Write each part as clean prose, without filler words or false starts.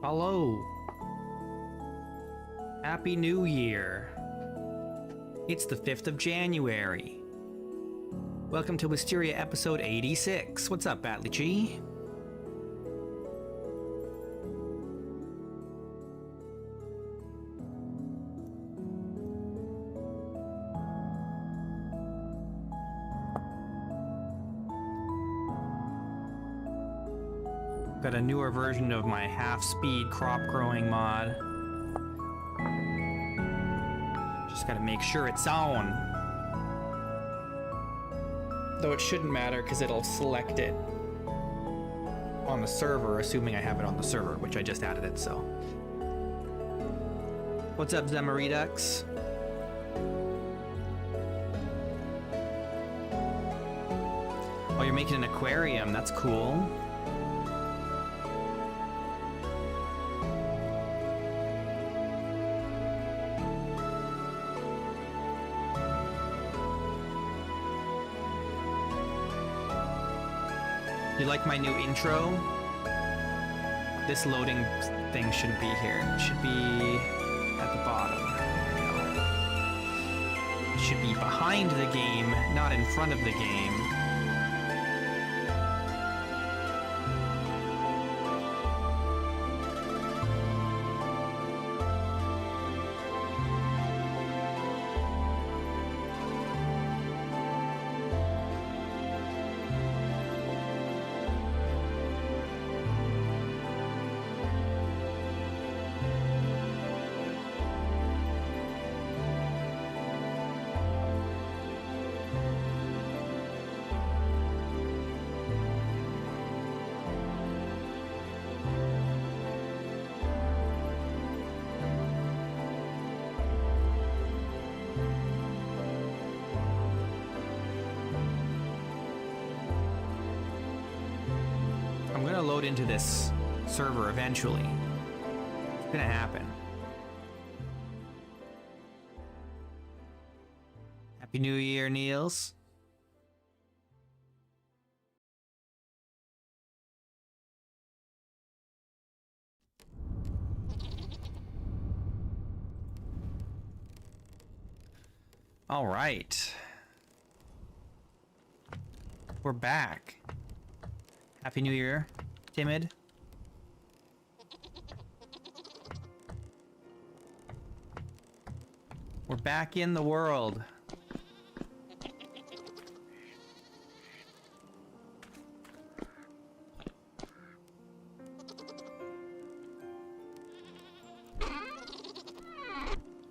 Hello. Happy New Year. It's the 5th of January. Welcome to Wisteria episode 86. What's up, Batley G? Got a newer version of my half-speed crop growing mod. Just gotta make sure it's on. Though it shouldn't matter because it'll select it on the server, assuming I have it on the server, which I just added it, so. What's up, Zemaridux? Oh, you're making an aquarium, that's cool. You like my new intro? This loading thing shouldn't be here. It should be at the bottom. There we go. It should be behind the game, not in front of the game. I'm gonna load into this server eventually. It's gonna happen. Happy New Year, Niels. All right. We're back. Happy New Year, Timid. We're back in the world.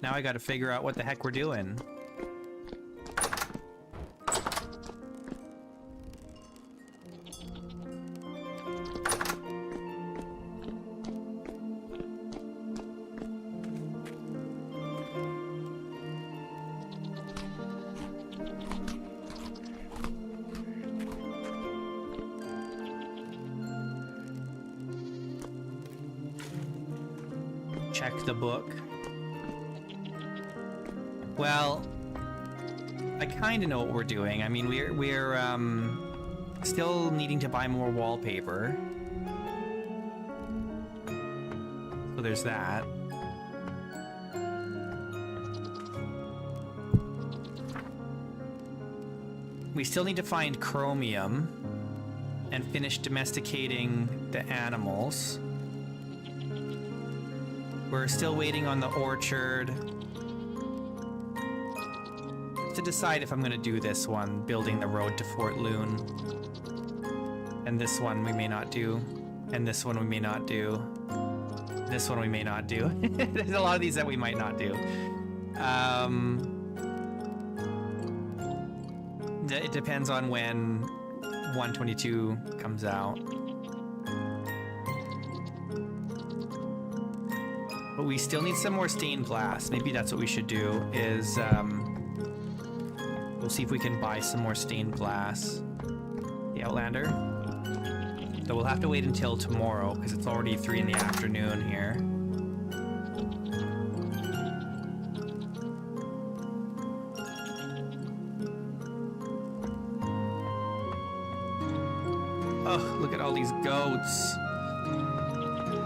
Now I gotta figure out what the heck we're doing. Check the book. Well, I kind of know what we're doing. I mean, we're still needing to buy more wallpaper. So there's that. We still need to find chromium and finish domesticating the animals. We're still waiting on the orchard. To decide if I'm going to do this one, building the road to Fort Loon. And this one we may not do. And this one we may not do. This one we may not do. There's a lot of these that we might not do. It depends on when 122 comes out. But we still need some more stained glass. Maybe that's what we should do, is we'll see if we can buy some more stained glass. The Outlander. So we'll have to wait until tomorrow, because it's already 3 in the afternoon here. Oh, look at all these goats.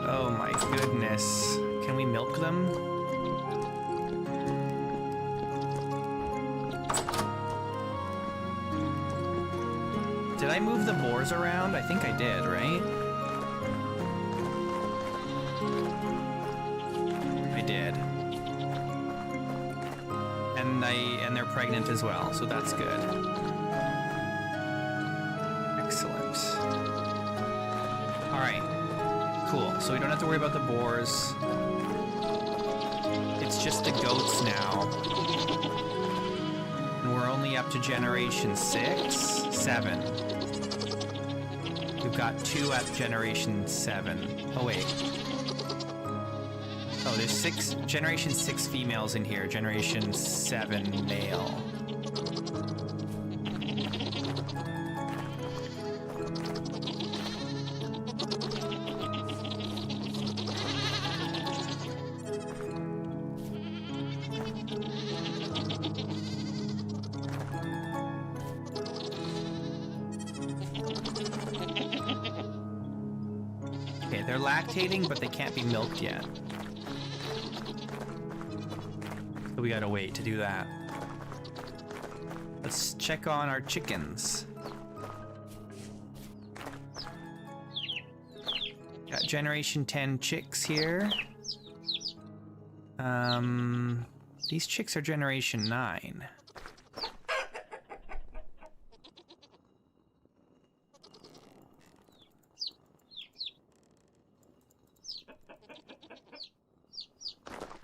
Oh my goodness. Can we milk them? Did I move the boars around? I think I did, right? I did. And they're pregnant as well, so that's good. Excellent. All right. Cool. So we don't have to worry about the boars. It's just the goats now. And we're only up to generation 6, 7. We've got 2 at generation 7. Oh, wait. Oh, there's generation 6 females in here. Generation 7 male. Okay, they're lactating, but they can't be milked yet. So we gotta wait to do that. Let's check on our chickens. Got generation 10 chicks here. These chicks are generation 9.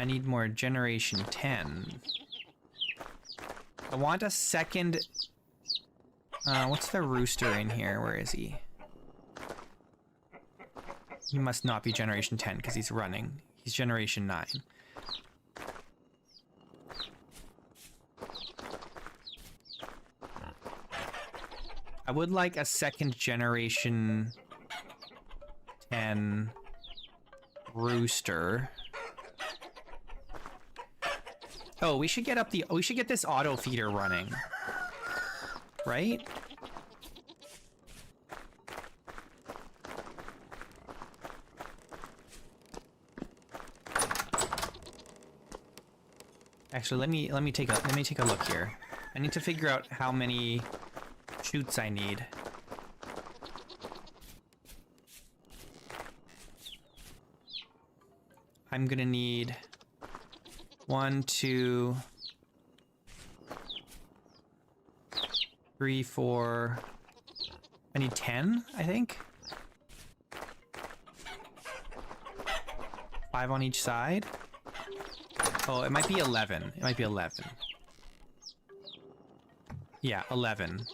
I need more generation 10. I want a second... what's the rooster in here? Where is he? He must not be generation 10 because he's running. He's generation 9. I would like a second generation 10 rooster. Oh, we should get this auto feeder running. Right? Actually, let me take a look here. I need to figure out how many chutes I need. I'm gonna need 1, 2, 3, 4. I need 10, I think. 5 on each side. Oh, it might be 11. It might be 11. Yeah, 11.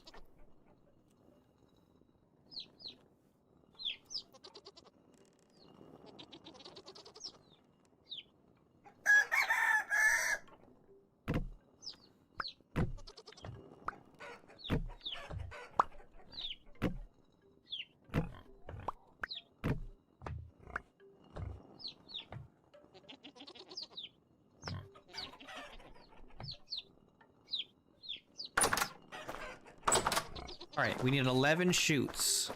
Alright, we need 11 chutes.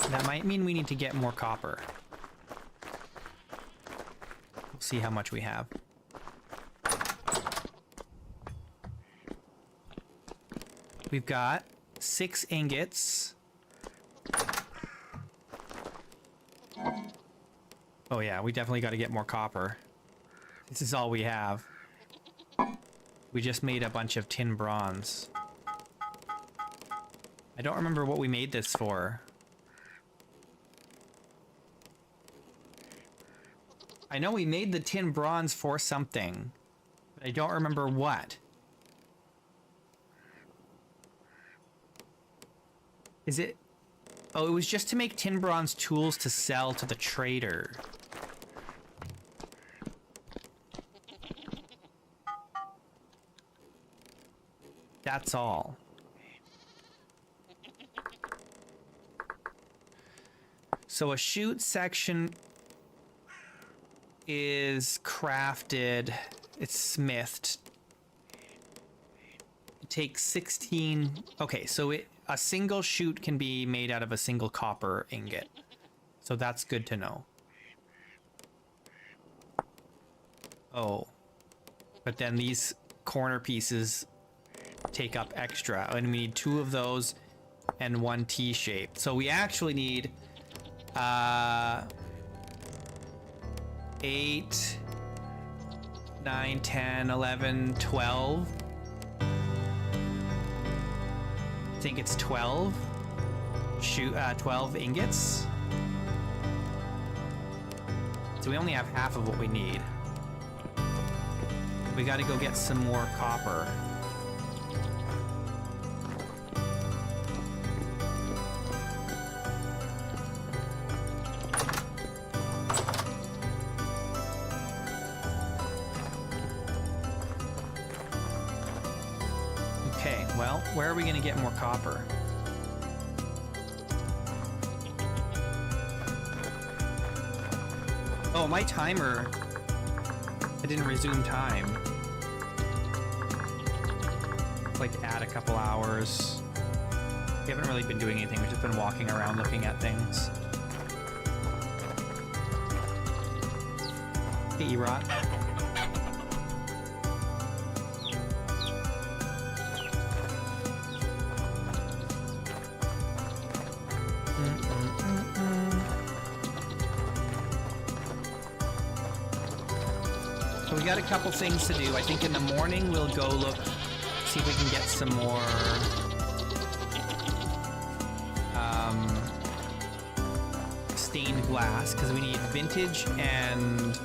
That might mean we need to get more copper. We'll see how much we have. We've got 6 ingots. Oh yeah, we definitely got to get more copper. This is all we have. We just made a bunch of tin bronze. I don't remember what we made this for. I know we made the tin bronze for something, but I don't remember what. Is it... Oh, it was just to make tin bronze tools to sell to the trader. That's all. So a chute section is crafted, it's smithed. It takes 16... Okay, so a single chute can be made out of a single copper ingot. So that's good to know. Oh. But then these corner pieces take up extra, and we need 2 of those and 1 T-shape. So we actually need 8, 9, 10, 11, 12. I think it's 12. 12 ingots. So we only have half of what we need. We gotta go get some more copper. Okay, well, where are we gonna get more copper? Oh, my timer... I didn't resume time. Like, add a couple hours. We haven't really been doing anything, we've just been walking around looking at things. Hey, E-Rot. So we got a couple things to do. I think in the morning we'll go look, see if we can get some more stained glass, because we need vintage and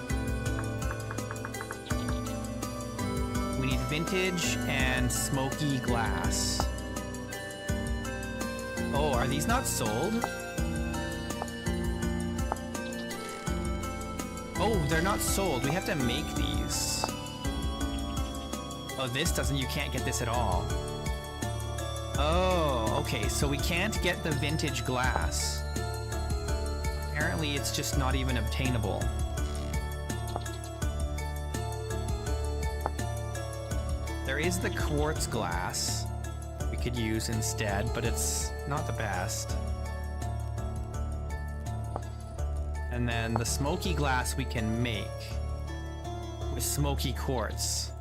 smoky glass. Oh, are these not sold? Oh, they're not sold. We have to make these. Oh, this doesn't... You can't get this at all. Oh, okay, so we can't get the vintage glass. Apparently it's just not even obtainable. There is the quartz glass we could use instead, but it's not the best. And then the smoky glass we can make with smoky quartz.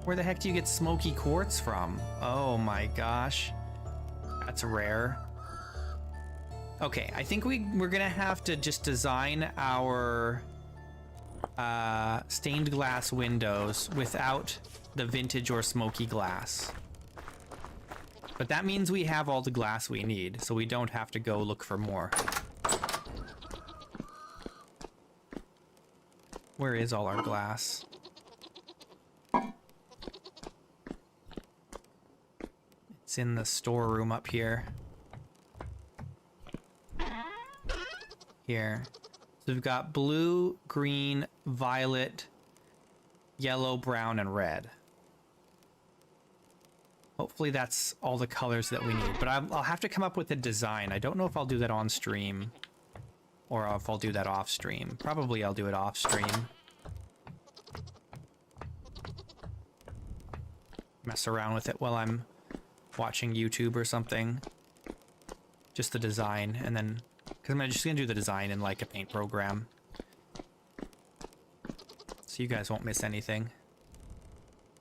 Where the heck do you get smoky quartz from? Oh my gosh. That's rare. Okay, I think we're gonna have to just design our stained glass windows without the vintage or smoky glass. But that means we have all the glass we need, so we don't have to go look for more. Where is all our glass? It's in the storeroom up here. Here. So we've got blue, green, violet, yellow, brown, and red. Hopefully that's all the colors that we need. But I'll have to come up with a design. I don't know if I'll do that on stream or if I'll do that off stream. Probably I'll do it off stream. Mess around with it while I'm watching YouTube or something. Just the design, and then because I'm just gonna do the design in like a paint program, so you guys won't miss anything.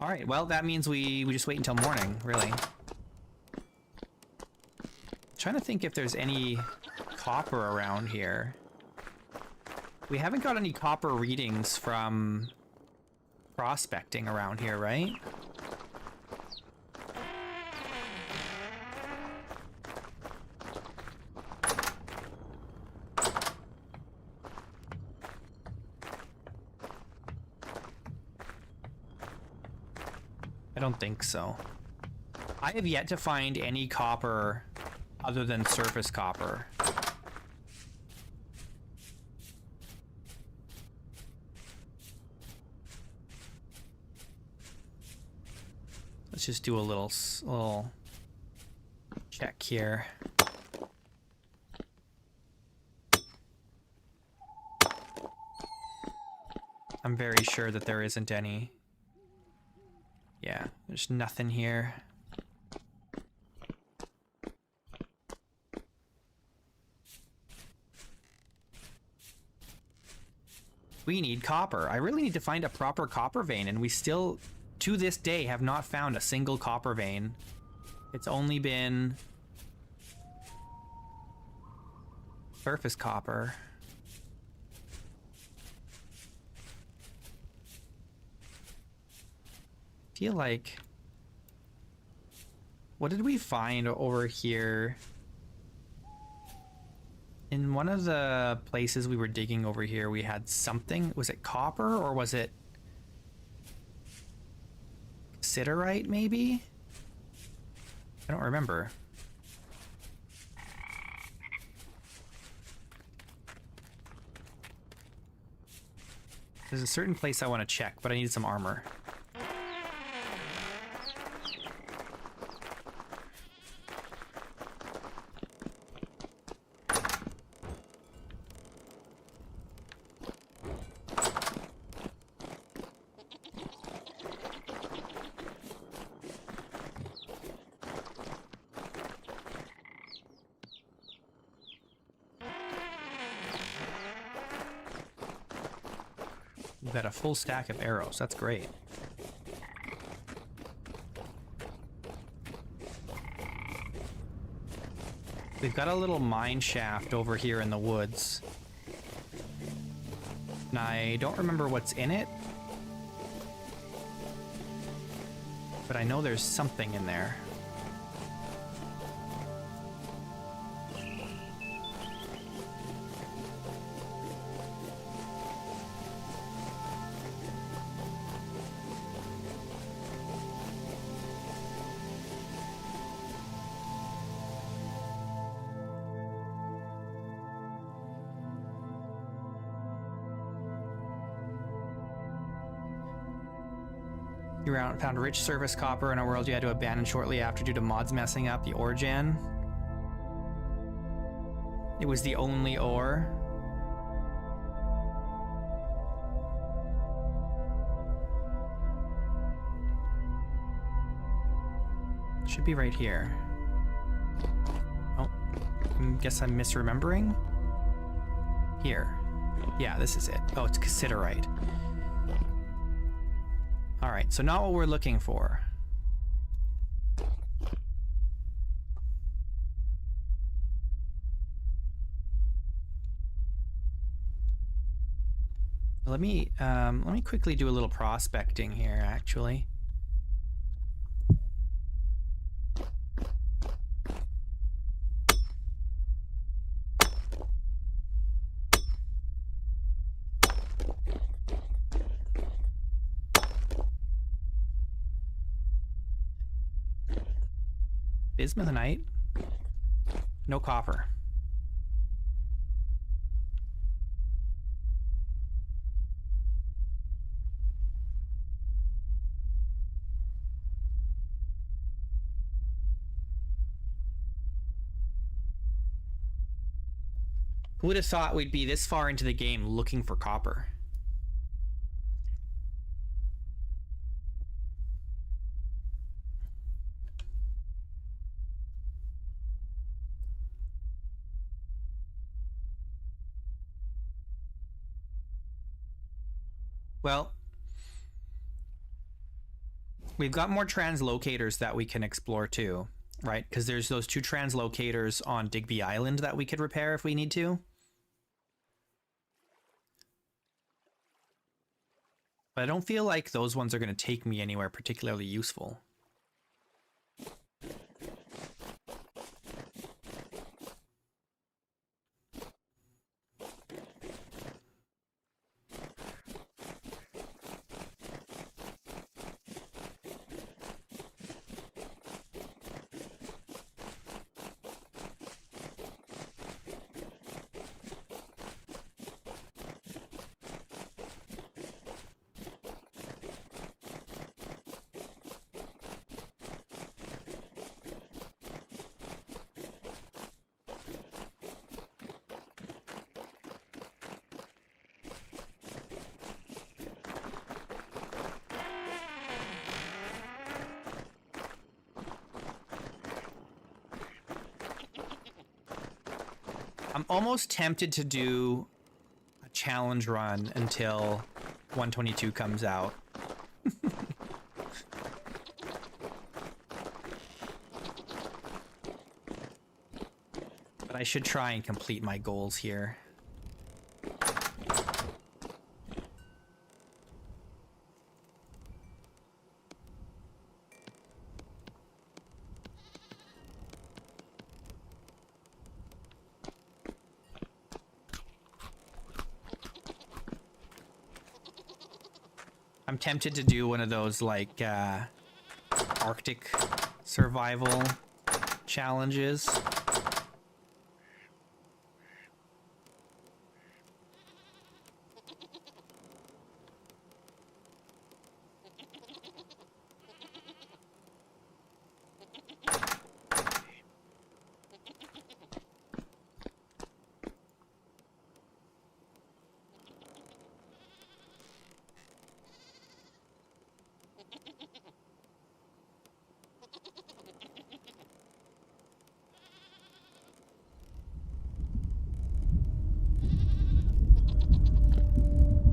All right, well that means we just wait until morning, really. Trying to think if there's any copper around here. We haven't got any copper readings from prospecting around here, right? I don't think so. I have yet to find any copper other than surface copper. Let's just do a little check here. I'm very sure that there isn't any. Yeah, there's nothing here. We need copper. I really need to find a proper copper vein, and we still, to this day, have not found a single copper vein. It's only been surface copper. Feel like, what did we find over here? In one of the places we were digging over here, we had something. Was it copper or was it siderite maybe? I don't remember. There's a certain place I want to check, but I need some armor. We've got a full stack of arrows. That's great. We've got a little mine shaft over here in the woods. And I don't remember what's in it. But I know there's something in there. You found rich surface copper in a world you had to abandon shortly after due to mods messing up the ore gen. It was the only ore. Should be right here. Oh, I guess I'm misremembering. Here. Yeah, this is it. Oh, it's cassiterite. Alright, so not what we're looking for. Let me quickly do a little prospecting here, actually. Bismuthinite. No copper. Who would have thought we'd be this far into the game looking for copper? Well, we've got more translocators that we can explore too, right? Because there's those 2 translocators on Digby Island that we could repair if we need to. But I don't feel like those ones are going to take me anywhere particularly useful. I'm almost tempted to do a challenge run until 122 comes out. But I should try and complete my goals here. I'm tempted to do one of those, like, Arctic survival challenges.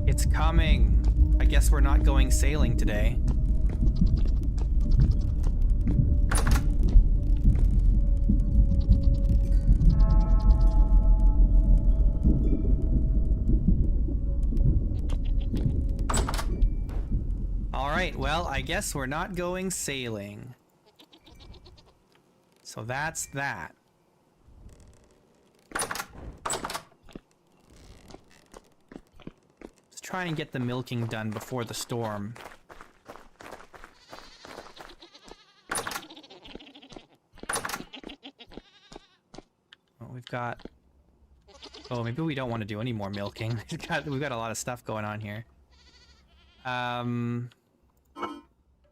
It's coming. I guess we're not going sailing today. All right, well, I guess we're not going sailing. So that's that. Try and get the milking done before the storm. Well, we've got... Oh, maybe we don't want to do any more milking. We've got a lot of stuff going on here.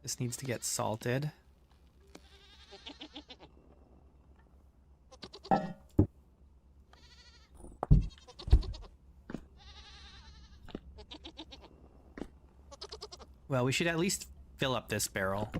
This needs to get salted. Well, we should at least fill up this barrel.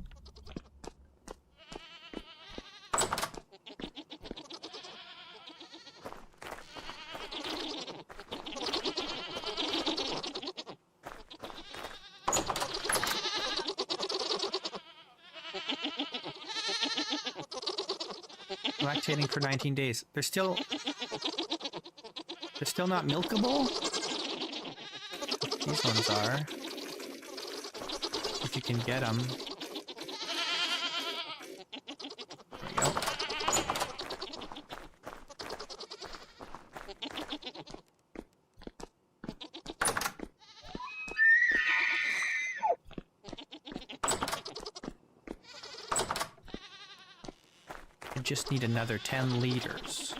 Lactating for 19 days. They're still not milkable? These ones are. If you can get them. There we go. I just need another 10 liters.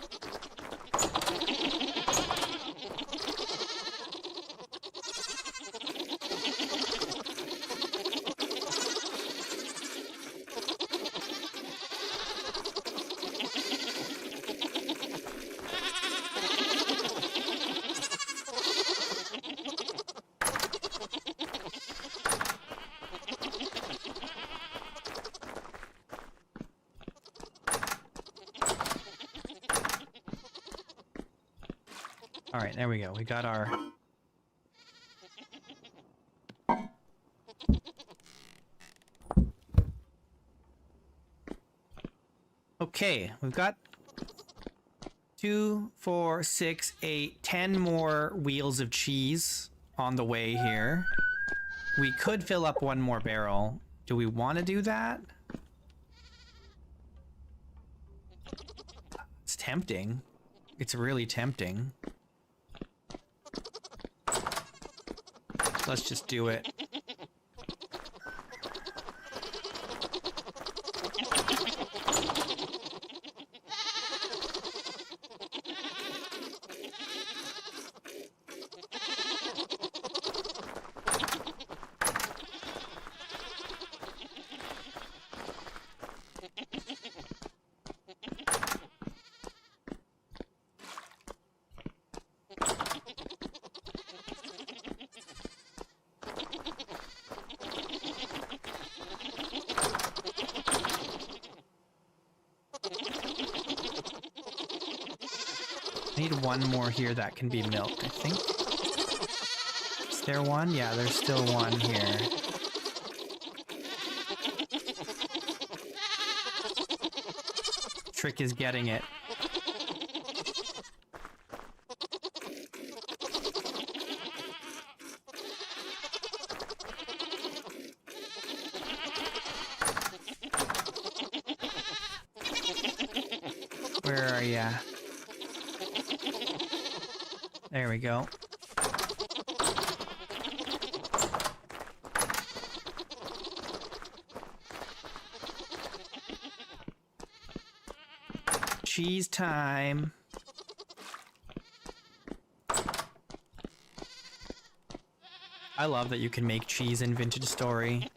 All right, there we go. We got our... Okay, we've got 2, 4, 6, 8, 10 more wheels of cheese on the way here. We could fill up one more barrel. Do we want to do that? It's tempting. It's really tempting. Let's just do it. I need one more here that can be milked, I think. Is there one? Yeah, there's still one here. Trick is getting it. Where are ya? There we go. Cheese time. I love that you can make cheese in Vintage Story.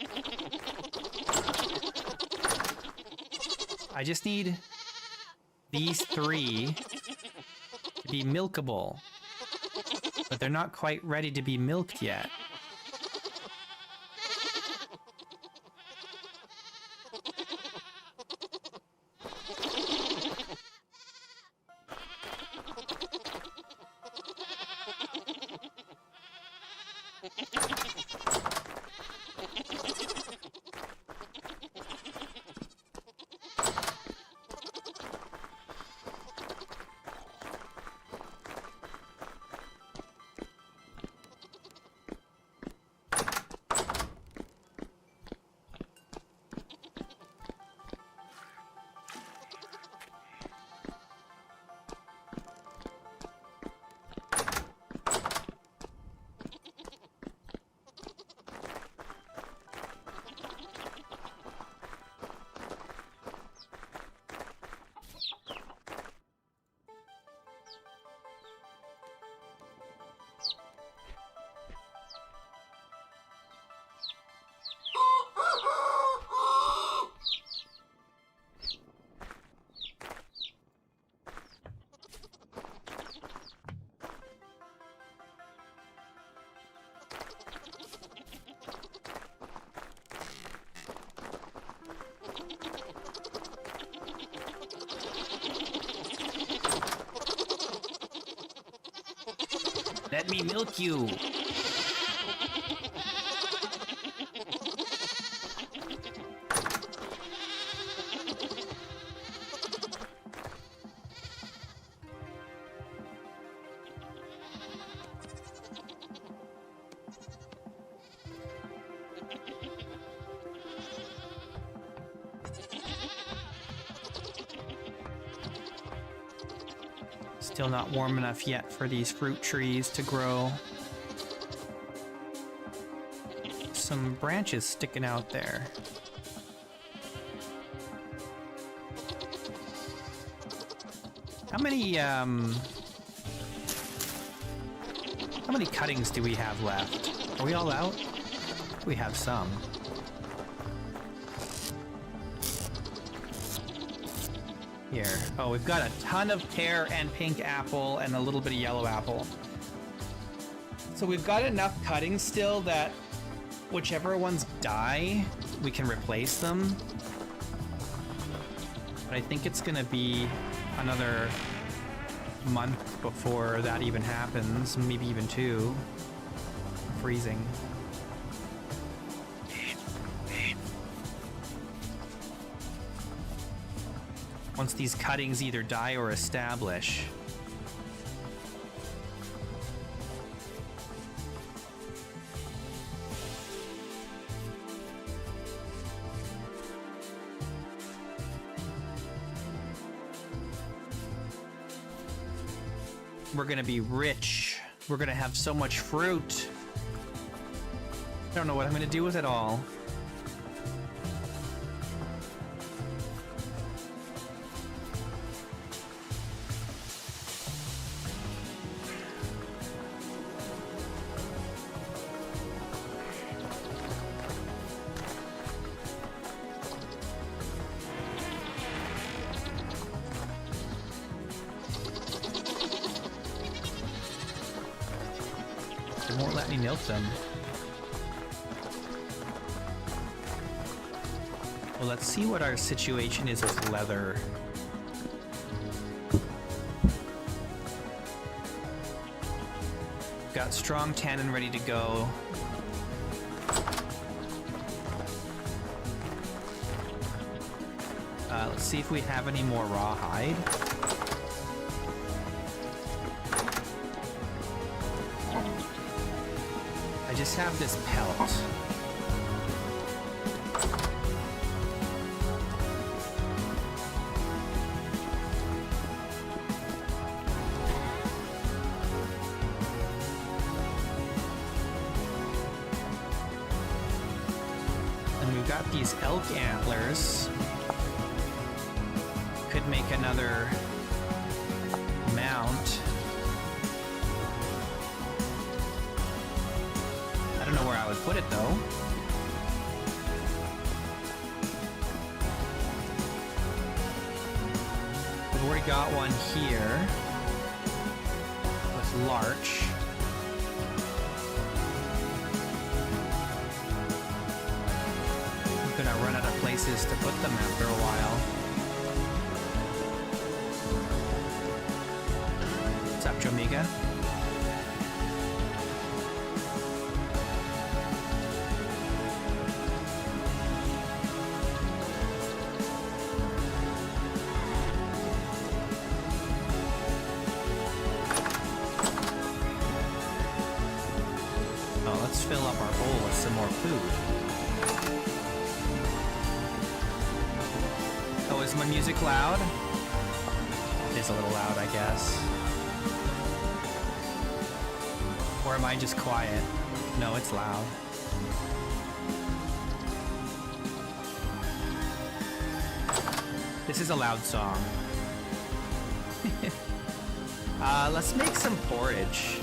I just need these 3 to be milkable. But they're not quite ready to be milked yet. Let me milk you. Still not warm enough yet for these fruit trees to grow. Some branches sticking out there. How many cuttings do we have left? Are we all out? We have some. Here. Oh, we've got a ton of pear and pink apple and a little bit of yellow apple. So we've got enough cuttings still that whichever ones die, we can replace them. But I think it's gonna be another month before that even happens, maybe even 2. Freezing. Once these cuttings either die or establish. We're gonna be rich. We're gonna have so much fruit. I don't know what I'm gonna do with it all. It won't let me milk them. Well, let's see what our situation is with leather. Got strong tannin ready to go. Let's see if we have any more raw hide. I just have this pelt. And we've got these elk antlers. Could make another mount. I don't know where I would put it though. We've already got one here with larch. I'm gonna run out of places to put them after a while. What's up, Jomiga? Let's fill up our bowl with some more food. Oh, is my music loud? It is a little loud, I guess. Or am I just quiet? No, it's loud. This is a loud song. Let's make some porridge.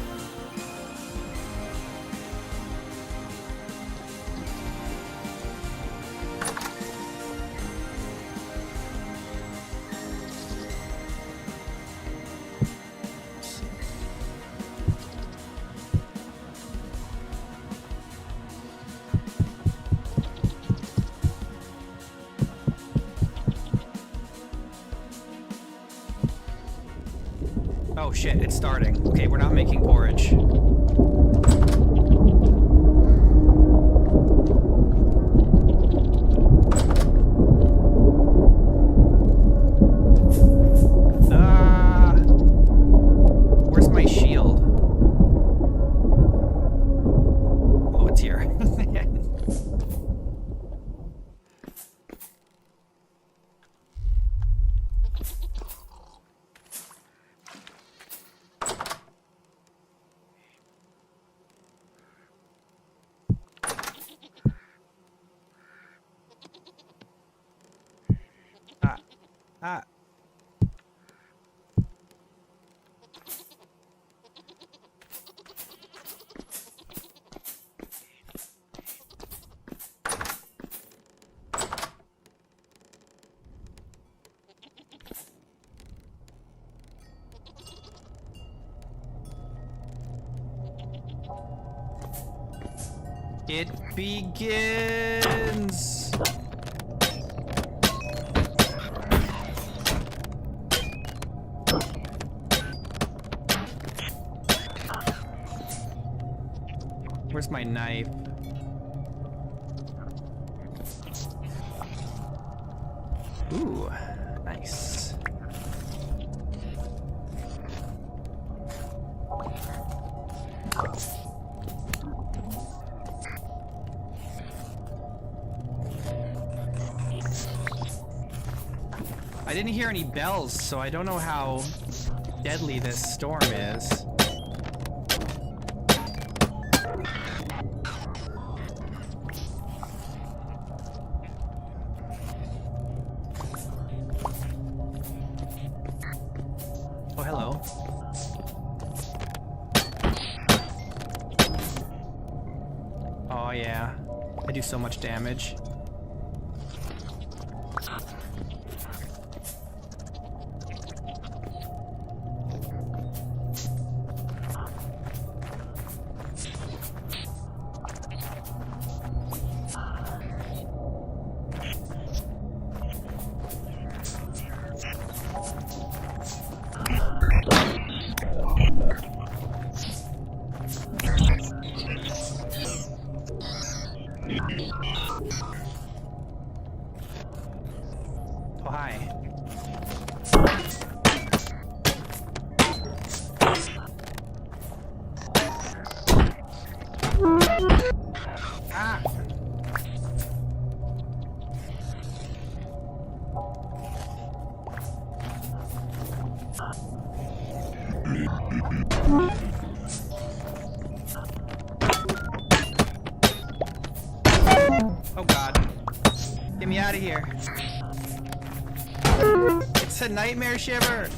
Oh, Oh shit, it's starting. Okay, we're not making porridge. Where's my shield? Oh, it's here. Ah. It begins. Where's my knife? Ooh, nice. I didn't hear any bells, so I don't know how deadly this storm is. Oh, hello. Oh, yeah. I do so much damage. Oh, hi. Ah! Oh god. Get me out of here. It's a nightmare shiver.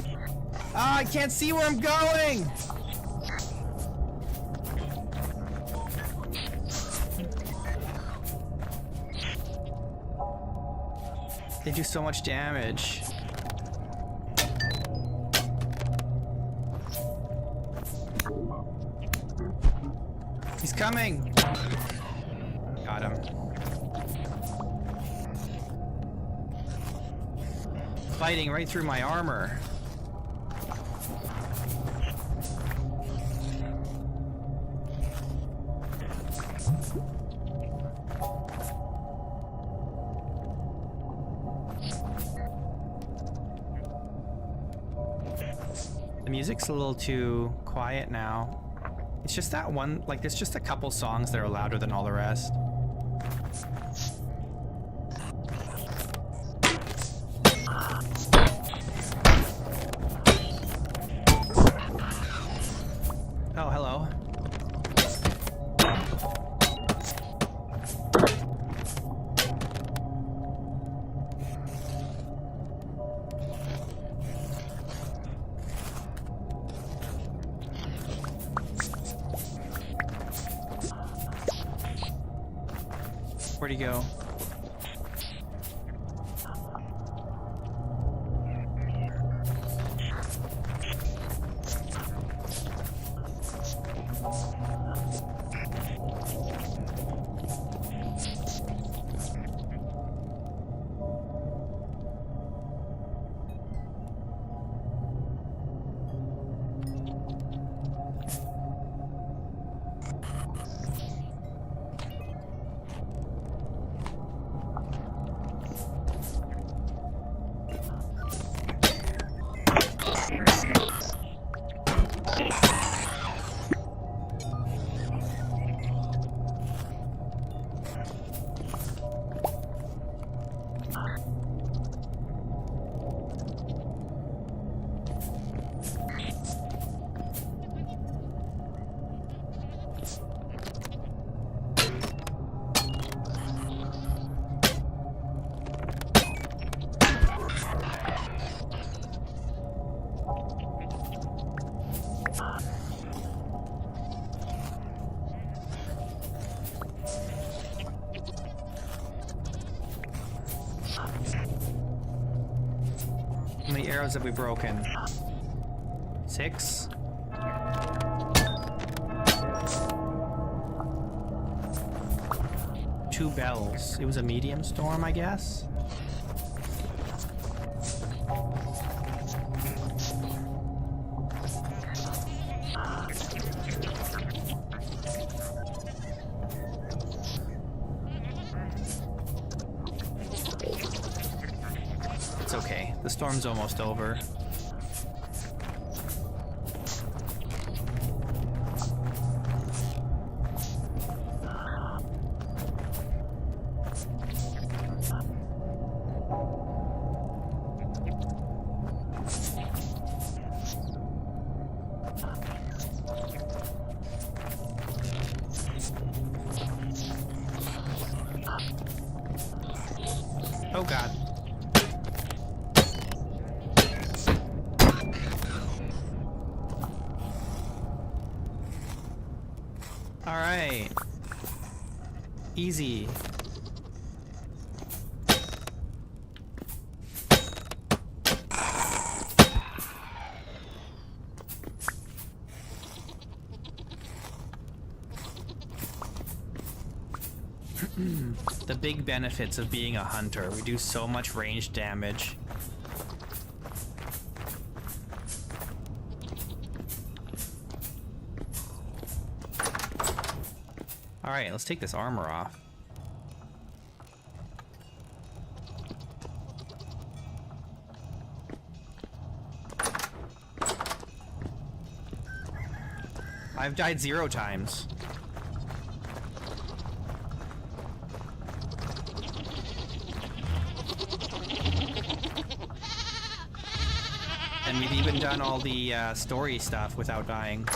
Ah, I can't see where I'm going. They do so much damage. He's coming. Got him. Fighting right through my armor. The music's a little too quiet now. It's just that one, like, there's just a couple songs that are louder than all the rest. Oh, hello. Where'd he go? How many arrows have we broken? 6? Two bells. It was a medium storm, I guess? It's okay. The storm's almost over. Oh god. Alright. Easy. The big benefits of being a hunter. We do so much ranged damage. Alright, let's take this armor off. I've died 0 times. And we've even done all the story stuff without dying.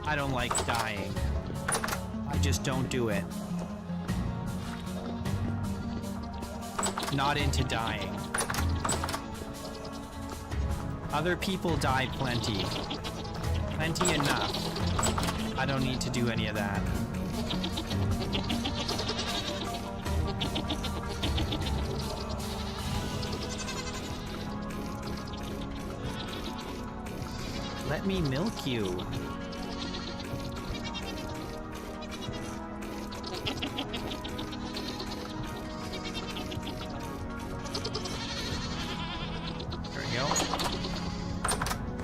I don't like dying. I just don't do it. Not into dying. Other people die plenty. Plenty enough. I don't need to do any of that. Let me milk you.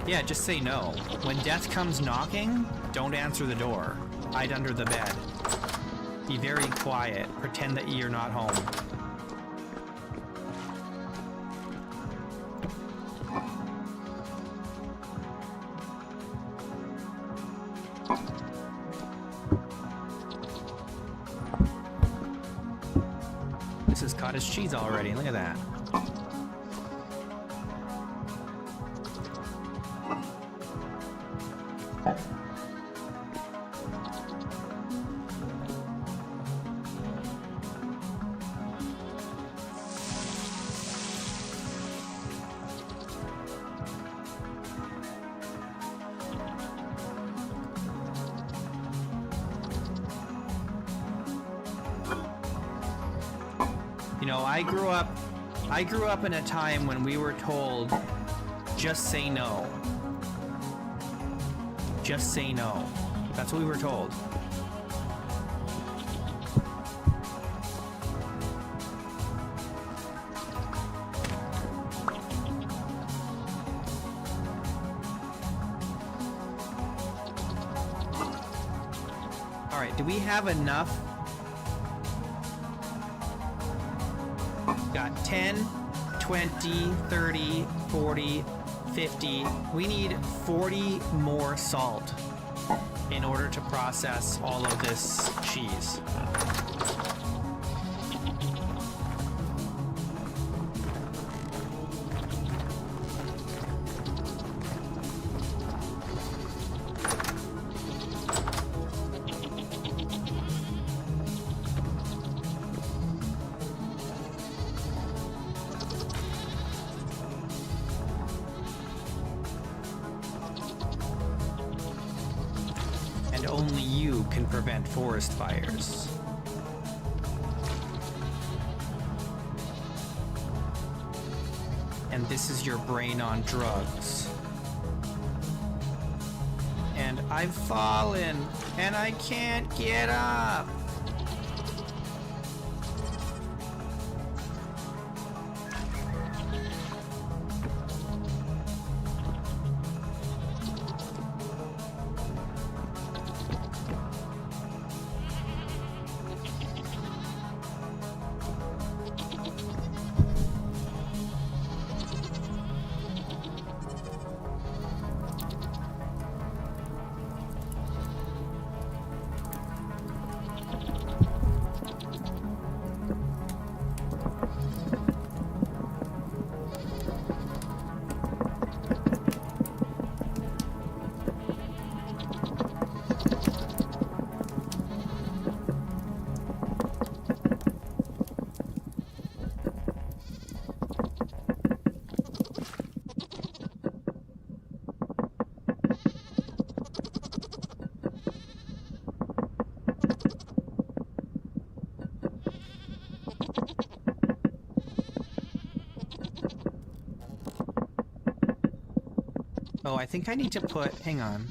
Yeah, just say no. When death comes knocking, don't answer the door. Hide under the bed. Be very quiet. Pretend that you're not home. This is cottage cheese already. Look at that. You know, I grew up I grew up in a time when we were told, just say no. Just say no. That's what we were told. Alright, do we have enough? Got 10, 20, 30, 40, 50. We need 40 more salt in order to process all of this cheese. And only you can prevent forest fires. And this is your brain on drugs. And I've fallen, and I can't get up. Oh, I think I need to put... Hang on.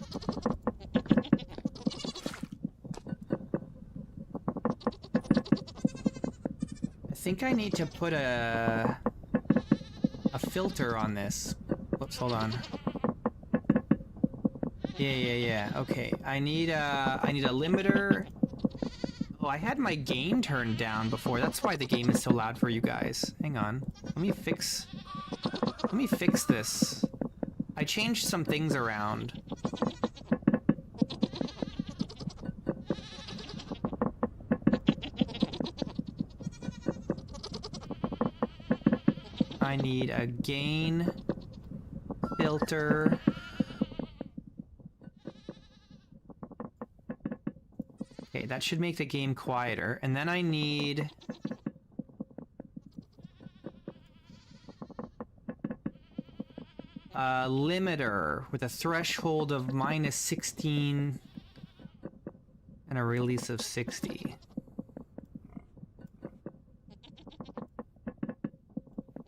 I think I need to put a filter on this. Whoops, hold on. Yeah. Okay. I need a limiter. Oh, I had my gain turned down before. That's why the game is so loud for you guys. Hang on. Let me fix this. I changed some things around. I need a gain filter. Okay, that should make the game quieter. And then I need... a limiter with a threshold of -16 and a release of 60.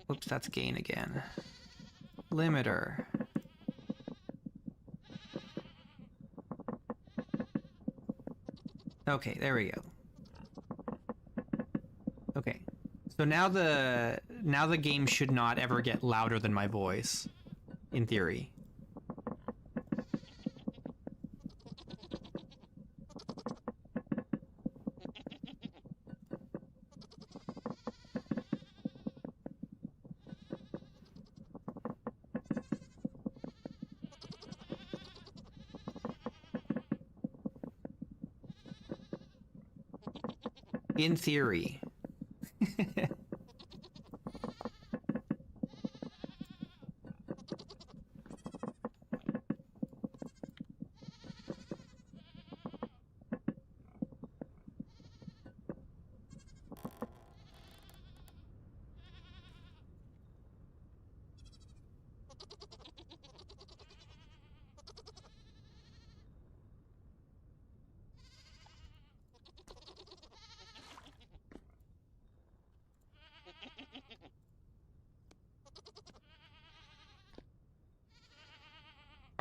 Whoops, that's gain again. Limiter. Okay, there we go. Okay. So now the game should not ever get louder than my voice. In theory. In theory.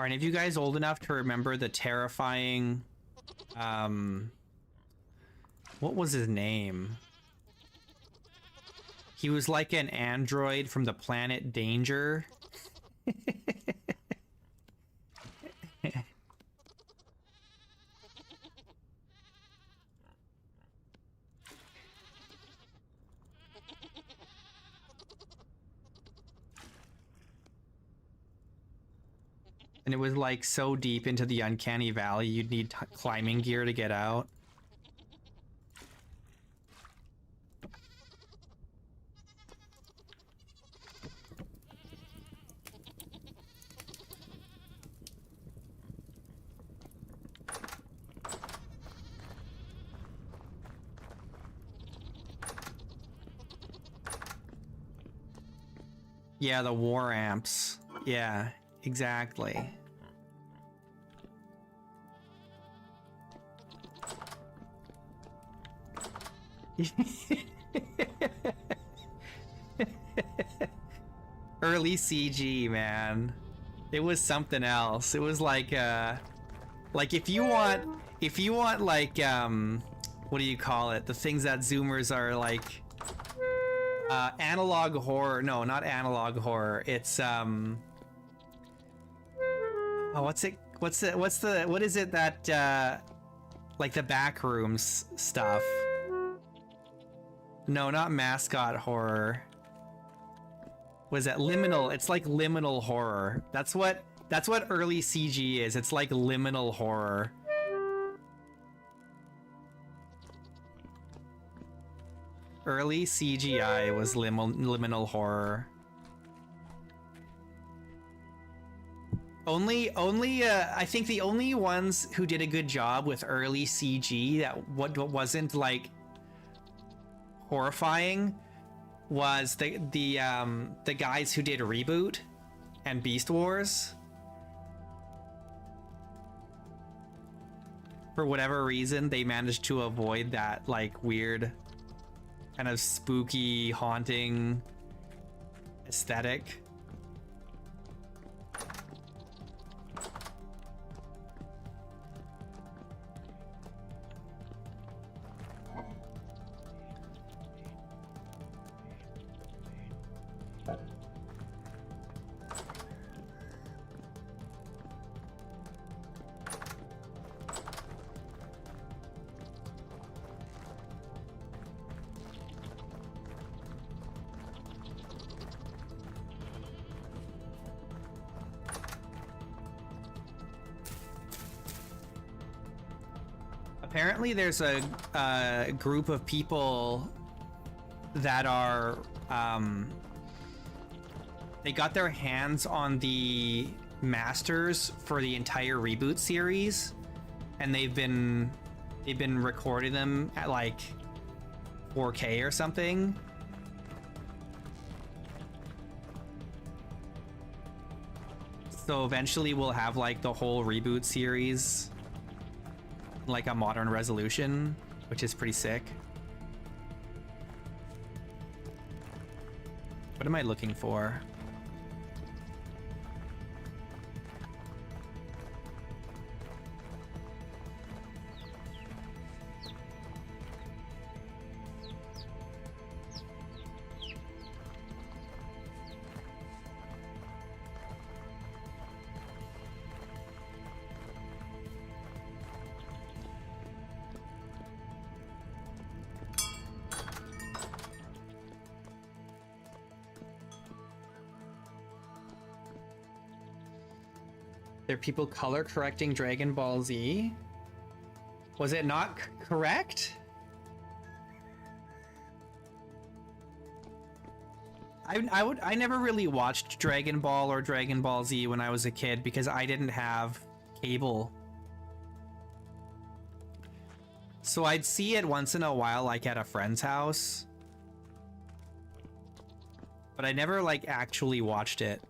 Are any of you guys old enough to remember the terrifying, what was his name? He was like an android from the planet Danger. And it was like so deep into the uncanny valley, you'd need climbing gear to get out. Yeah, the war amps. Yeah, exactly. Early CG, man. It was something else. It was like if you want like what do you call it? The things that Zoomers are like analog horror. No, not analog horror. It's oh, what is it that like the back rooms stuff? No, not mascot horror. Was that liminal? It's like liminal horror. That's what early CG is. It's like liminal horror. Early CGI was liminal horror. I think the only ones who did a good job with early CG that wasn't like horrifying was the guys who did Reboot and Beast Wars. For whatever reason, they managed to avoid that like weird kind of spooky, haunting aesthetic. Apparently there's a group of people that are they got their hands on the masters for the entire Reboot series, and they've been recording them at like 4K or something. So eventually we'll have like the whole Reboot series like a modern resolution, which is pretty sick. What am I looking for? There are people color correcting Dragon Ball Z. Was it not correct? I never really watched Dragon Ball or Dragon Ball Z when I was a kid because I didn't have cable. So I'd see it once in a while, like at a friend's house. But I never like actually watched it.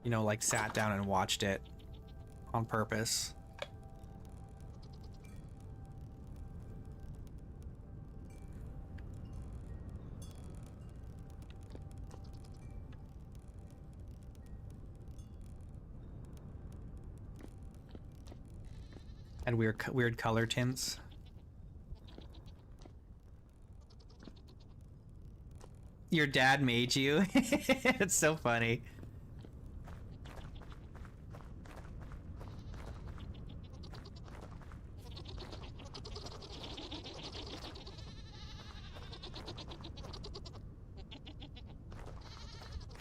You know, like sat down and watched it on purpose. And weird color tints. Your dad made you. It's so funny.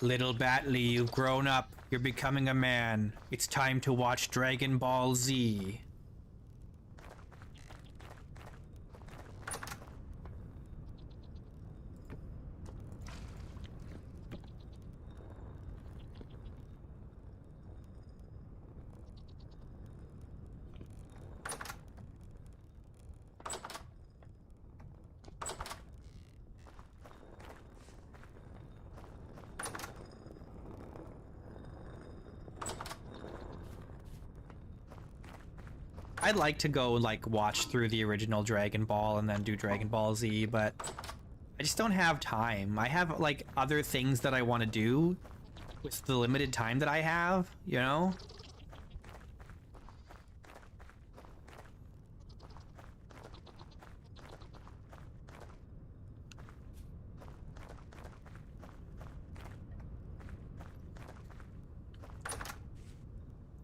Little Batley, you've grown up. You're becoming a man. It's time to watch Dragon Ball Z. I'd like to go like watch through the original Dragon Ball and then do Dragon Ball Z, but I just don't have time. I have like other things that I want to do with the limited time that I have, you know?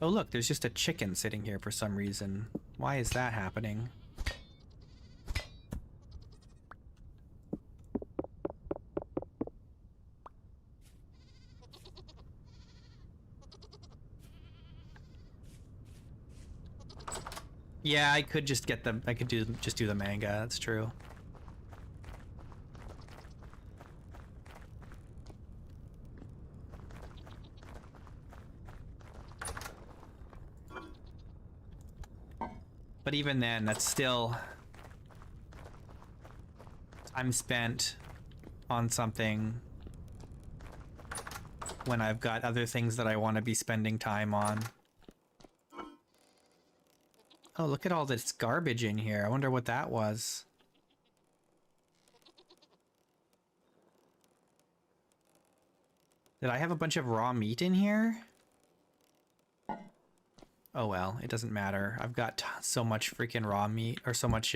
Oh look, there's just a chicken sitting here for some reason. Why is that happening? Yeah, I could just get them. I could just do the manga. That's true. But even then, that's still time spent on something when I've got other things that I want to be spending time on. Oh, look at all this garbage in here. I wonder what that was. Did I have a bunch of raw meat in here? Oh well, it doesn't matter. I've got so much freaking raw meat, or so much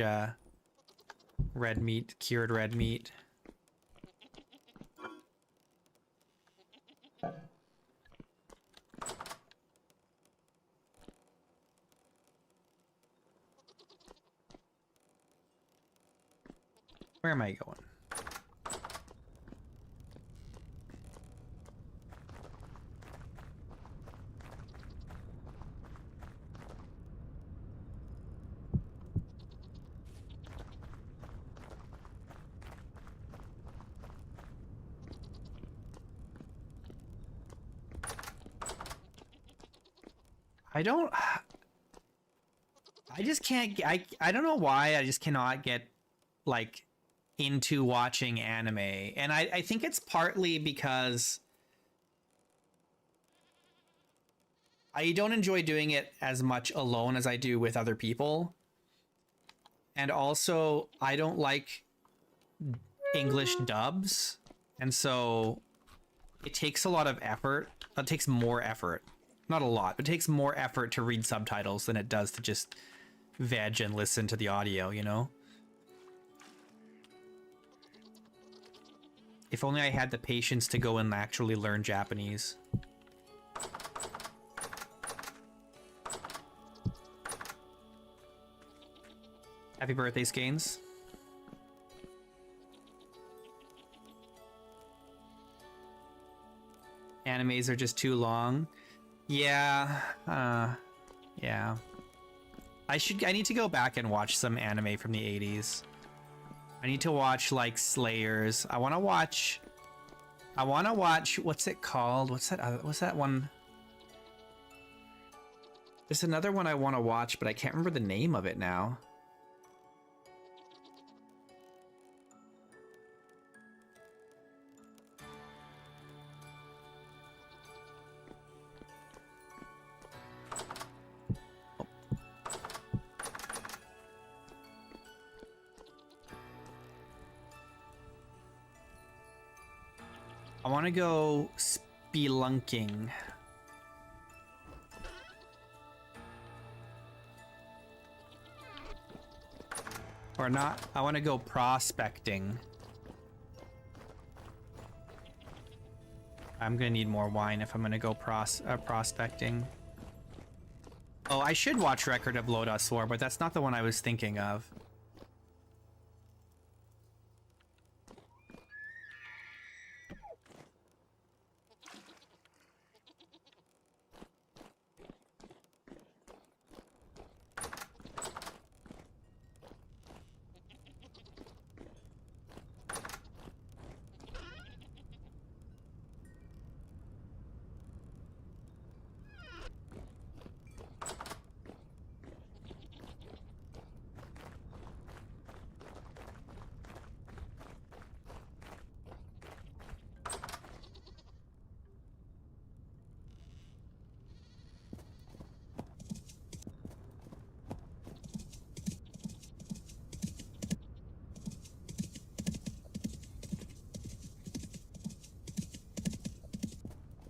red meat, cured red meat. Where am I going? I just can't, I don't know why I just cannot get, like, into watching anime. And I think it's partly because I don't enjoy doing it as much alone as I do with other people. And also, I don't like English dubs. And so it takes a lot of effort. It takes more effort. Not a lot, but it takes more effort to read subtitles than it does to just veg and listen to the audio, you know? If only I had the patience to go and actually learn Japanese. Happy birthday, Skeins. Animes are just too long. Yeah, yeah. I need to go back and watch some anime from the 80s. I need to watch like Slayers. I want to watch, what's it called? What's that one? There's another one I want to watch, but I can't remember the name of it now. I want to go spelunking. Or not. I want to go prospecting. I'm gonna need more wine if I'm gonna go prospecting. Oh, I should watch Record of Lodoss War, but that's not the one I was thinking of.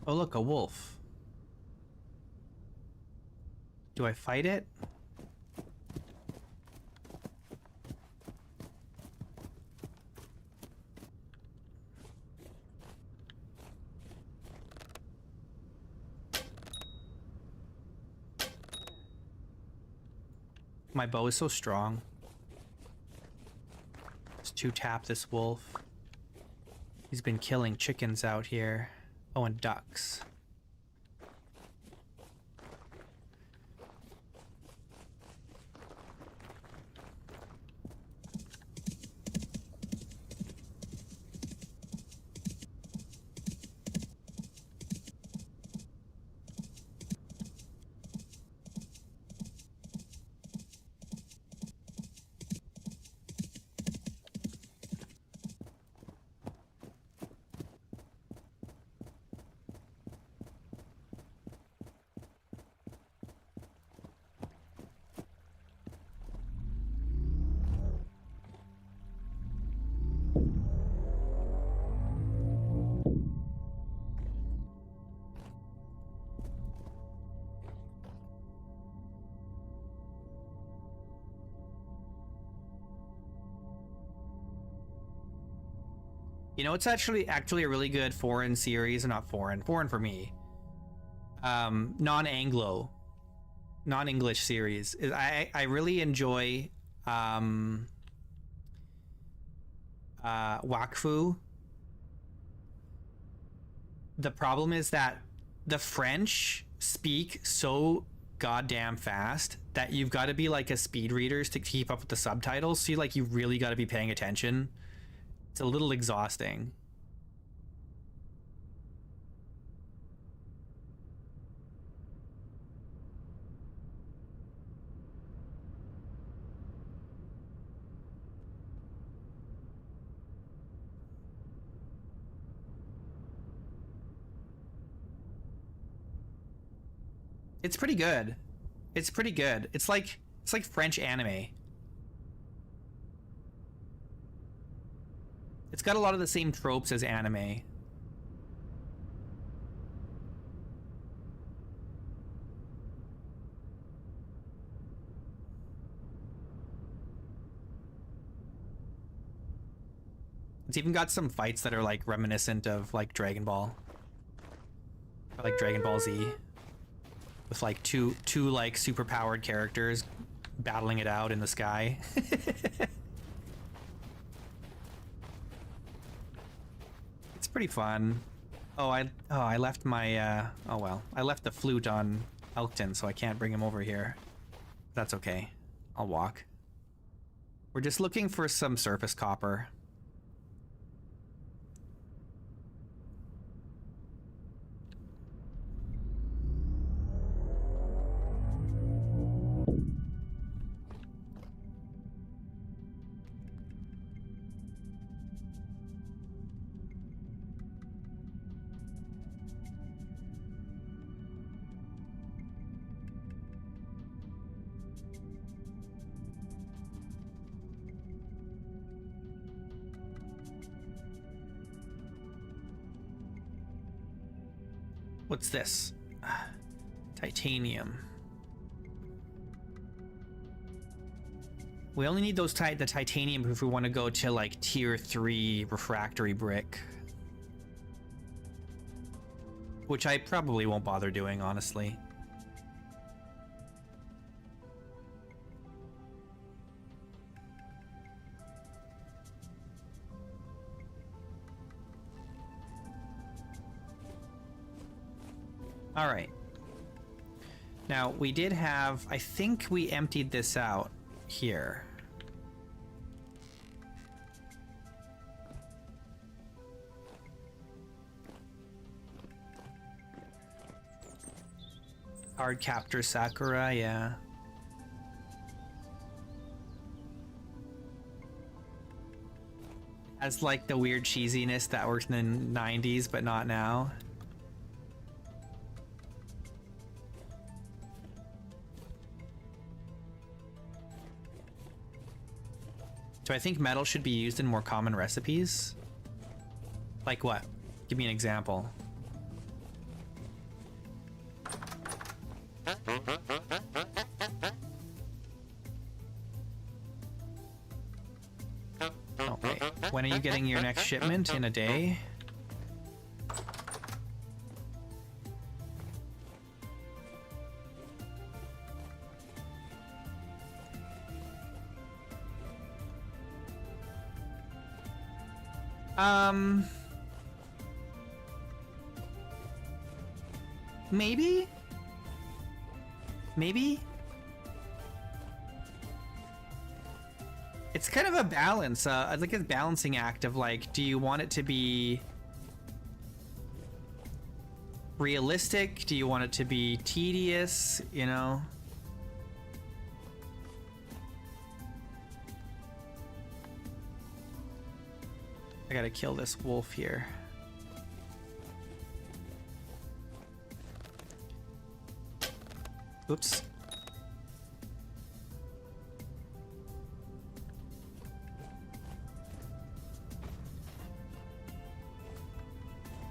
Oh, look, a wolf. Do I fight it? My bow is so strong. Let's 2-tap this wolf. He's been killing chickens out here. Oh, and ducks. You know, it's actually a really good foreign series, not foreign for me. Non-Anglo, non-English series. I really enjoy Wakfu. The problem is that the French speak so goddamn fast that you've got to be like a speed reader to keep up with the subtitles. So you really got to be paying attention. It's a little exhausting. It's pretty good. It's pretty good. It's like French anime. It's got a lot of the same tropes as anime. It's even got some fights that are like reminiscent of like Dragon Ball. Or like Dragon Ball Z. With like two like super powered characters battling it out in the sky. It's pretty fun. Oh, I left my oh well. I left the flute on Elkton, so I can't bring him over here. That's okay. I'll walk. We're just looking for some surface copper. What's this? Titanium. We only need those the titanium if we want to go to like tier 3 refractory brick. Which I probably won't bother doing, honestly. All right. Now, we did have... I think we emptied this out here. Hard captor Sakura, yeah. Has like the weird cheesiness that worked in the 90s, but not now. Do I think metal should be used in more common recipes? Like what? Give me an example. Okay. When are you getting your next shipment? In a day? Maybe? Maybe? It's kind of a balance, like a balancing act of like, do you want it to be realistic? Do you want it to be tedious, you know? I gotta kill this wolf here. Oops.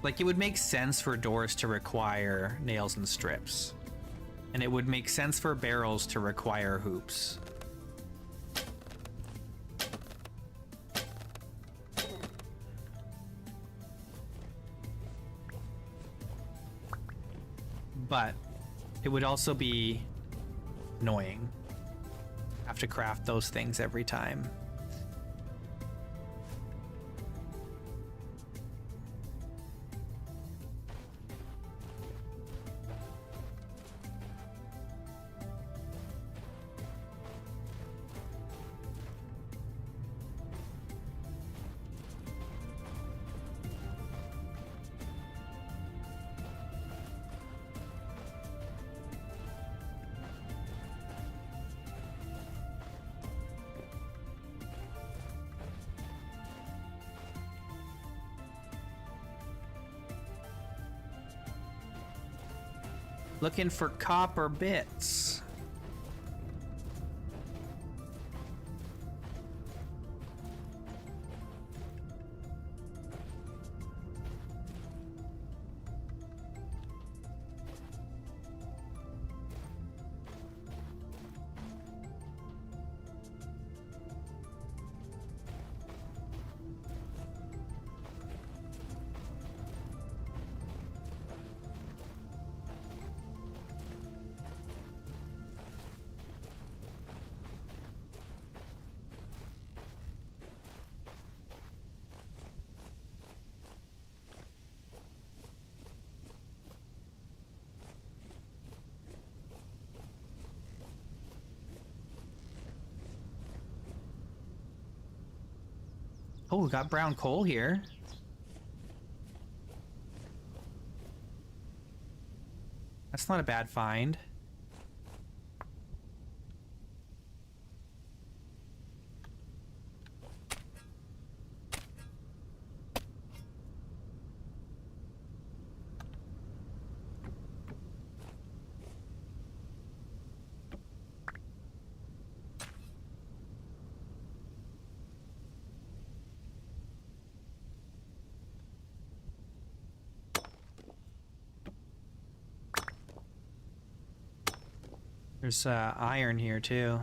Like, it would make sense for doors to require nails and strips. And it would make sense for barrels to require hoops. But it would also be annoying. Have to craft those things every time. Looking for copper bits. Oh, we got brown coal here. That's not a bad find. There's iron here too.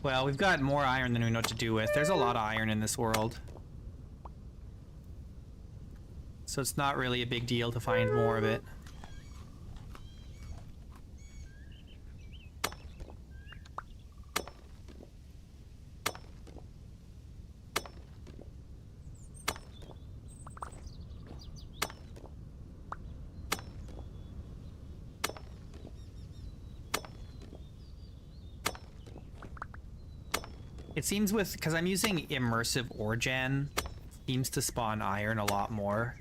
Well, we've got more iron than we know what to do with. There's a lot of iron in this world. So it's not really a big deal to find more of it. It seems because I'm using immersive ore gen, seems to spawn iron a lot more.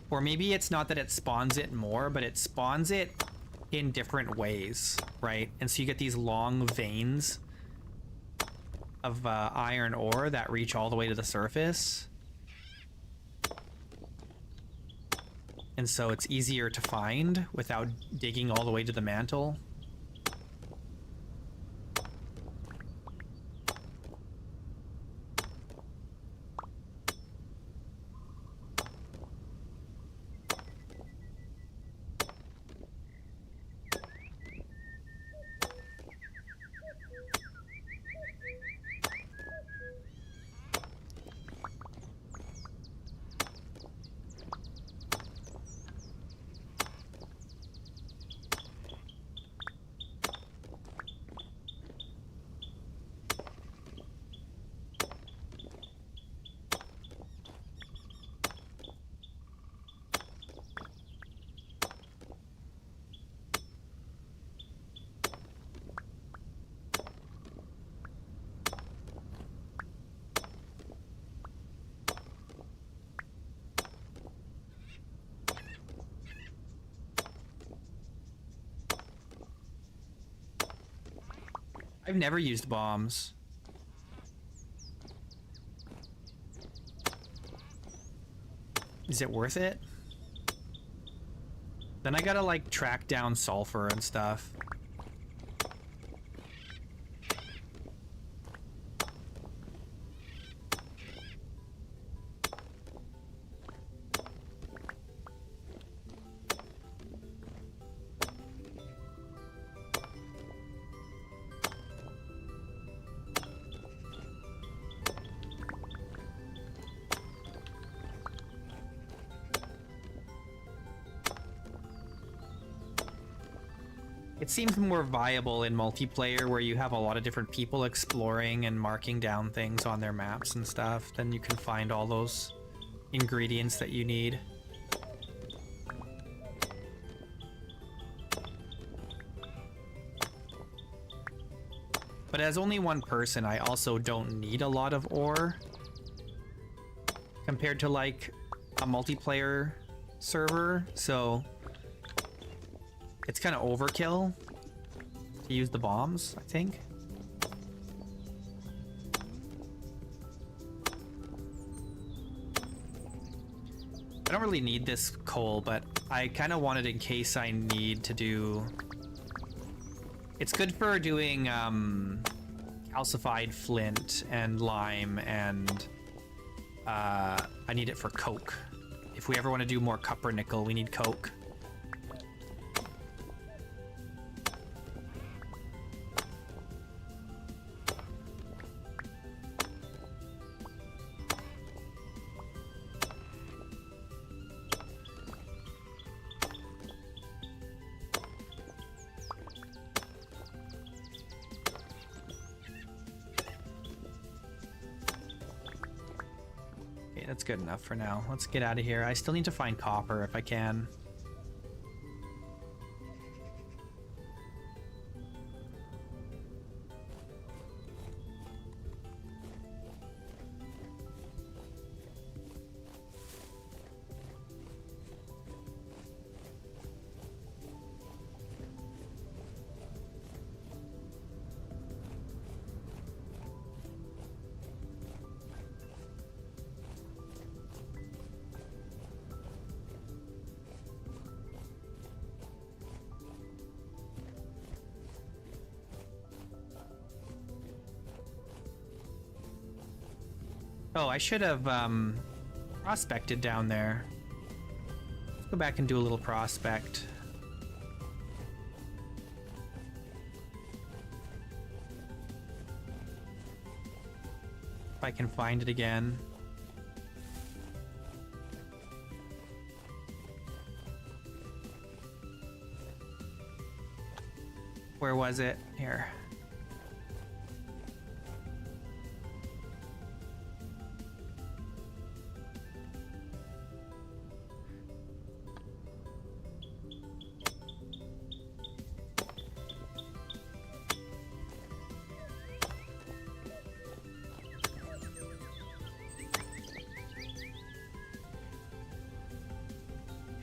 Or maybe it's not that it spawns it more, but it spawns it in different ways, right? And so you get these long veins of iron ore that reach all the way to the surface. And so it's easier to find without digging all the way to the mantle. I've never used bombs. Is it worth it? Then I gotta like track down sulfur and stuff. It seems more viable in multiplayer where you have a lot of different people exploring and marking down things on their maps and stuff. Then you can find all those ingredients that you need. But as only one person, I also don't need a lot of ore compared to like a multiplayer server, so it's kind of overkill to use the bombs, I think. I don't really need this coal, but I kind of want it in case I need to do... It's good for doing calcified flint and lime, and I need it for coke. If we ever want to do more copper nickel, we need coke. That's good enough for now. Let's get out of here. I still need to find copper if I can. Oh, I should have prospected down there. Let's go back and do a little prospect. If I can find it again. Where was it? Here.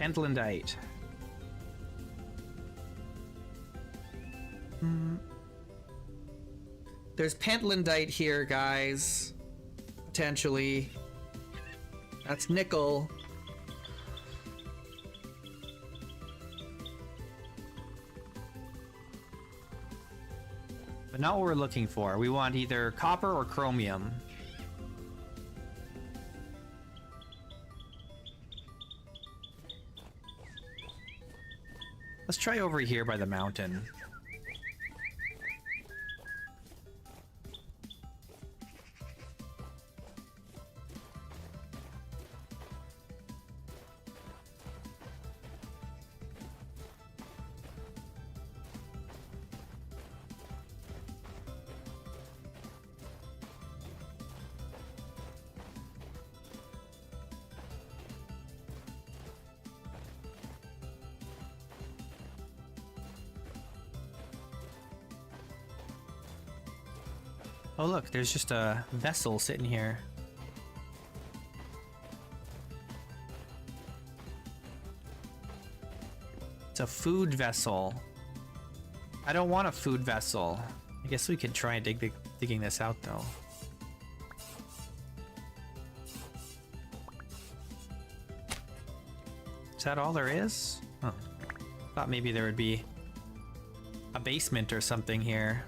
Pentlandite. There's pentlandite here, guys. Potentially. That's nickel. But not what we're looking for. We want either copper or chromium. Let's try over here by the mountain. Oh look, there's just a vessel sitting here. It's a food vessel. I don't want a food vessel. I guess we could try digging this out though. Is that all there is? Huh. Thought maybe there would be a basement or something here.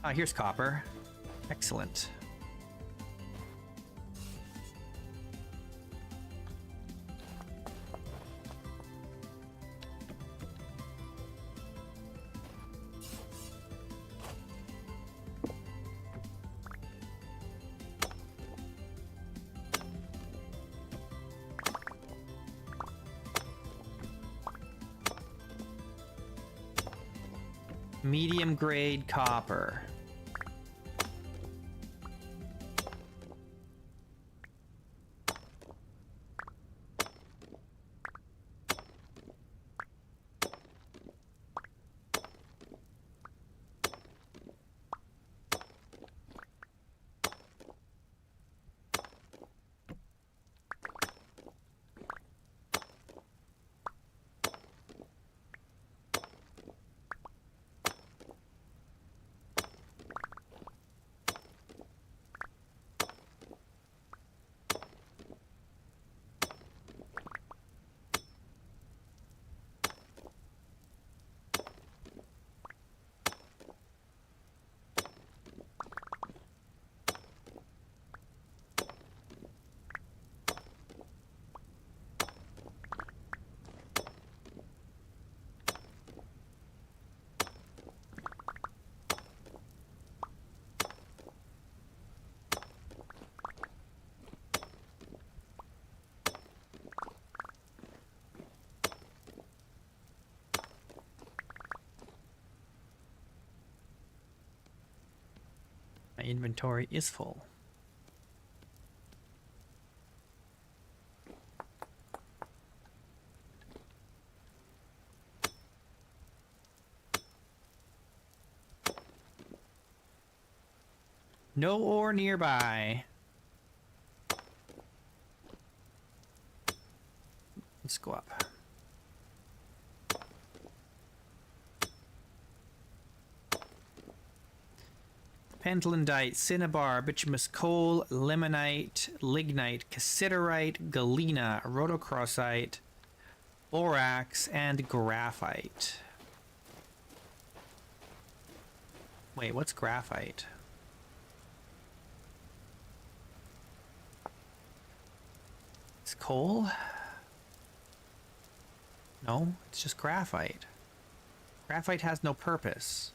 Ah, here's copper. Excellent. Medium grade copper. My inventory is full. No ore nearby. Let's go up. Pentlandite, cinnabar, bituminous coal, limonite, lignite, cassiterite, galena, rhodochrosite, Borax and graphite. Wait, what's graphite? It's coal? No, it's just graphite. Graphite has no purpose.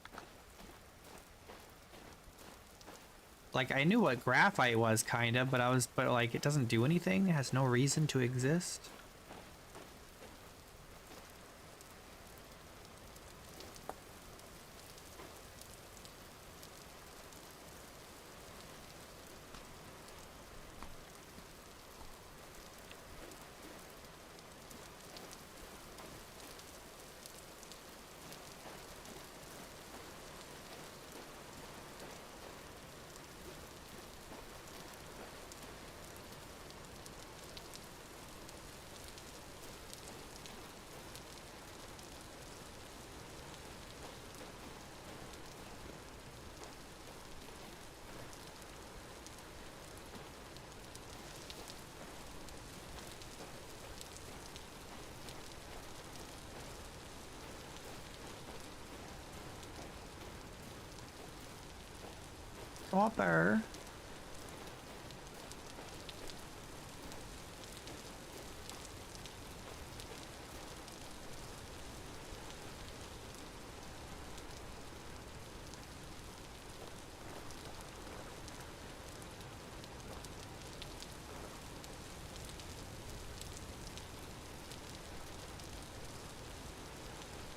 Like, I knew what graphite was, kind of, but like, it doesn't do anything? It has no reason to exist? Copper.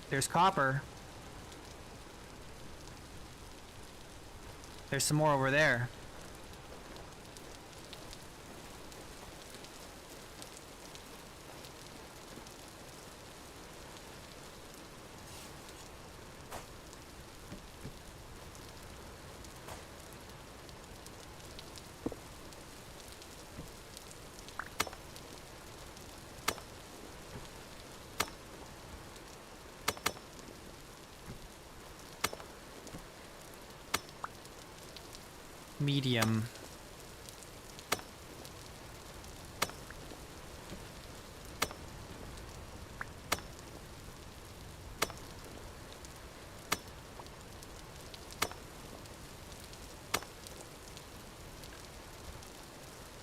There's copper. There's some more over there. Medium.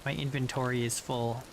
My inventory is full.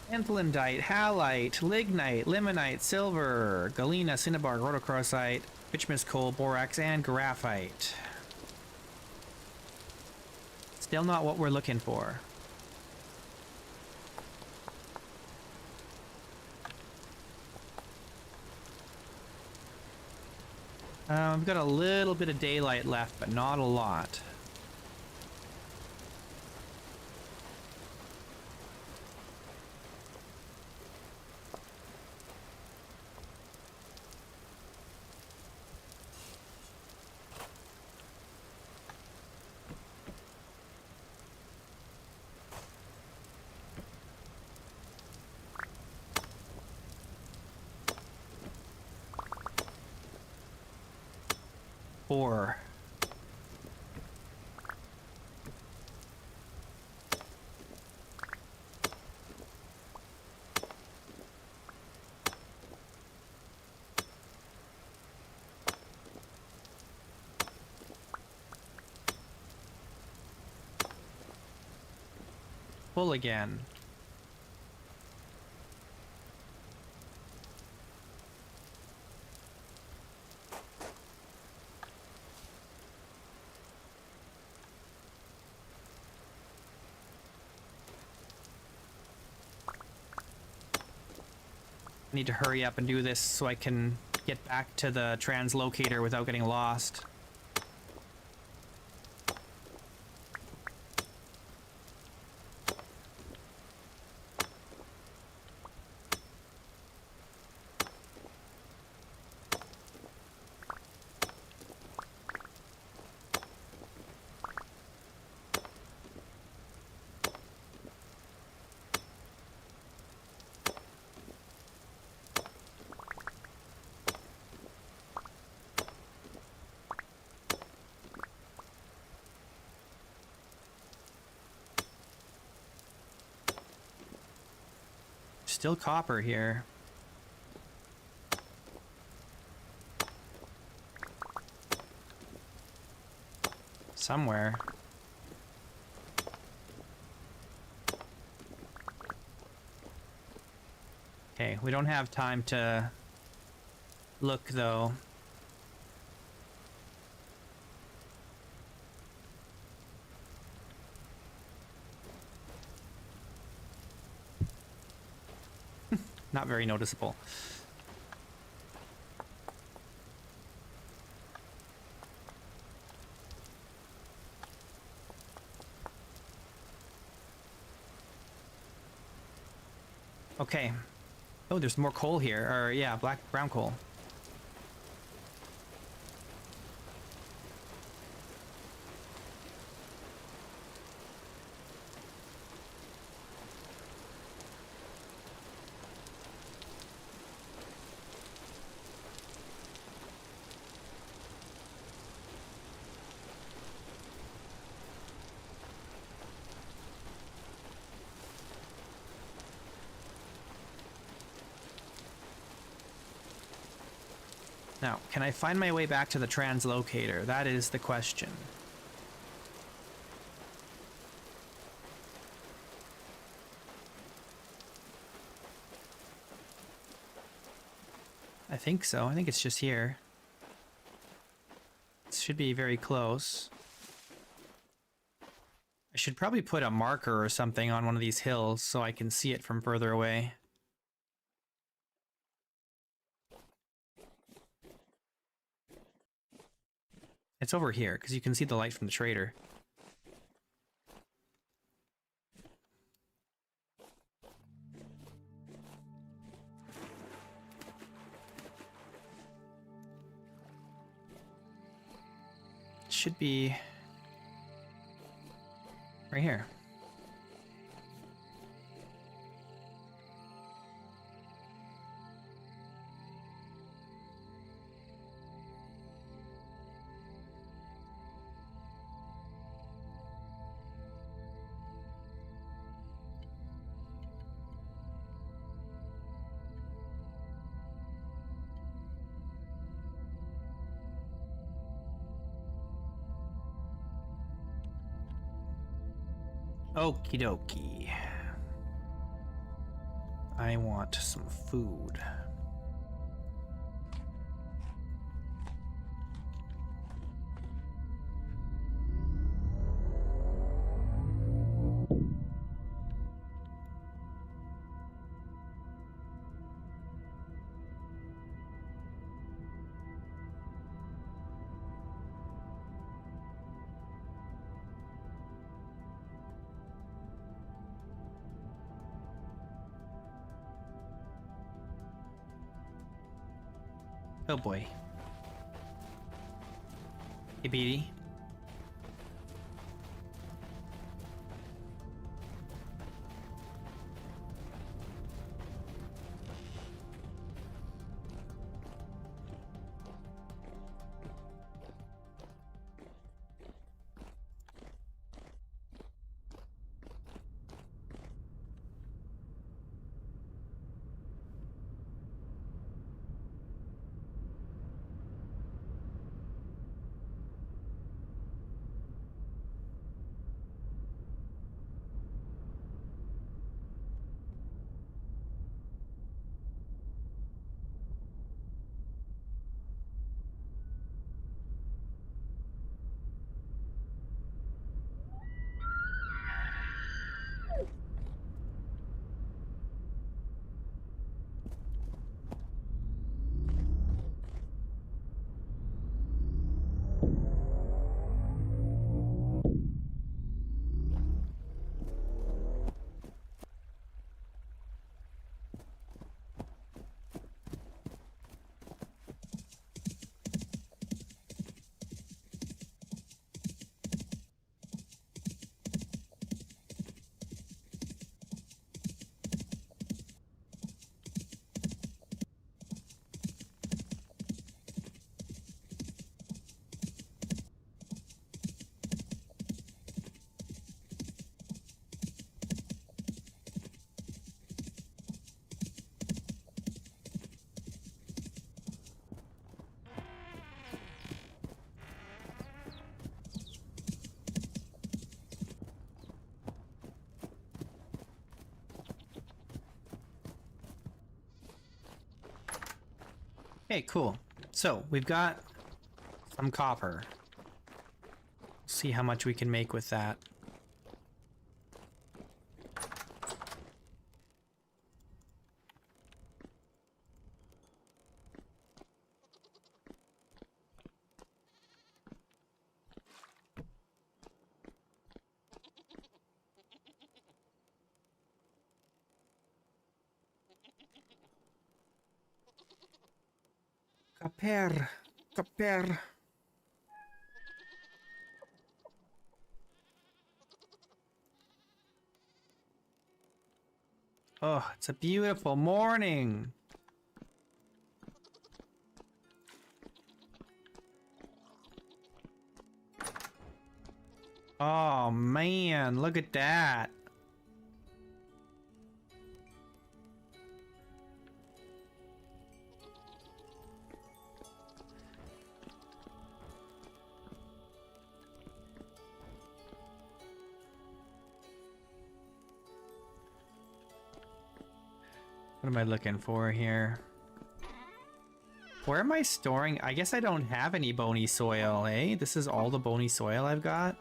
Anthlandite, halite, lignite, limonite, silver, galena, cinnabar, rhodochrosite, bituminous coal, borax, and graphite. Still not what we're looking for. We've got a little bit of daylight left, but not a lot. 4. Full again. I need to hurry up and do this so I can get back to the translocator without getting lost. Still copper here. Somewhere. Okay, we don't have time to look though. Not very noticeable. Okay. Oh, there's more coal here. Or, yeah, brown coal. Now, can I find my way back to the translocator? That is the question. I think so. I think it's just here. It should be very close. I should probably put a marker or something on one of these hills so I can see it from further away. It's over here, because you can see the light from the trader. It should be right here. Okie dokie. I want some food. Oh boy. Hey, Beatty. Okay, cool. So we've got some copper. See how much we can make with that. Copper, copper. Oh, it's a beautiful morning. Oh man, look at that. What am I looking for here? Where am I storing? I guess I don't have any bony soil, eh? This is all the bony soil I've got?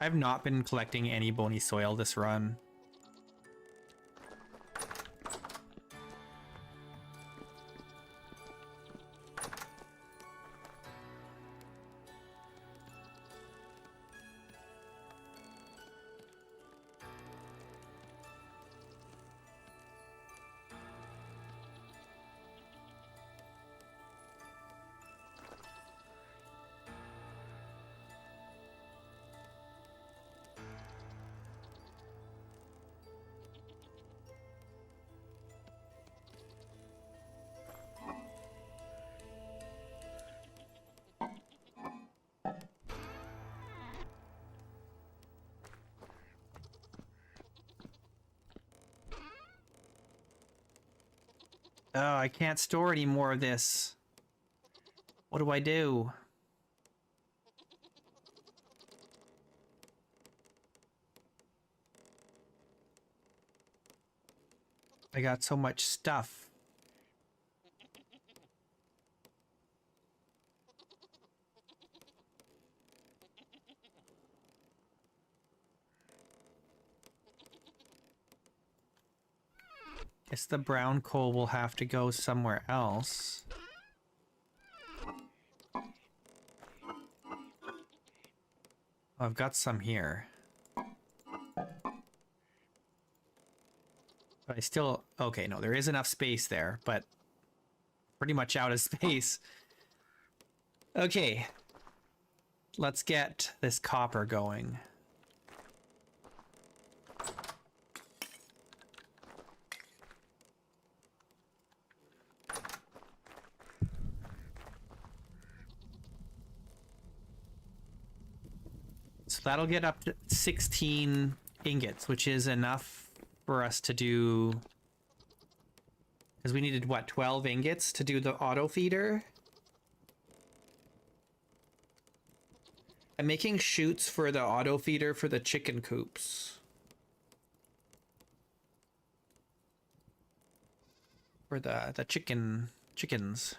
I've not been collecting any bony soil this run. Oh, I can't store any more of this. What do I do? I got so much stuff. Guess the brown coal will have to go somewhere else. I've got some here. But I still... Okay, no, there is enough space there, but pretty much out of space. Okay. Let's get this copper going. So that'll get up to 16 ingots, which is enough for us to do... Because we needed, what, 12 ingots to do the auto feeder? I'm making chutes for the auto feeder for the chicken coops. For the chickens.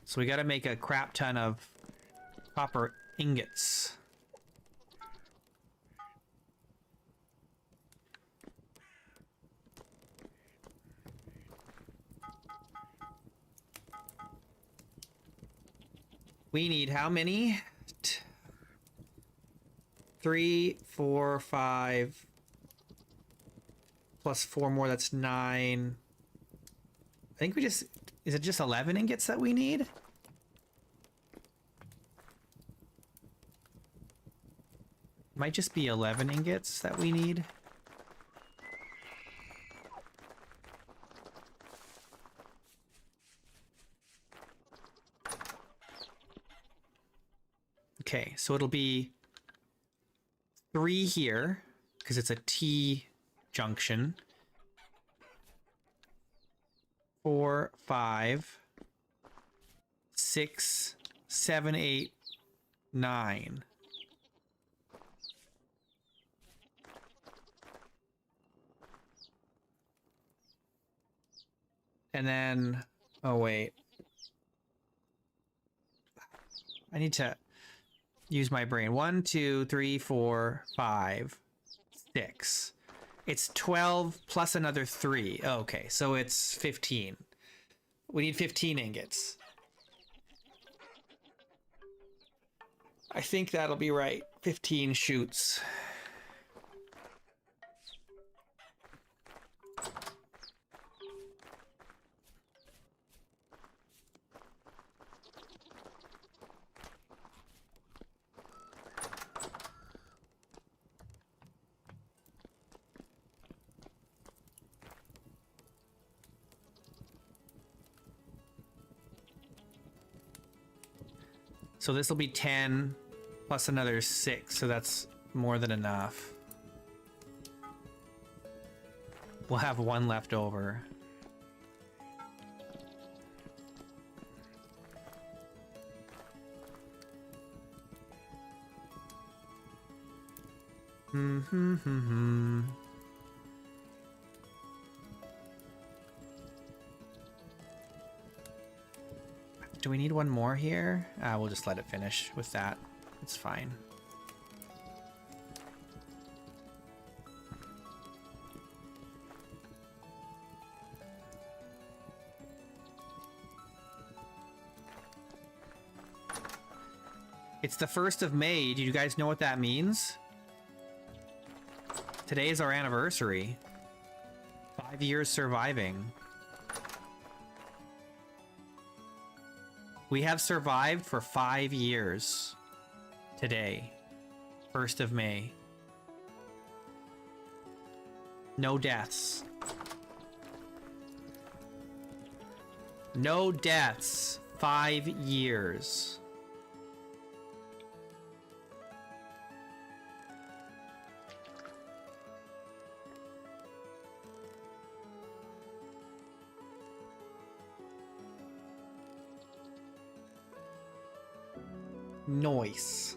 So we got to make a crap ton of copper ingots. We need how many? 3, 4, 5 plus 4 more, that's 9. I think we just... Is it just 11 ingots that we need? Might just be 11 ingots that we need. Okay, so it'll be 3 here, because it's a T junction. 4, 5, 6, 7, 8, 9. And then, oh wait. I need to use my brain. 1, 2, 3, 4, 5, 6. It's 12 plus another 3. Oh, okay, so it's 15. We need 15 ingots. I think that'll be right. 15 shoots. So this will be 10 plus another 6, so that's more than enough. We'll have 1 left over. Do we need 1 more here? We'll just let it finish with that. It's fine. It's the 1st of May. Do you guys know what that means? Today is our anniversary. 5 years surviving. We have survived for 5 years. Today. 1st of May. No deaths. No deaths. 5 years. Noise.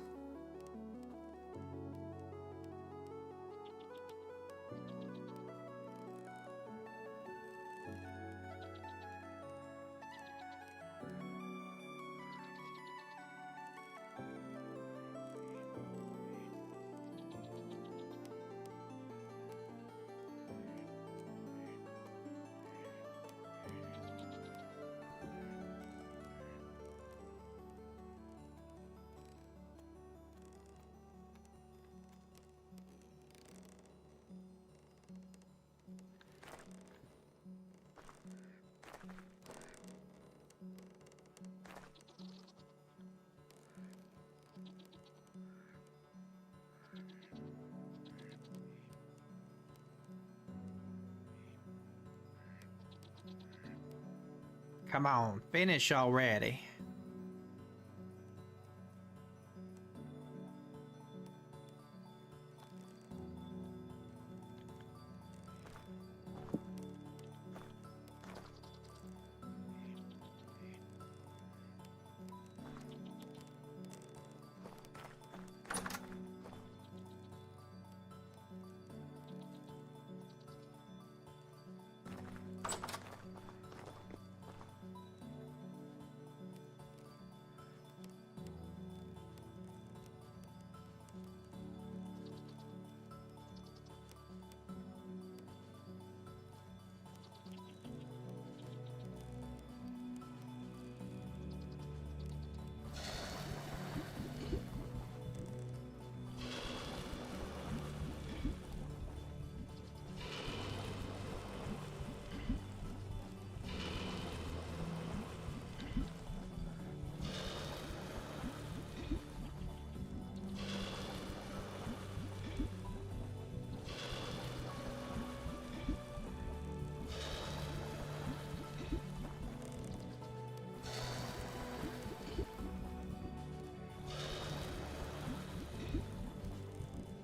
Come on, finish already.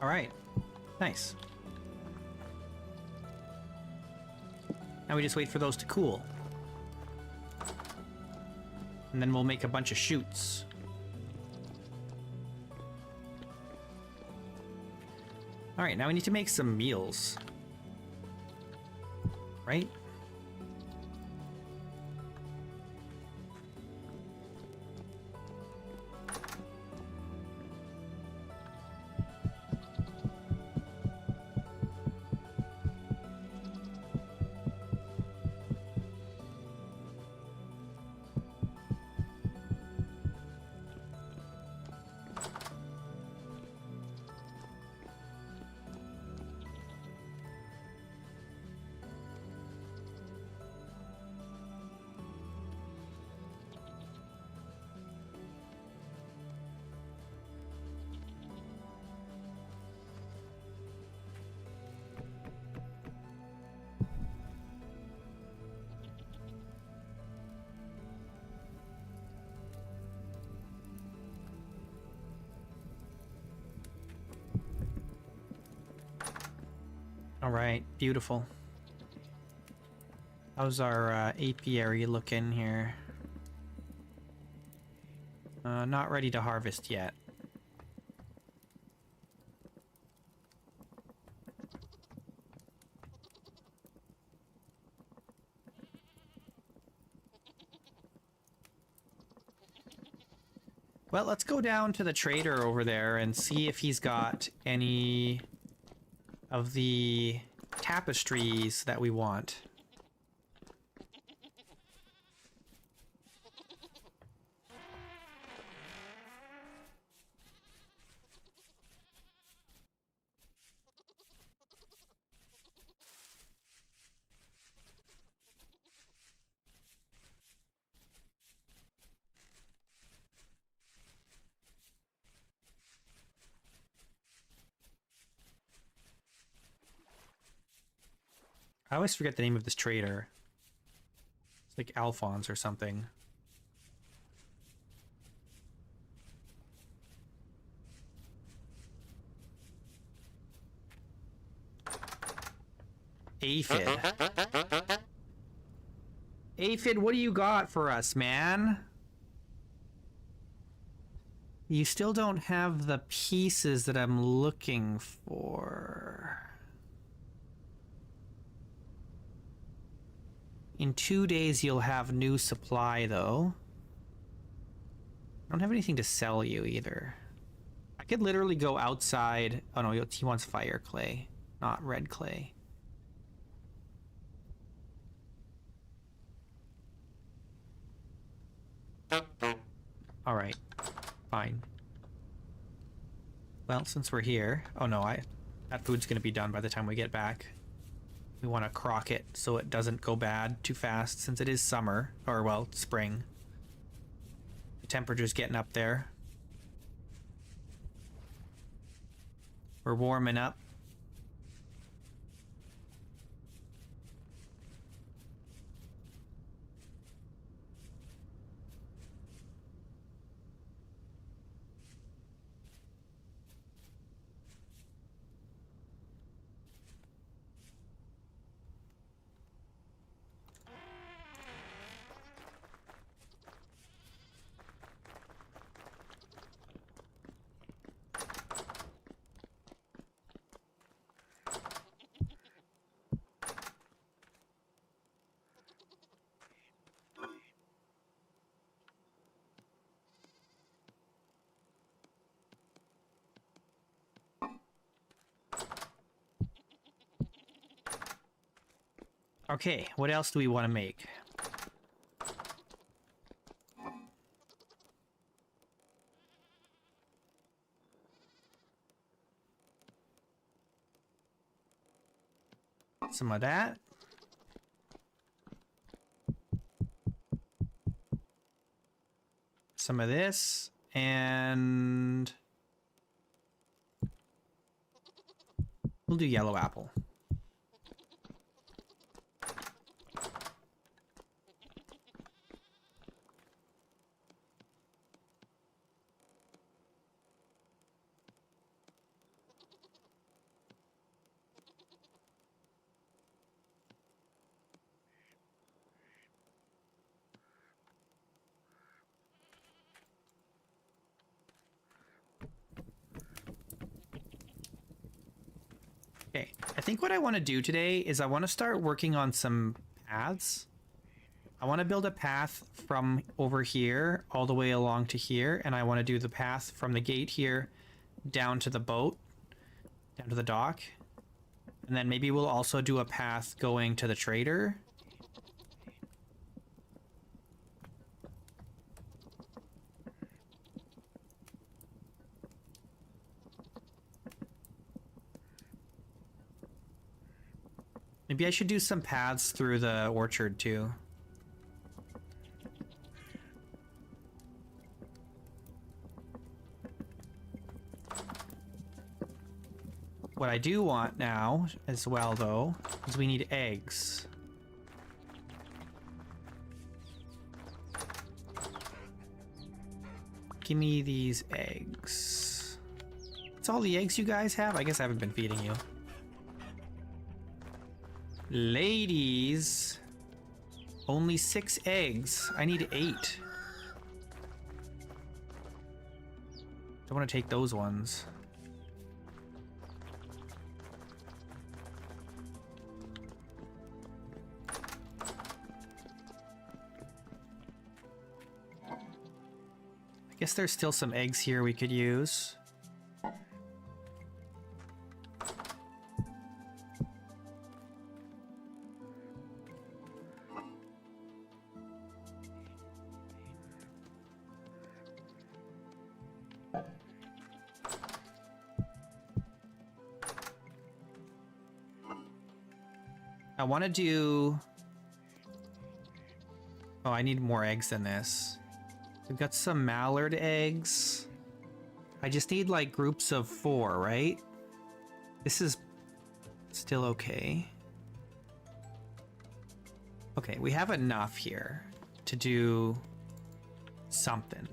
Alright. Nice. Now we just wait for those to cool. And then we'll make a bunch of chutes. Alright, now we need to make some meals. Right? Alright, beautiful. How's our apiary looking here? Not ready to harvest yet. Well, let's go down to the trader over there and see if he's got any of the tapestries that we want. I always forget the name of this trader. It's like Alphonse or something. Aphid. Aphid, what do you got for us, man? You still don't have the pieces that I'm looking for. In 2 days, you'll have new supply, though. I don't have anything to sell you, either. I could literally go outside. Oh, no, he wants fire clay, not red clay. Alright. Fine. Well, since we're here... Oh, no, that food's gonna be done by the time we get back. We want to crock it so it doesn't go bad too fast since it is summer, or well, spring. The temperature's getting up there. We're warming up. Okay, what else do we want to make? Some of that. Some of this. And we'll do yellow apple. think what I want to do today is I want to start working on some paths. I want to build a path from over here all the way along to here, and I want to do the path from the gate here down to the boat, down to the dock. And then maybe we'll also do a path going to the trader. Maybe I should do some paths through the orchard too. What I do want now as well though is we need eggs. Give me these eggs. That's all the eggs you guys have? I guess I haven't been feeding you. Ladies, only 6 eggs. I need 8. Don't want to take those ones. I guess there's still some eggs here we could use. I want to do... Oh, I need more eggs than this. We've got some mallard eggs. I just need like groups of 4, right? This is still okay. Okay, we have enough here to do something.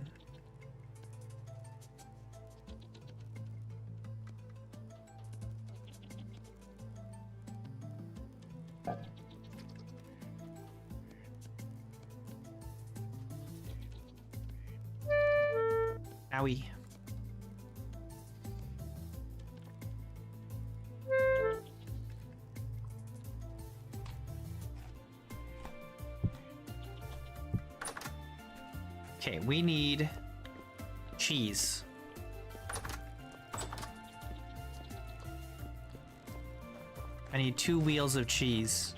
Owie. Okay, we need cheese. I need 2 wheels of cheese.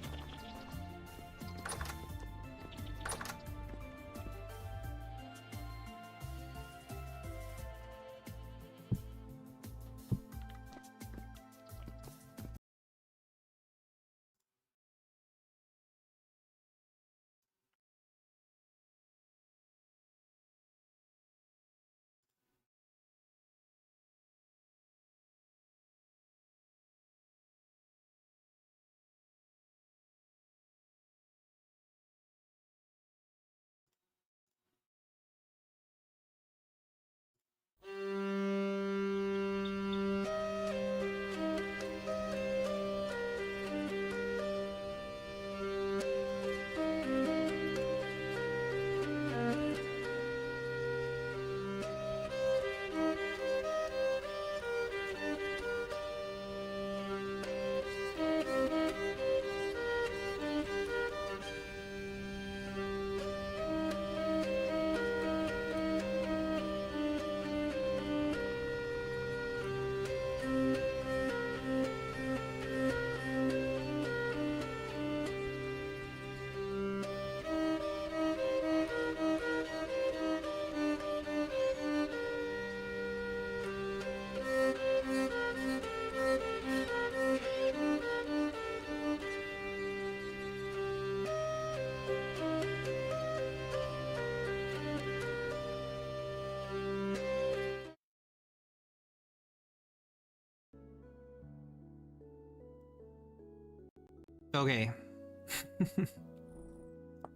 Okay.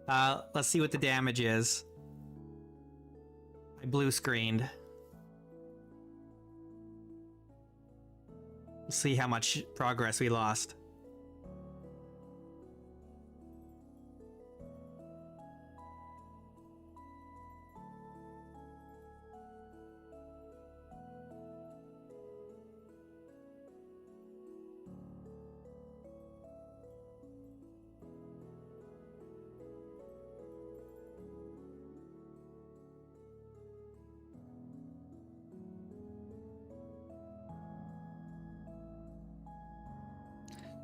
Let's see what the damage is. I blue screened. Let's see how much progress we lost.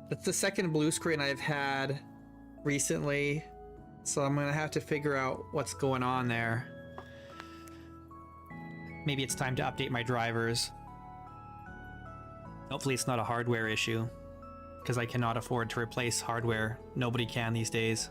That's the second blue screen I've had recently, so I'm gonna have to figure out what's going on there. Maybe it's time to update my drivers. Hopefully it's not a hardware issue, because I cannot afford to replace hardware. Nobody can these days.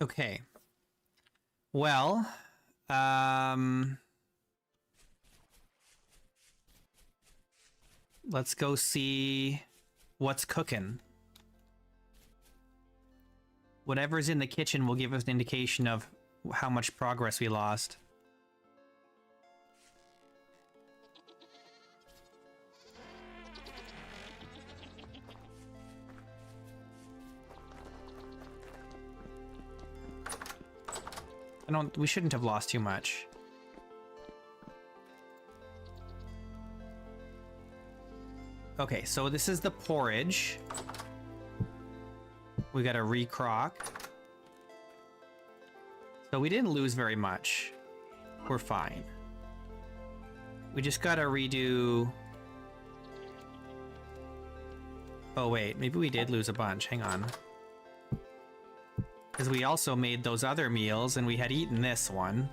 Okay. Well, let's go see what's cooking. Whatever's in the kitchen will give us an indication of how much progress we lost. We shouldn't have lost too much. Okay, so this is the porridge. We got a recrock. So we didn't lose very much. We're fine. We just gotta redo... Oh wait, maybe we did lose a bunch. Hang on. Because we also made those other meals and we had eaten this one.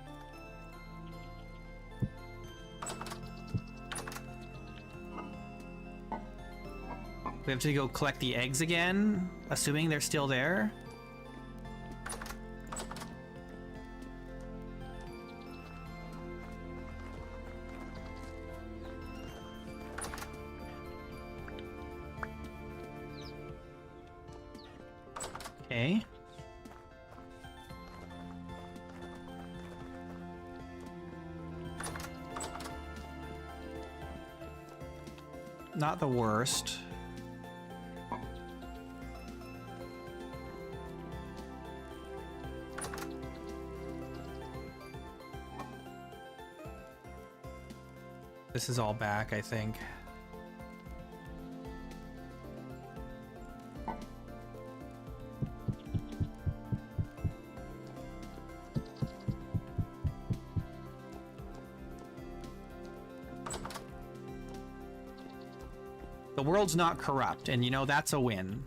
We have to go collect the eggs again, assuming they're still there. Okay. Not the worst. This is all back, I think. The world's not corrupt, and you know, that's a win.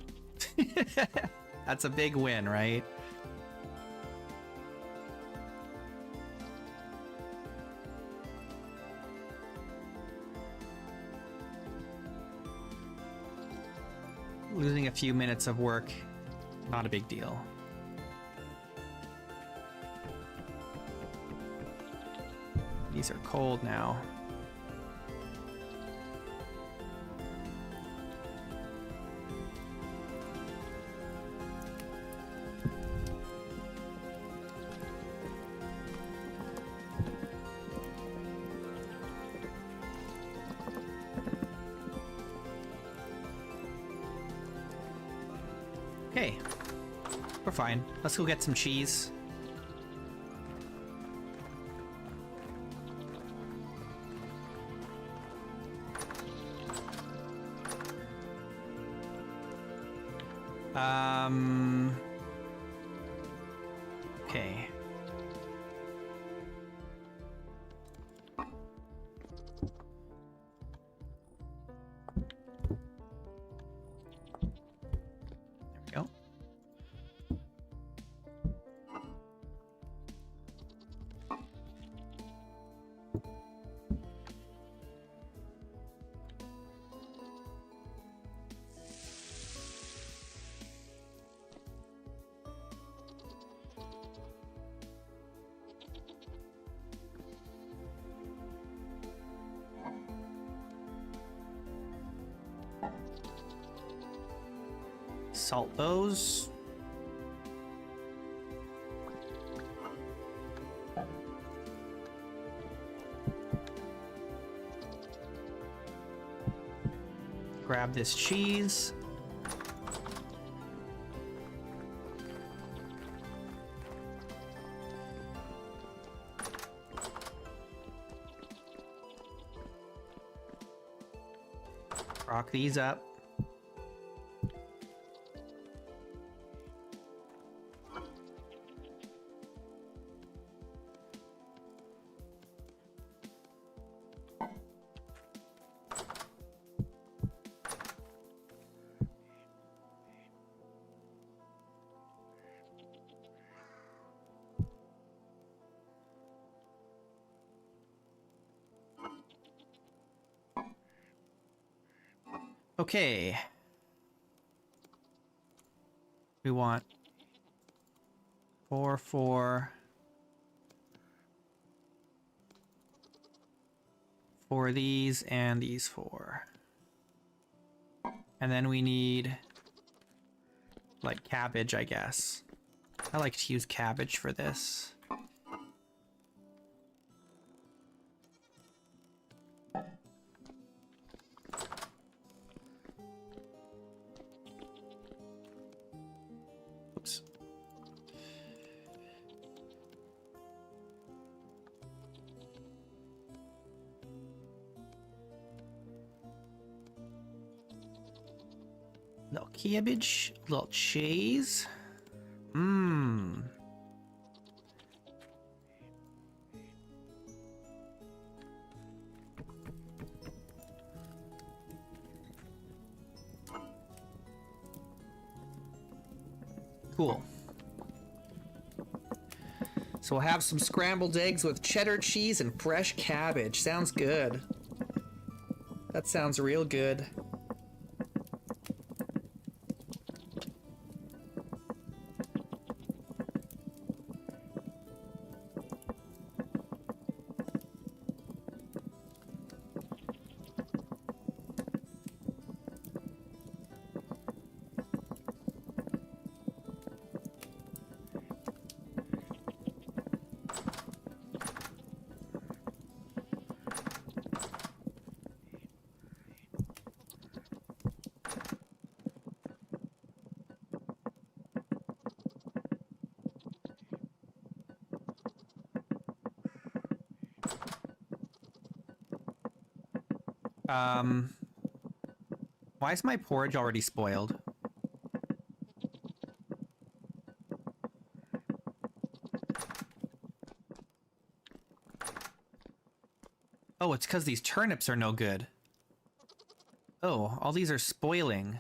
That's a big win, right? Losing a few minutes of work, not a big deal. These are cold now. Okay, we're fine. Let's go get some cheese. Okay. There we go. Salt those. Grab this cheese. Rock these up. Okay. We want 4, 4. 4 of these and these 4. And then we need like cabbage, I guess. I like to use cabbage for this. Oops. Little cabbage, little cheese. Mmm. Cool. So we'll have some scrambled eggs with cheddar cheese and fresh cabbage. Sounds good. That sounds real good. Why is my porridge already spoiled? Oh, it's because these turnips are no good. Oh, all these are spoiling.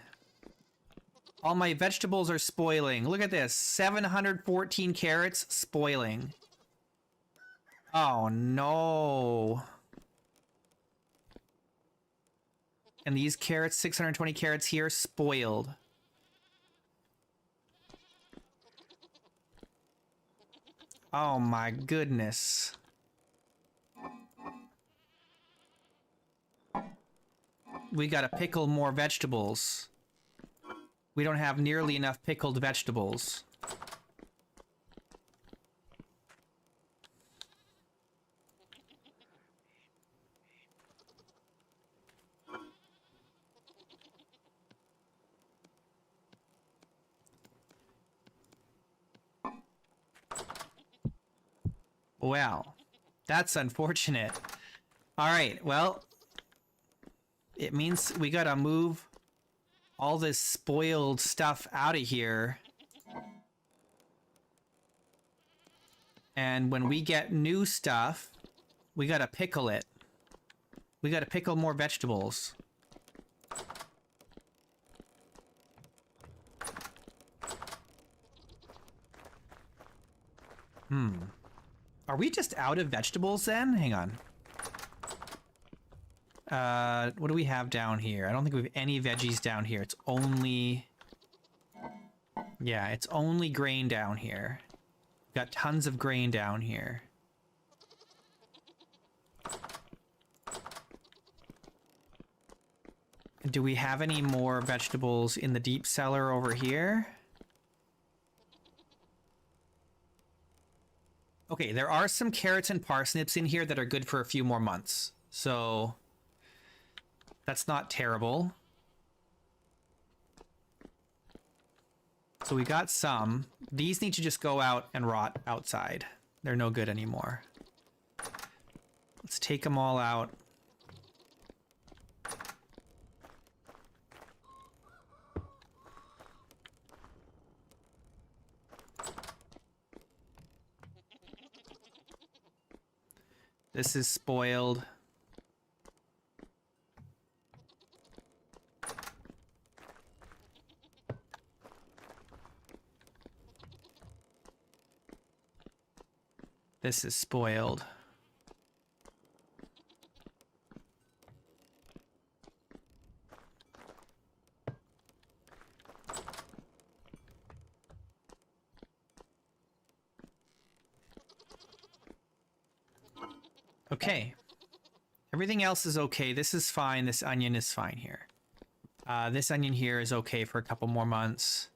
All my vegetables are spoiling. Look at this. 714 carrots spoiling. Oh, no. And these carrots, 620 carrots here, spoiled. Oh my goodness. We gotta pickle more vegetables. We don't have nearly enough pickled vegetables. Well, that's unfortunate. All right, well, it means we gotta move all this spoiled stuff out of here. And when we get new stuff, we gotta pickle it. We gotta pickle more vegetables. Are we just out of vegetables then? Hang on. What do we have down here? I don't think we have any veggies down here. It's only... Yeah, it's only grain down here. We've got tons of grain down here. Do we have any more vegetables in the deep cellar over here? Okay, there are some carrots and parsnips in here that are good for a few more months. So that's not terrible. So we got some. These need to just go out and rot outside. They're no good anymore. Let's take them all out. This is spoiled. This is spoiled. Okay. Everything else is okay. This is fine. This onion is fine here. This onion here is okay for a couple more months.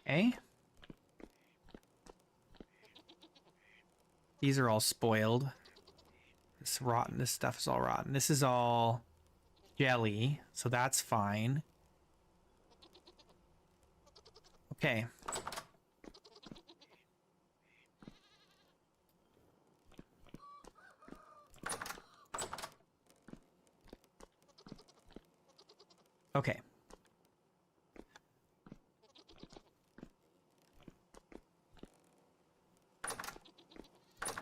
Okay. These are all spoiled. This rotten. This stuff is all rotten. This is all jelly, so that's fine. Okay. Okay.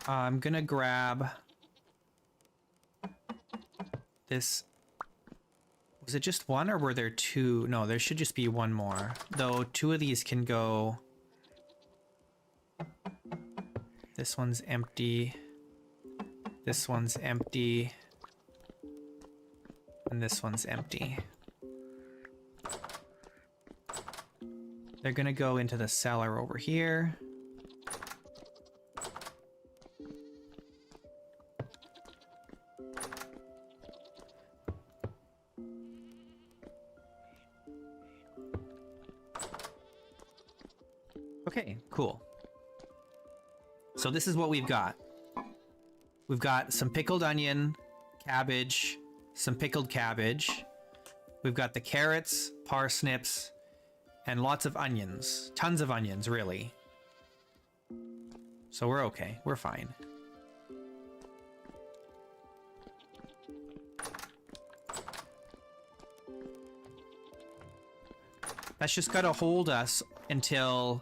I'm gonna grab this. Was it just one or were there two? No, there should just be one more. Though two of these can go. This one's empty. This one's empty. And this one's empty. They're gonna go into the cellar over here. Okay, cool. So this is what we've got. We've got some pickled onion, cabbage, some pickled cabbage. We've got the carrots, parsnips, and lots of onions. Tons of onions, really. So we're okay. We're fine. That's just gotta hold us until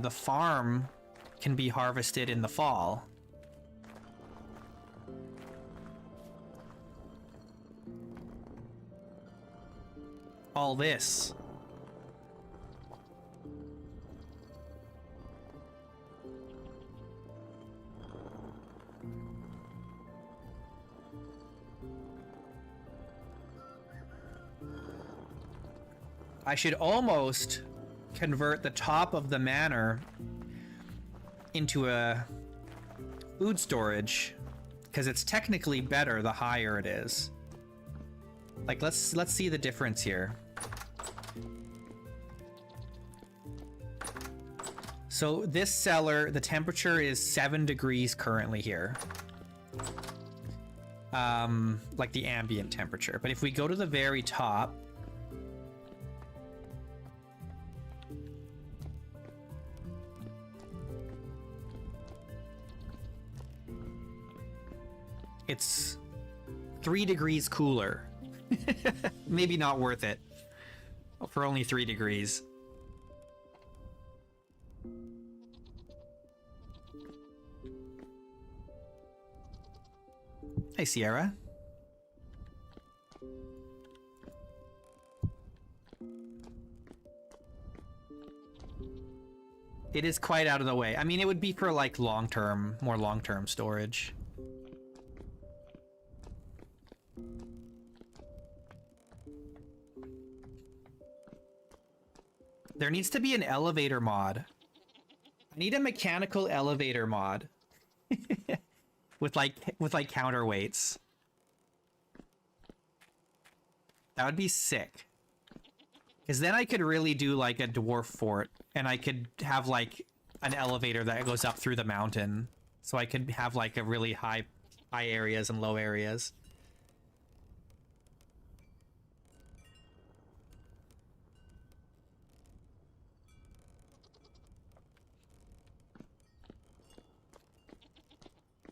the farm can be harvested in the fall. All this. I should almost convert the top of the manor into a food storage, because it's technically better the higher it is. Like, let's see the difference here. So this cellar, the temperature is 7 degrees currently here. Like the ambient temperature. But if we go to the very top, it's 3 degrees cooler. Maybe not worth it for only 3 degrees. Hey, Sierra. It is quite out of the way. I mean, it would be for like long-term, more long-term storage. There needs to be an elevator mod. I need a mechanical elevator mod. with like counterweights. That would be sick. Because then I could really do like a dwarf fort, and I could have like an elevator that goes up through the mountain. So I could have like a really high areas and low areas.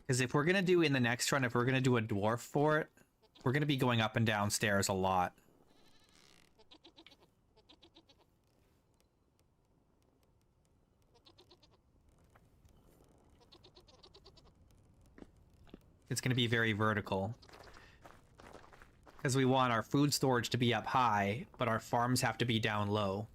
Because if we're going to do in the next run, if we're going to do a dwarf fort, we're going to be going up and down stairs a lot. It's going to be very vertical. Because we want our food storage to be up high, but our farms have to be down low.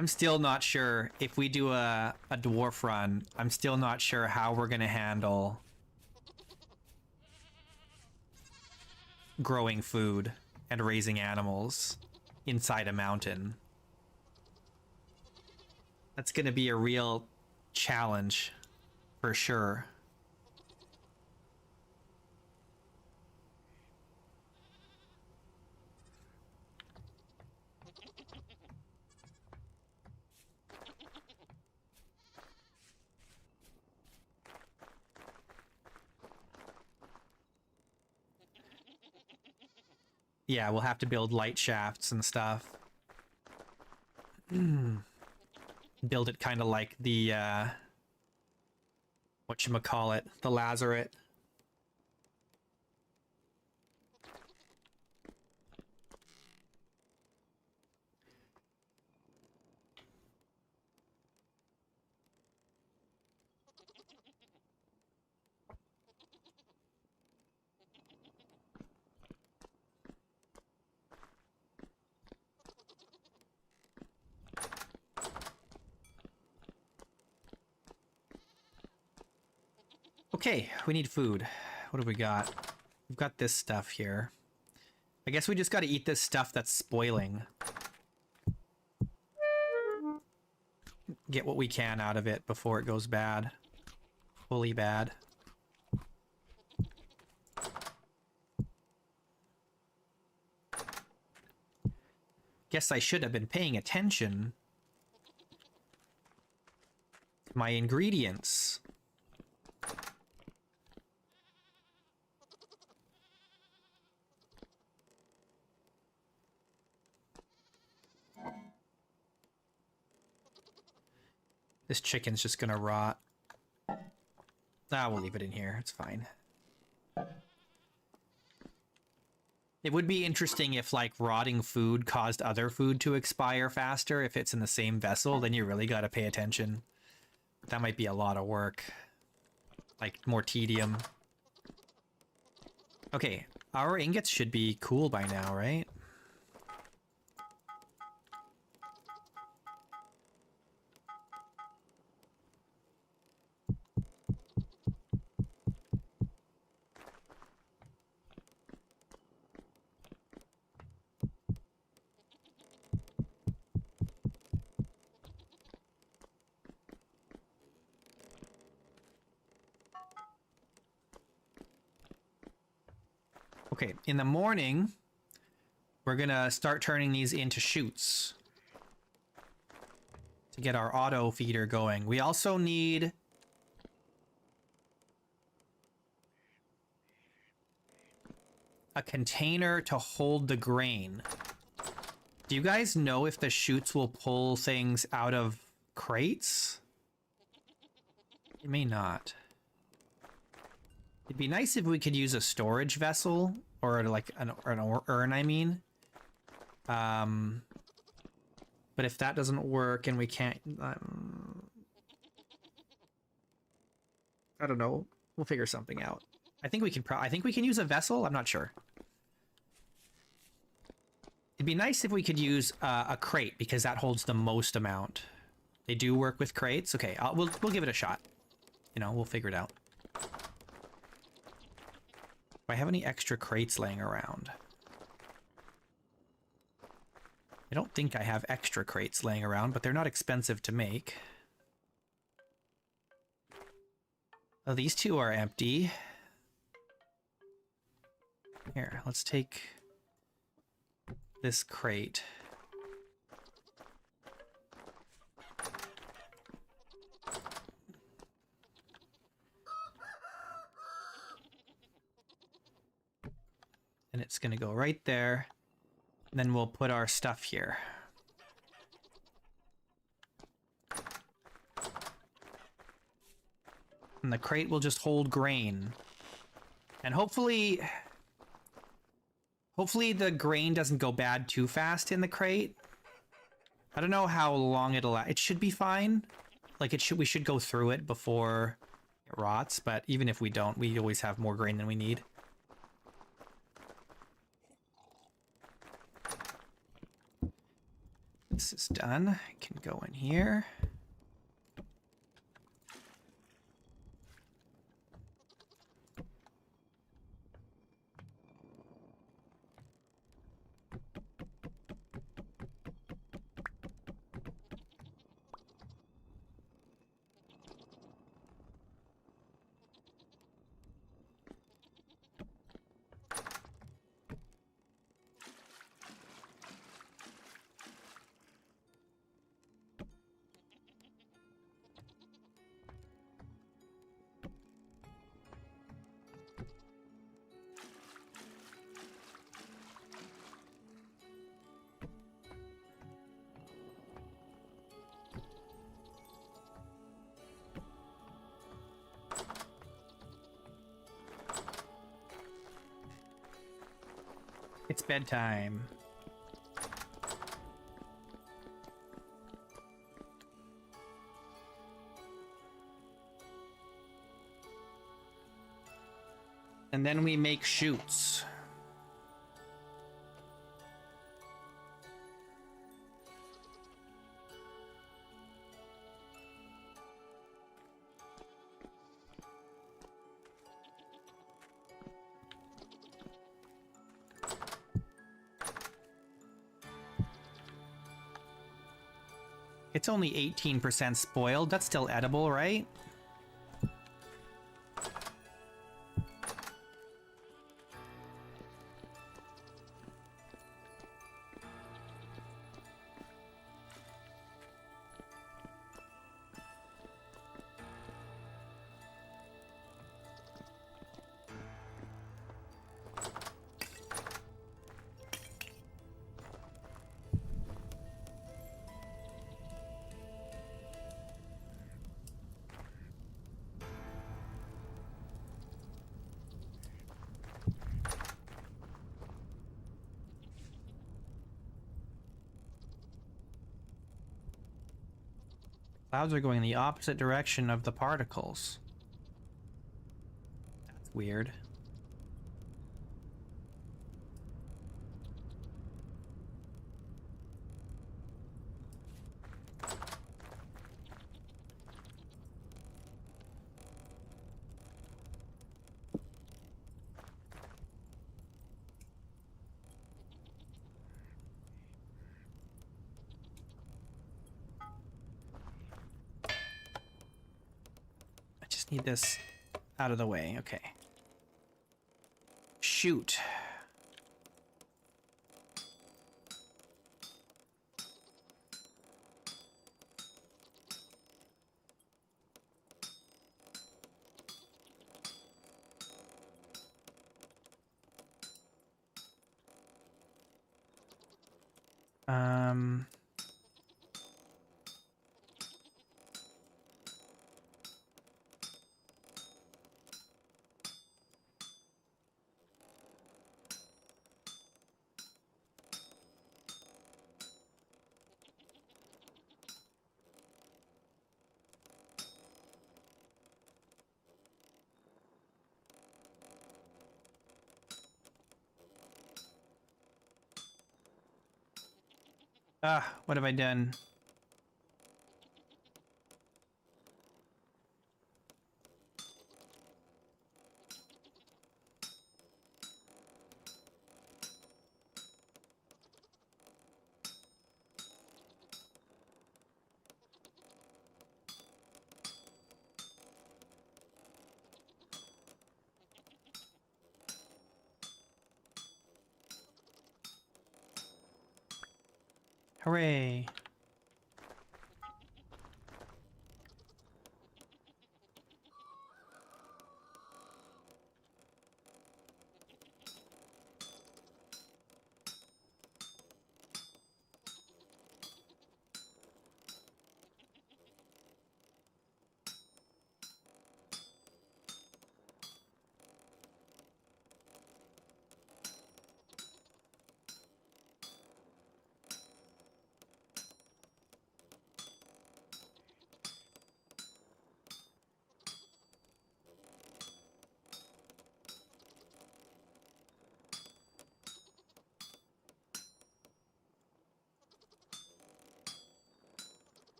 I'm still not sure if we do a dwarf run. I'm still not sure how we're going to handle growing food and raising animals inside a mountain. That's going to be a real challenge for sure. Yeah, we'll have to build light shafts and stuff. Build it kind of like the, whatchamacallit, the lazaret. Okay, we need food. What have we got? We've got this stuff here. I guess we just got to eat this stuff that's spoiling. Get what we can out of it before it goes bad. Fully bad. Guess I should have been paying attention to my ingredients. This chicken's just gonna rot. Ah, we'll leave it in here. It's fine. It would be interesting if, like, rotting food caused other food to expire faster. If it's in the same vessel, then you really gotta pay attention. That might be a lot of work. Like, more tedium. Okay, our ingots should be cool by now, right? Okay, in the morning, we're gonna start turning these into chutes to get our auto feeder going. We also need a container to hold the grain. Do you guys know if the chutes will pull things out of crates? It may not. It'd be nice if we could use a storage vessel, or like an urn, I mean. But if that doesn't work and we can't... I don't know. We'll figure something out. I think we can I think we can use a vessel. I'm not sure. It'd be nice if we could use a crate because that holds the most amount. They do work with crates. Okay, we'll give it a shot. You know, we'll figure it out. Do I have any extra crates laying around? I don't think I have extra crates laying around, but they're not expensive to make. Oh, these two are empty. Here, let's take this crate. And it's going to go right there. And then we'll put our stuff here. And the crate will just hold grain. And hopefully the grain doesn't go bad too fast in the crate. I don't know how long it'll last. It should be fine. Like we should go through it before it rots, but even if we don't, we always have more grain than we need. This is done. I can go in here. It's bedtime. And then we make chutes. It's only 18% spoiled. That's still edible, right? Clouds are going in the opposite direction of the particles. That's weird. Need this out of the way. Okay. Shoot. Ah, what have I done? Hooray.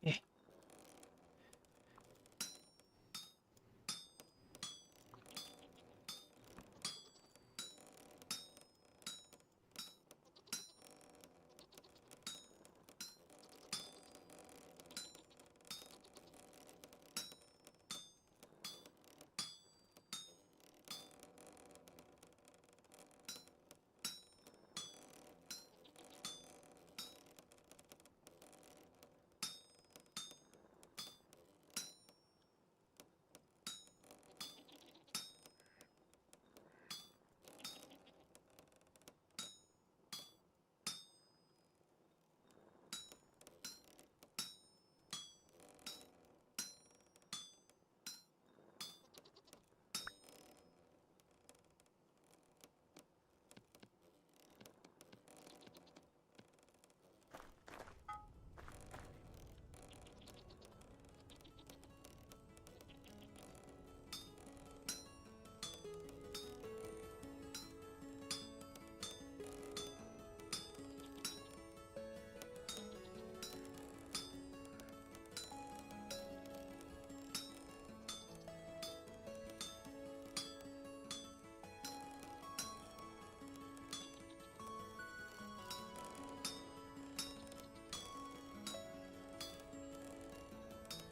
Eh.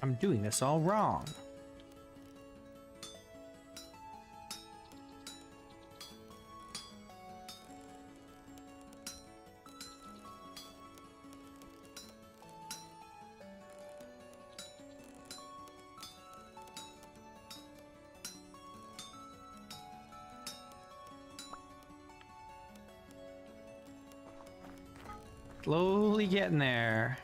I'm doing this all wrong. Slowly getting there.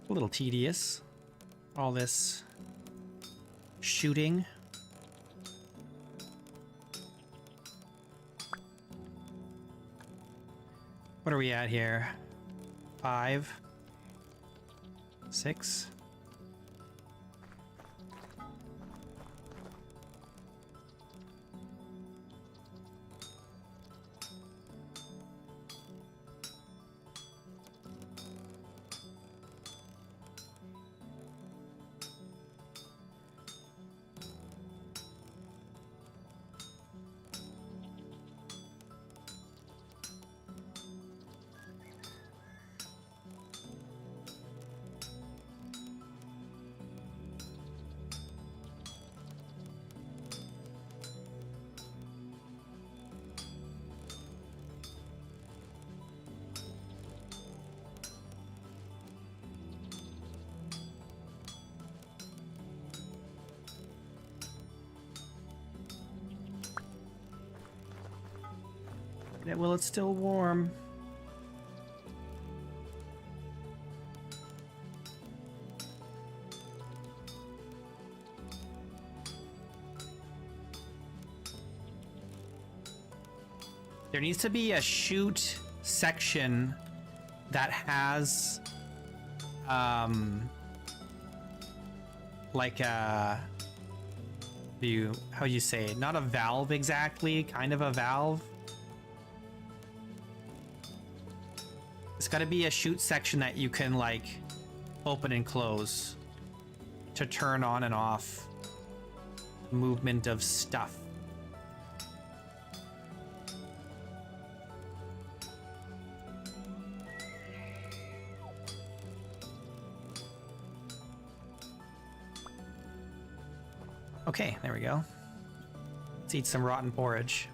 A little tedious. All this shooting. What are we at here? 5, 6. Well, it's still warm. There needs to be a chute section that has, like a, how you say it? Not a valve exactly, kind of a valve. It's got to be a chute section that you can like open and close to turn on and off movement of stuff. Okay, there we go. Let's eat some rotten porridge.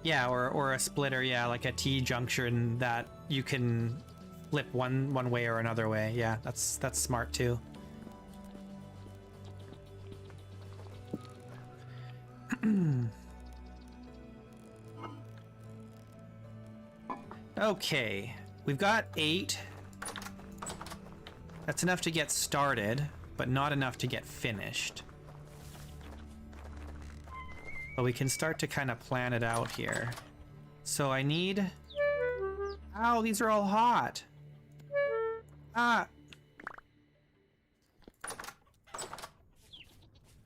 Yeah, or a splitter, yeah, like a T-junction that you can flip one way or another way. Yeah, that's smart too. Okay, we've got 8. That's enough to get started, but not enough to get finished. But we can start to kind of plan it out here. So I need... Ow, these are all hot. Ah!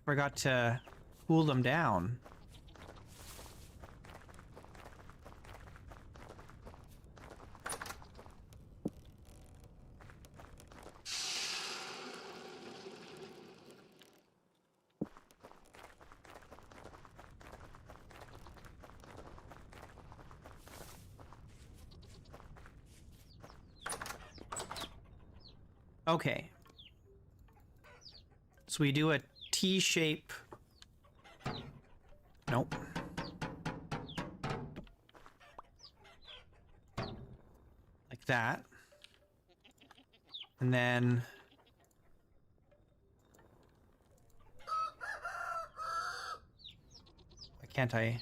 Forgot to cool them down. Okay. So we do a T-shape. Nope. Like that. And then... Why can't I...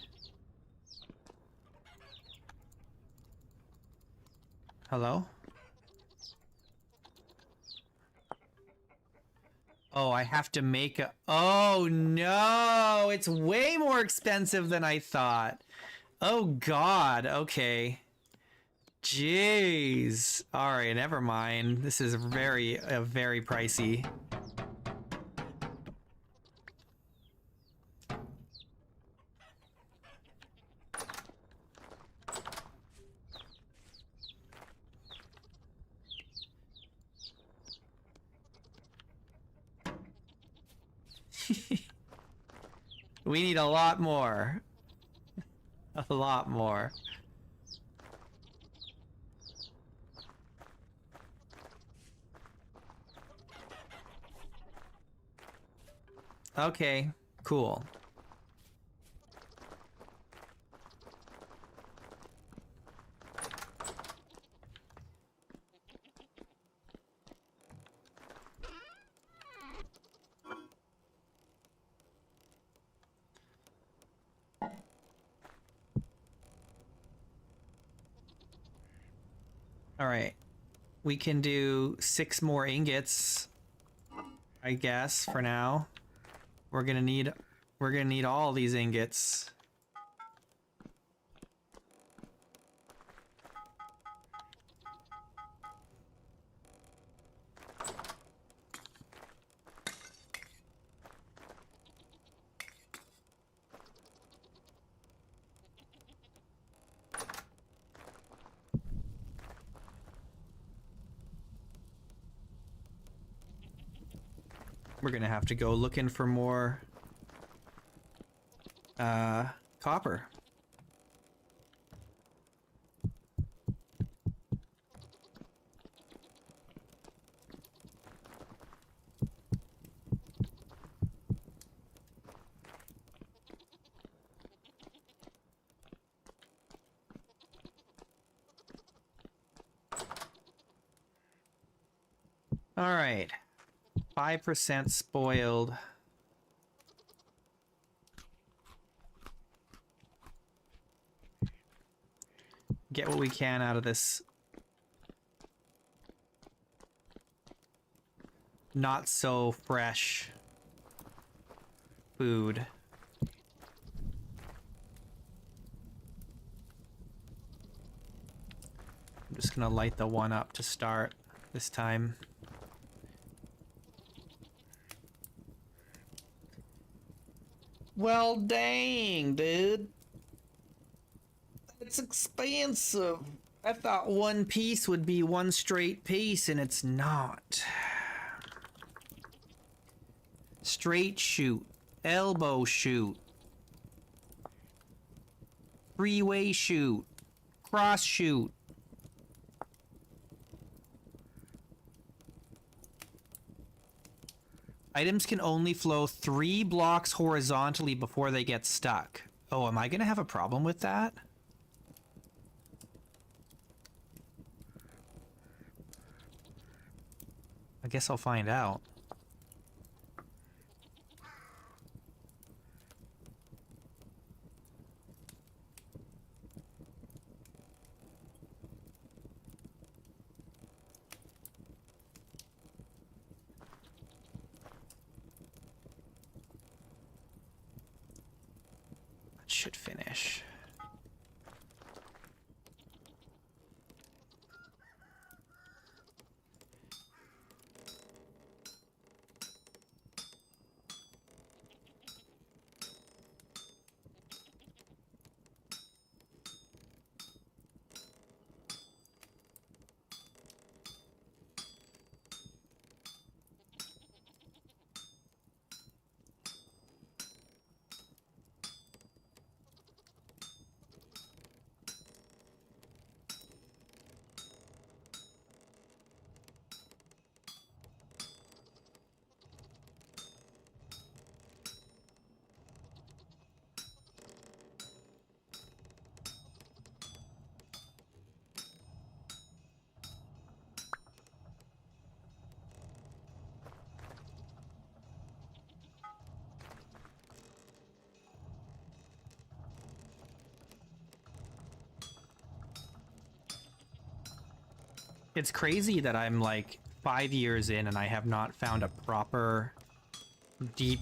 Hello? Oh, I have to make a... Oh, no! It's way more expensive than I thought. Oh, God. Okay. Jeez. All right, never mind. This is very pricey. We need a lot more. A lot more. Okay, cool. Alright. We can do 6 more ingots, I guess, for now. We're gonna need all these ingots. We're gonna have to go looking for more copper. All right. 5% spoiled. Get what we can out of this not so fresh food. I'm just gonna light the one up to start this time. Well, dang, dude. It's expensive. I thought one piece would be one straight piece, and it's not. Straight shoot. Elbow shoot. Freeway shoot. Cross shoot. Items can only flow 3 blocks horizontally before they get stuck. Oh, am I gonna have a problem with that? I guess I'll find out. That should finish. It's crazy that I'm like 5 years in and I have not found a proper deep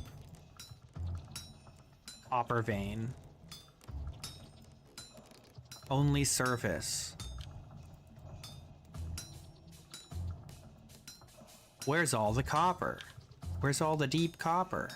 copper vein. Only surface. Where's all the copper? Where's all the deep copper?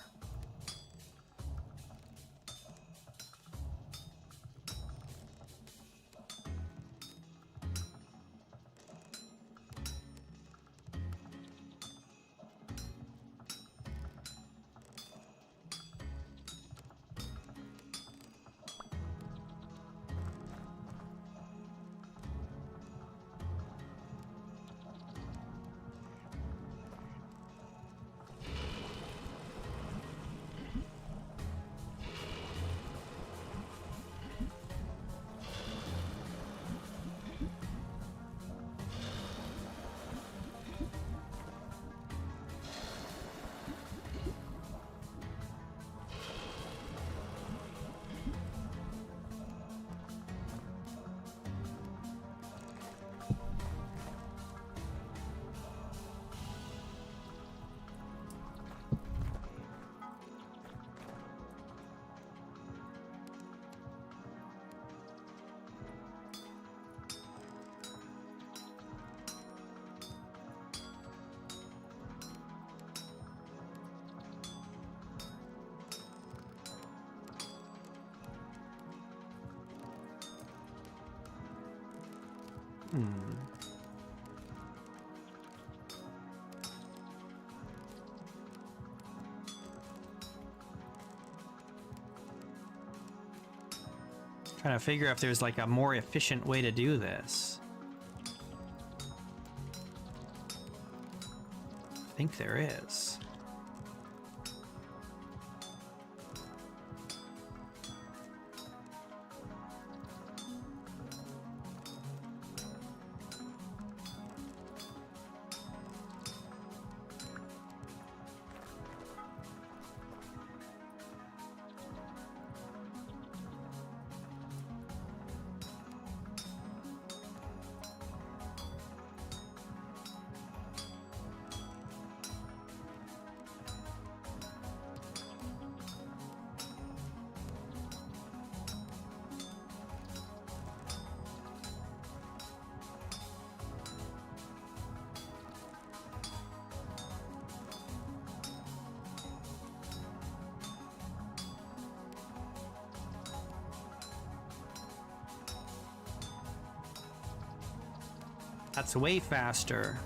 Trying to figure if there's like a more efficient way to do this. I think there is. That's way faster.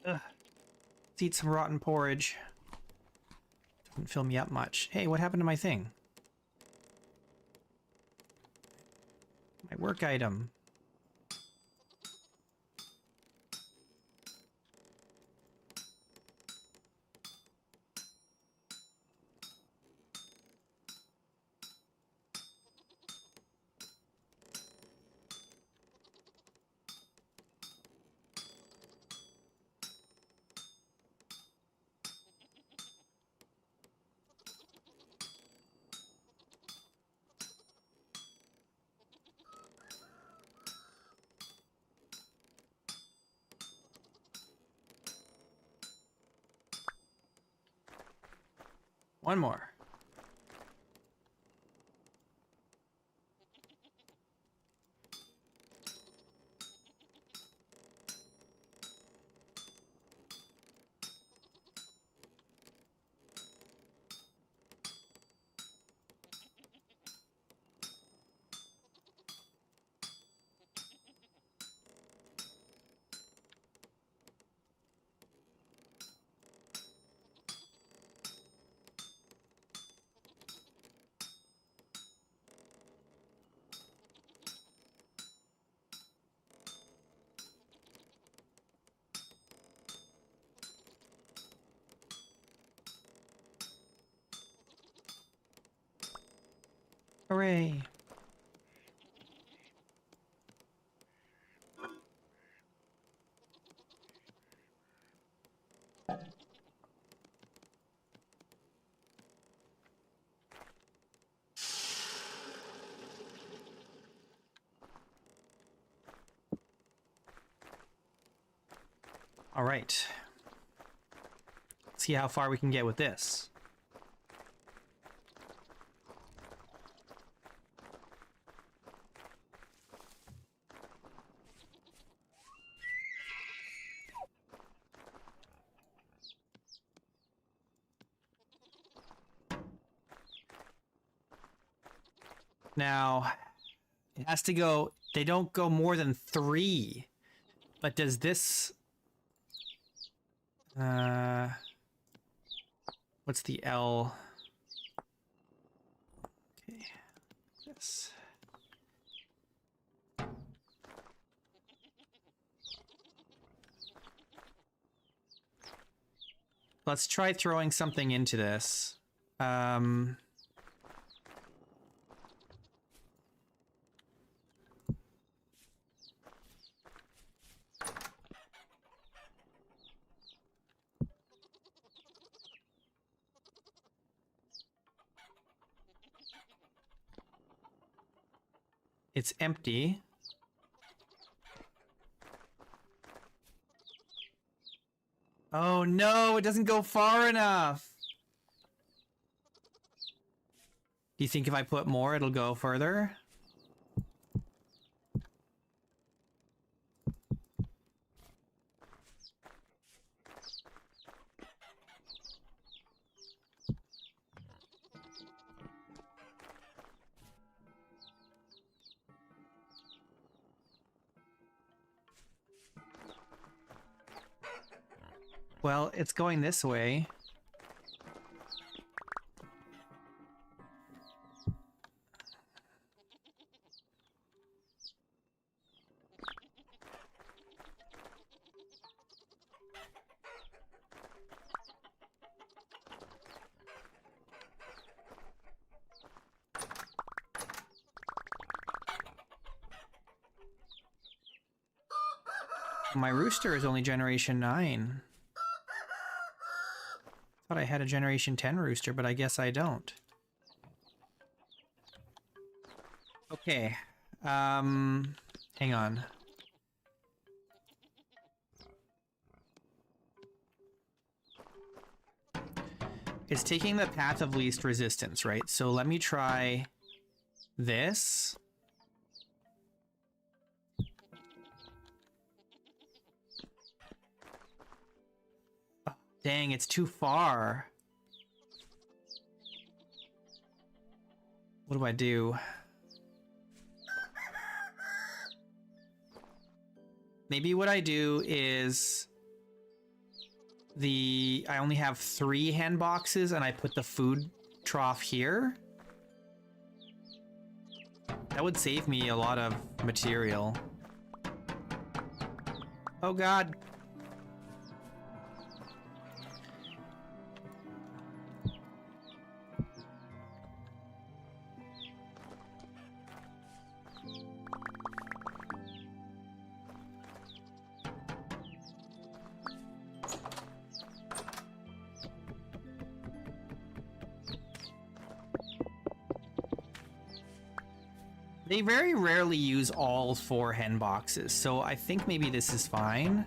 Ugh. Let's eat some rotten porridge. Doesn't fill me up much. Hey, what happened to my thing? My work item. One more. Hooray. All right. Let's see how far we can get with this. Now, it has to go, they don't go more than 3. But does this... what's the L? Okay, this. Let's try throwing something into this. It's empty. Oh no, it doesn't go far enough. Do you think if I put more, it'll go further? Well, it's going this way. My rooster is only generation 9. Thought I had a generation 10 rooster, but I guess I don't. Okay. Hang on. It's taking the path of least resistance, right? So let me try this. Dang, it's too far. What do I do? Maybe what I do is I only have 3 hen boxes and I put the food trough here. That would save me a lot of material. Oh God. They very rarely use all 4 hen boxes, so I think maybe this is fine.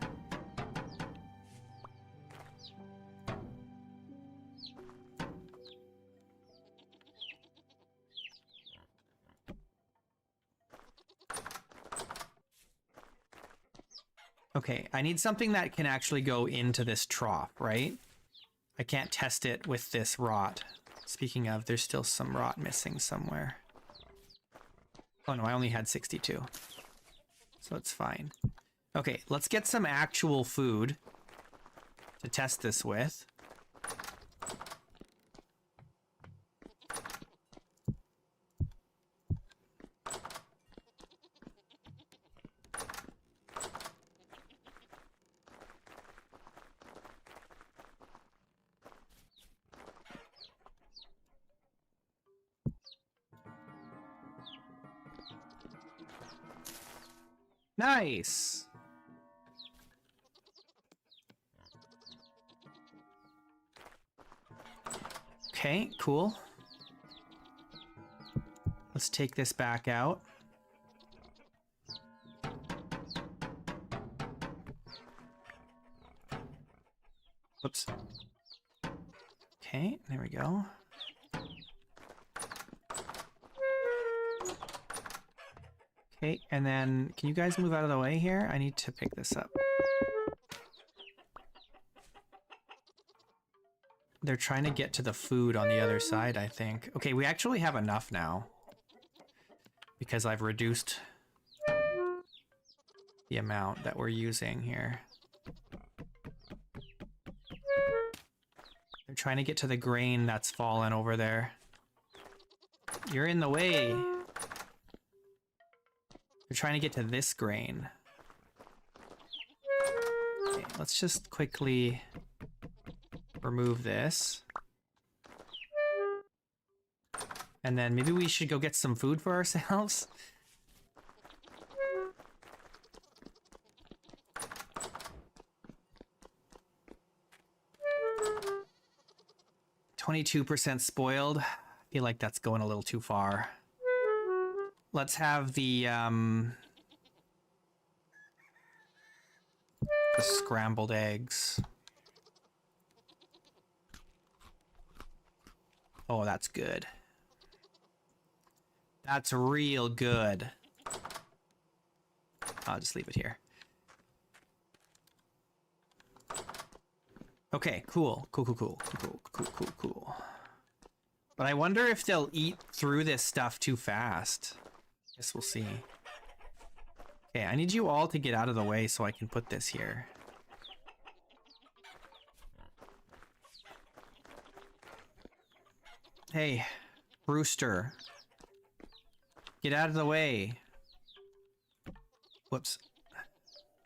Okay, I need something that can actually go into this trough, right? I can't test it with this rot. Speaking of, there's still some rot missing somewhere. Oh no, I only had 62. So it's fine. Okay, let's get some actual food to test this with. Nice. Okay, cool. Let's take this back out. Okay, there we go. Okay, and then can you guys move out of the way here? I need to pick this up. They're trying to get to the food on the other side, I think. Okay, we actually have enough now. Because I've reduced the amount that we're using here. They're trying to get to the grain that's fallen over there. You're in the way. They're trying to get to this grain. Okay, let's just quickly remove this. And then maybe we should go get some food for ourselves. "22% spoiled." I feel like that's going a little too far. Let's have the scrambled eggs. Oh, that's good. That's real good. I'll just leave it here. Okay, cool. Cool. But I wonder if they'll eat through this stuff too fast. Guess we'll see. Okay, I need you all to get out of the way so I can put this here. Hey, Rooster. Get out of the way. Whoops.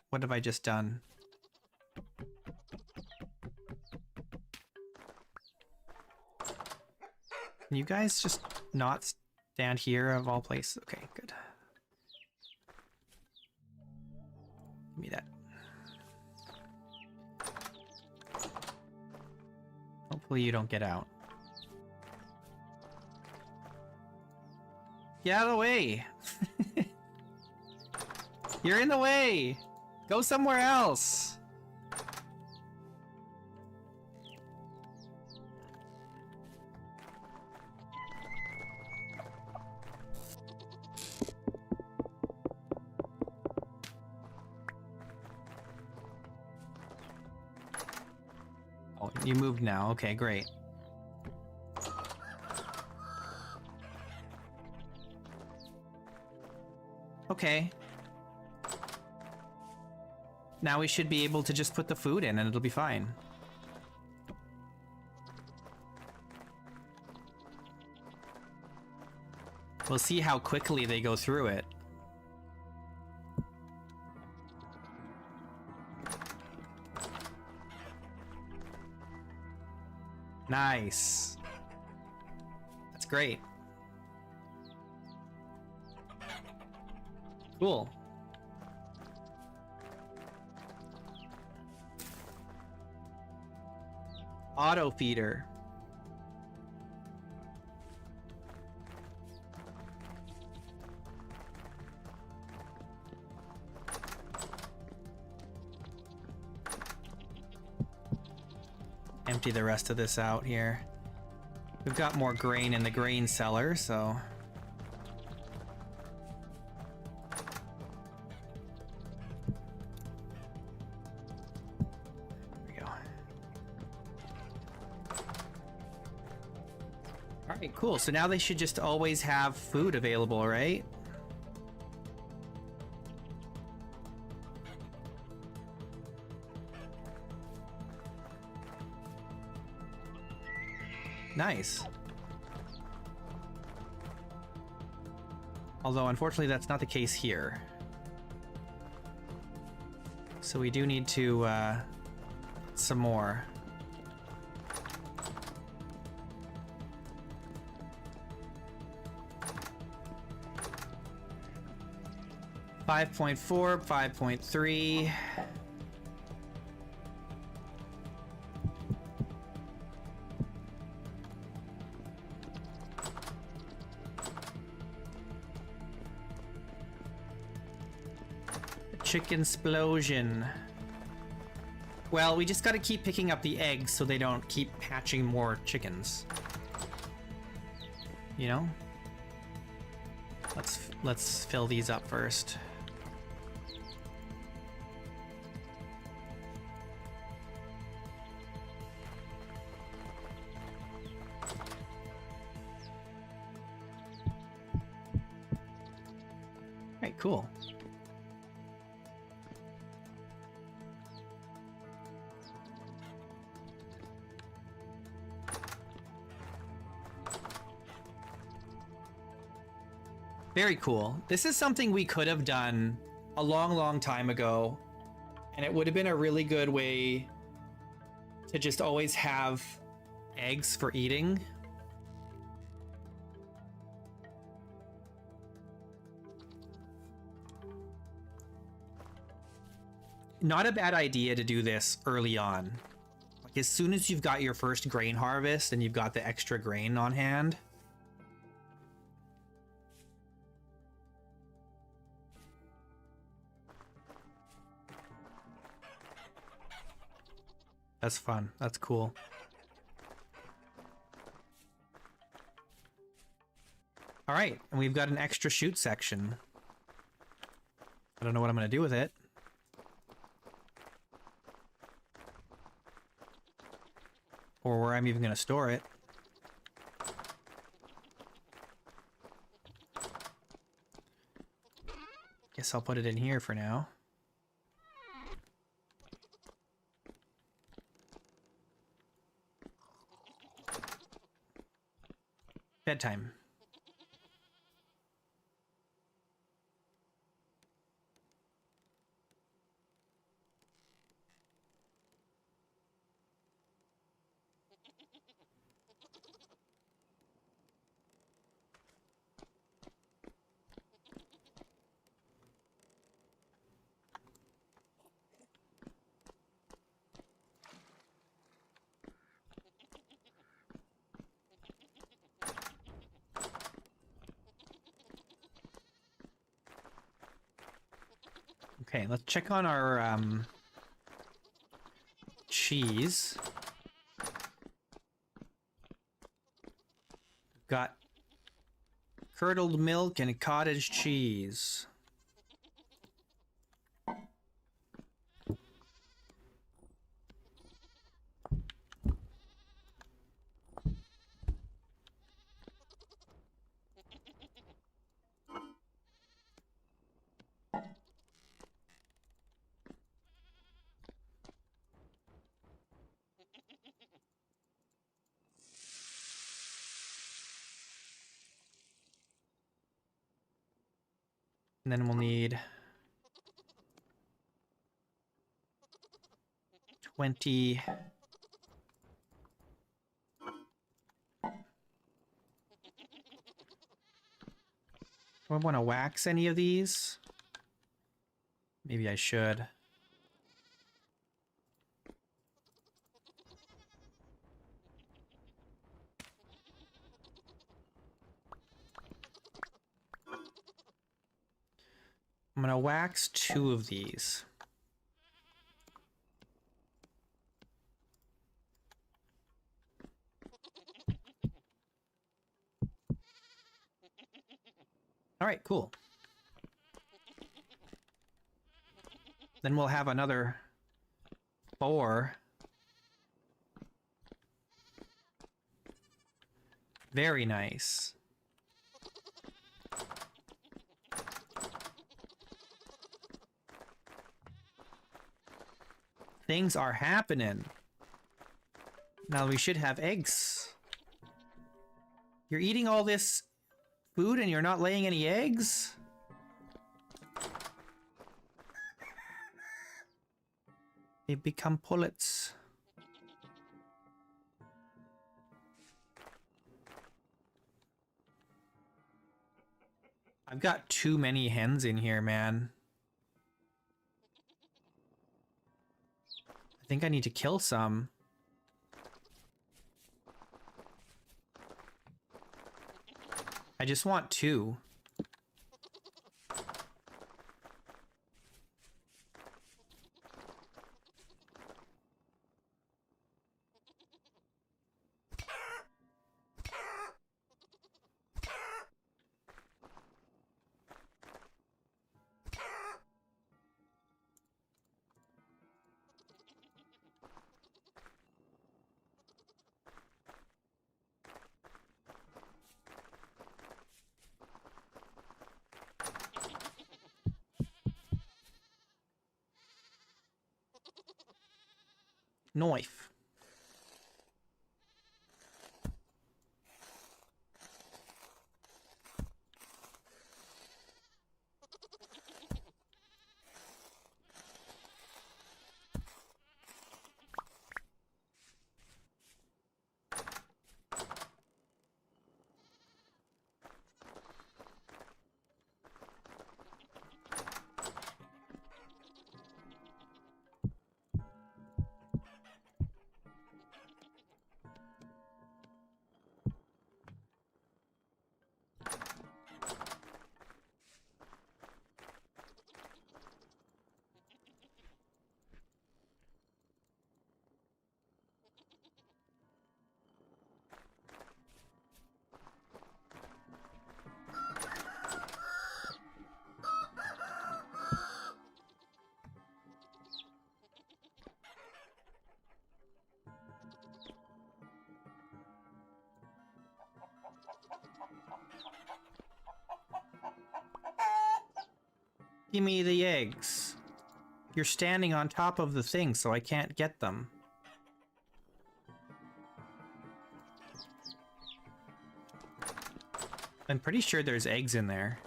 What have I just done? Can you guys just not stand here of all places? Okay, good. Give me that. Hopefully you don't get out. Get out of the way! You're in the way! Go somewhere else! Oh, you moved now. Okay, great. Okay. Now we should be able to just put the food in and it'll be fine. We'll see how quickly they go through it. Nice. That's great. Cool. Auto feeder. Empty the rest of this out here. We've got more grain in the grain cellar, so... There we go. Alright, cool. So now they should just always have food available, right? Nice. Although, unfortunately, that's not the case here. So we do need to, some more. .4, 5.3. Chicken explosion. Well, we just gotta keep picking up the eggs so they don't keep hatching more chickens. You know? Let's fill these up first. Right, cool. Very cool. This is something we could have done a long time ago, and it would have been a really good way to just always have eggs for eating. Not a bad idea to do this early on. Like as soon as you've got your first grain harvest and you've got the extra grain on hand. That's fun. That's cool. All right, and we've got an extra shoot section. I don't know what I'm going to do with it. Or where I'm even going to store it. Guess I'll put it in here for now. Bedtime. Okay, let's check on our cheese. Got curdled milk and cottage cheese. And then we'll need 20. Do I want to wax any of these? Maybe I should. I'm gonna wax 2 of these. All right, cool. Then we'll have another 4. Very nice. Things are happening. Now we should have eggs. You're eating all this food and you're not laying any eggs? They become pullets. I've got too many hens in here, man. I think I need to kill some. I just want 2. Knife. Give me the eggs. You're standing on top of the thing, so I can't get them. I'm pretty sure there's eggs in there.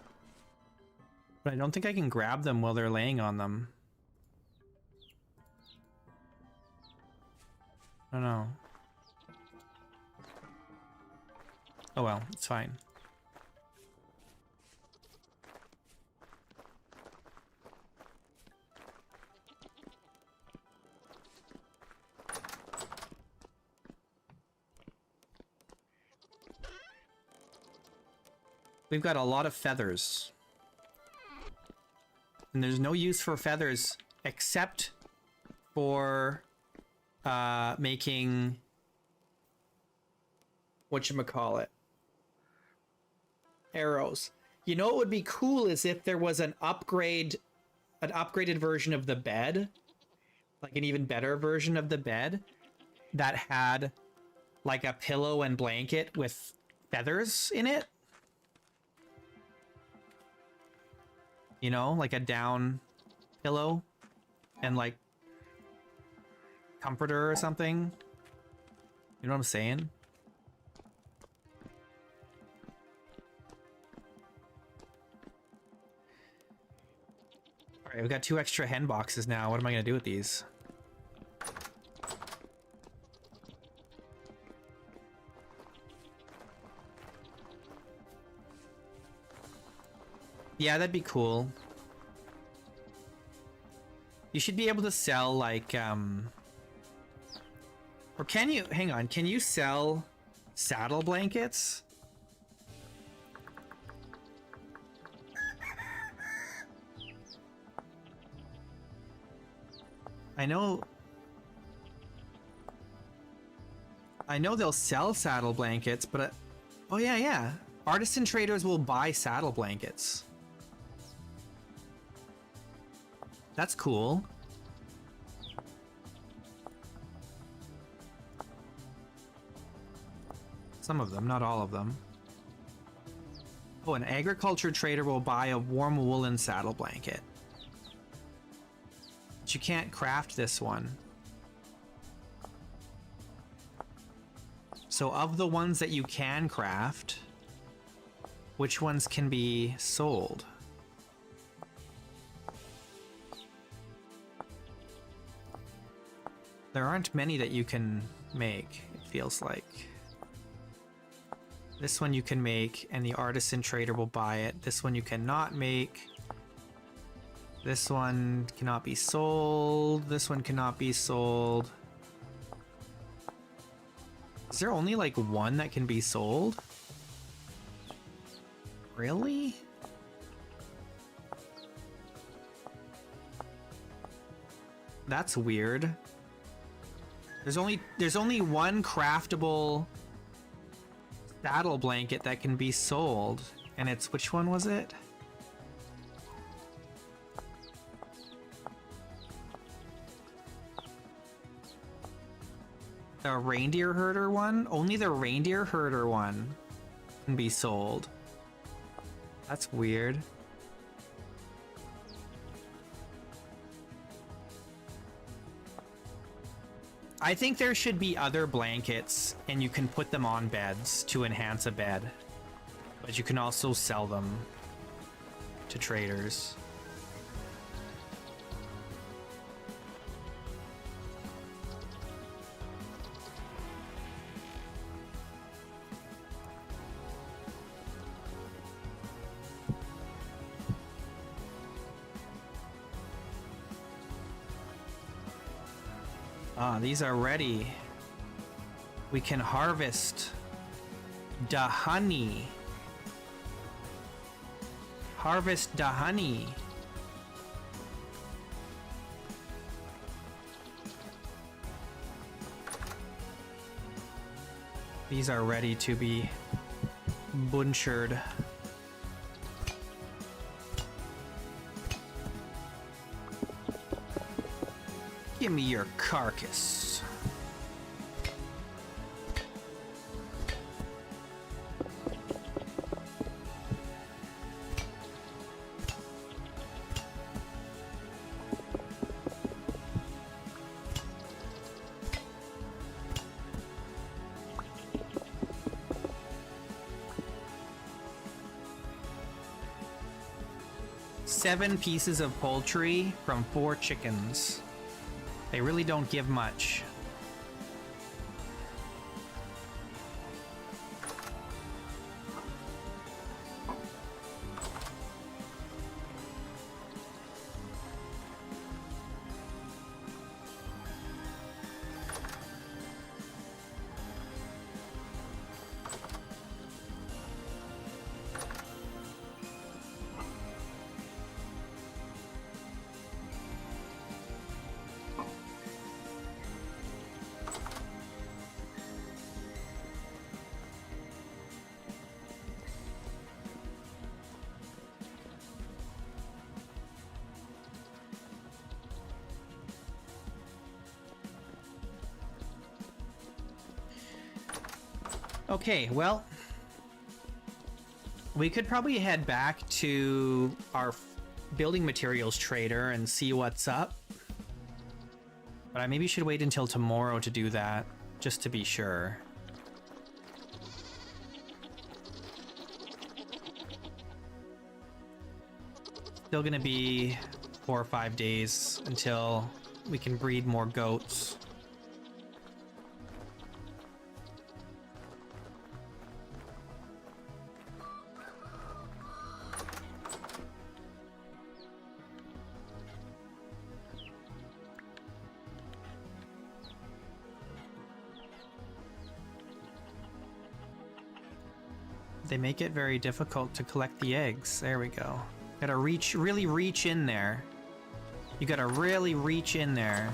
But I don't think I can grab them while they're laying on them. I don't know. Oh well, it's fine. We've got a lot of feathers. And there's no use for feathers except for making whatchamacallit, arrows. You know what would be cool is if there was an upgraded version of the bed, like an even better version of the bed that had like a pillow and blanket with feathers in it. You know, like a down pillow and like comforter or something. You know what I'm saying? All right, we've got 2 extra hen boxes now. What am I gonna do with these? Yeah, that'd be cool. You should be able to sell like or can you, hang on, can you sell saddle blankets? I know they'll sell saddle blankets, but oh yeah. Artisan traders will buy saddle blankets. That's cool. Some of them, not all of them. Oh, an agriculture trader will buy a warm woolen saddle blanket. But you can't craft this one. So of the ones that you can craft, which ones can be sold? There aren't many that you can make, it feels like. This one you can make, and the artisan trader will buy it. This one you cannot make. This one cannot be sold. This one cannot be sold. Is there only like one that can be sold? Really? That's weird. There's only one craftable saddle blanket that can be sold, and it's, which one was it? The reindeer herder one? Only the reindeer herder one can be sold. That's weird. I think there should be other blankets, and you can put them on beds to enhance a bed. But you can also sell them to traders. Ah, these are ready. We can harvest the honey. Harvest the honey. These are ready to be butchered. Give me your carcass. Seven pieces of poultry from 4 chickens. They really don't give much. Okay, well, we could probably head back to our building materials trader and see what's up. But I maybe should wait until tomorrow to do that, just to be sure. Still gonna be 4 or 5 days until we can breed more goats. They make it very difficult to collect the eggs. There we go. Gotta really reach in there. You gotta really reach in there.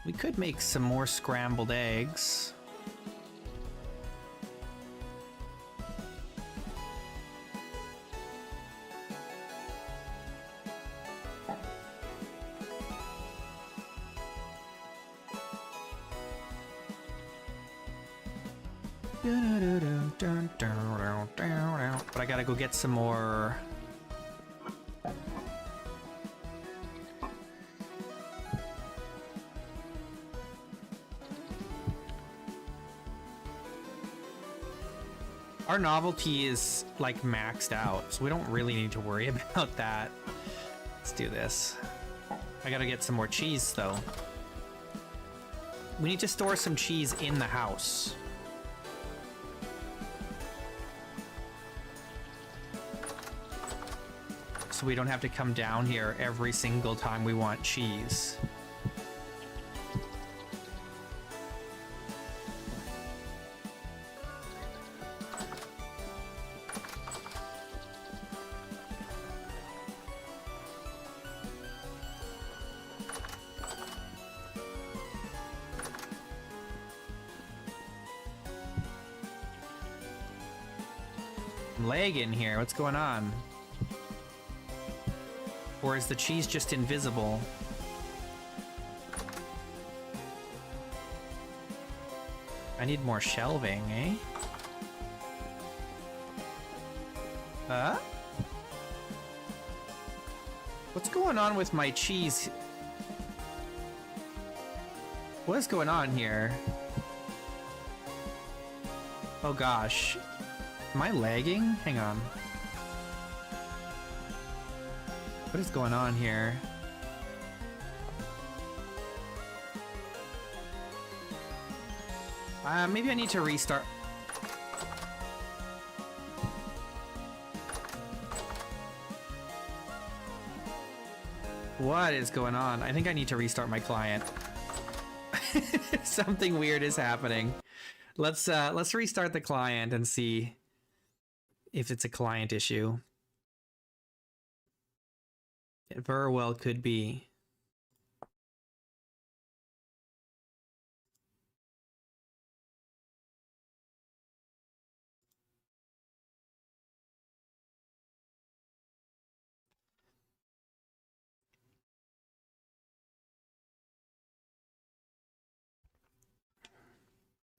We could make some more scrambled eggs. But I gotta go get some more. Our novelty is like maxed out, so we don't really need to worry about that. Let's do this. I gotta get some more cheese though. We need to store some cheese in the house. So we don't have to come down here every single time we want cheese. I'm lagging here. What's going on? Or is the cheese just invisible? I need more shelving, eh? What's going on with my cheese? What is going on here? Oh gosh. Am I lagging? Hang on. What is going on here? Maybe I need to restart. What is going on? I think I need to restart my client. Something weird is happening. Let's restart the client and see if it's a client issue. It very well could be.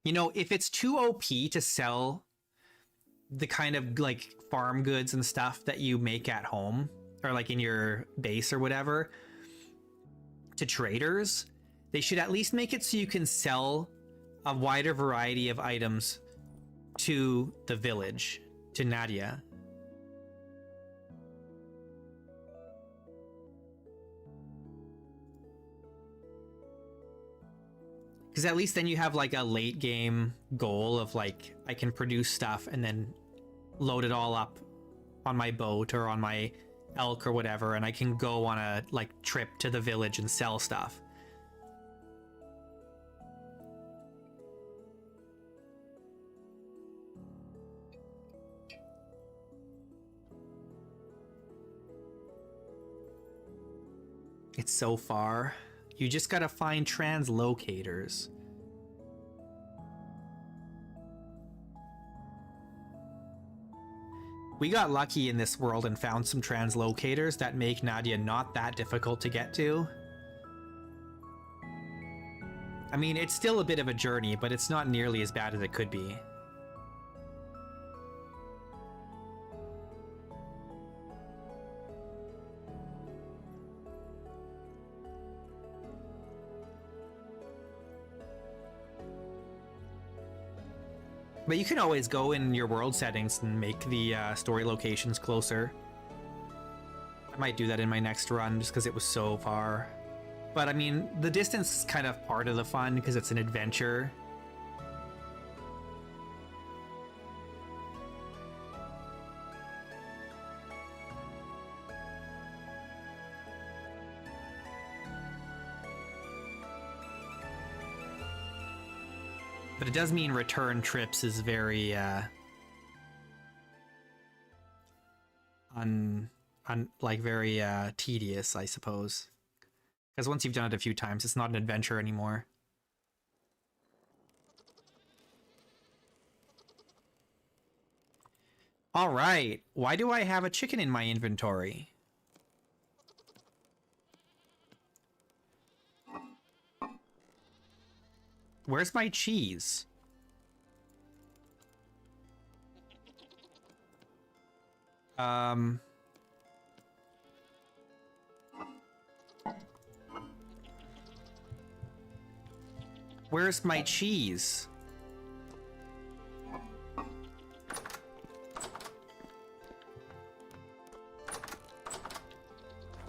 You know, if it's too OP to sell the kind of like farm goods and stuff that you make at home or like in your base or whatever to traders, they should at least make it so you can sell a wider variety of items to the village, to Nadia. Because at least then you have like a late game goal of like, I can produce stuff and then load it all up on my boat or on my elk or whatever, and I can go on a like trip to the village and sell stuff. It's so far. You just gotta find translocators. We got lucky in this world and found some translocators that make Nadia not that difficult to get to. I mean, it's still a bit of a journey, but it's not nearly as bad as it could be. But you can always go in your world settings and make the story locations closer. I might do that in my next run just because it was so far. But I mean, the distance is kind of part of the fun because it's an adventure. But it does mean return trips is very very tedious, I suppose. Because once you've done it a few times, it's not an adventure anymore. All right, why do I have a chicken in my inventory? Where's my cheese? Where's my cheese?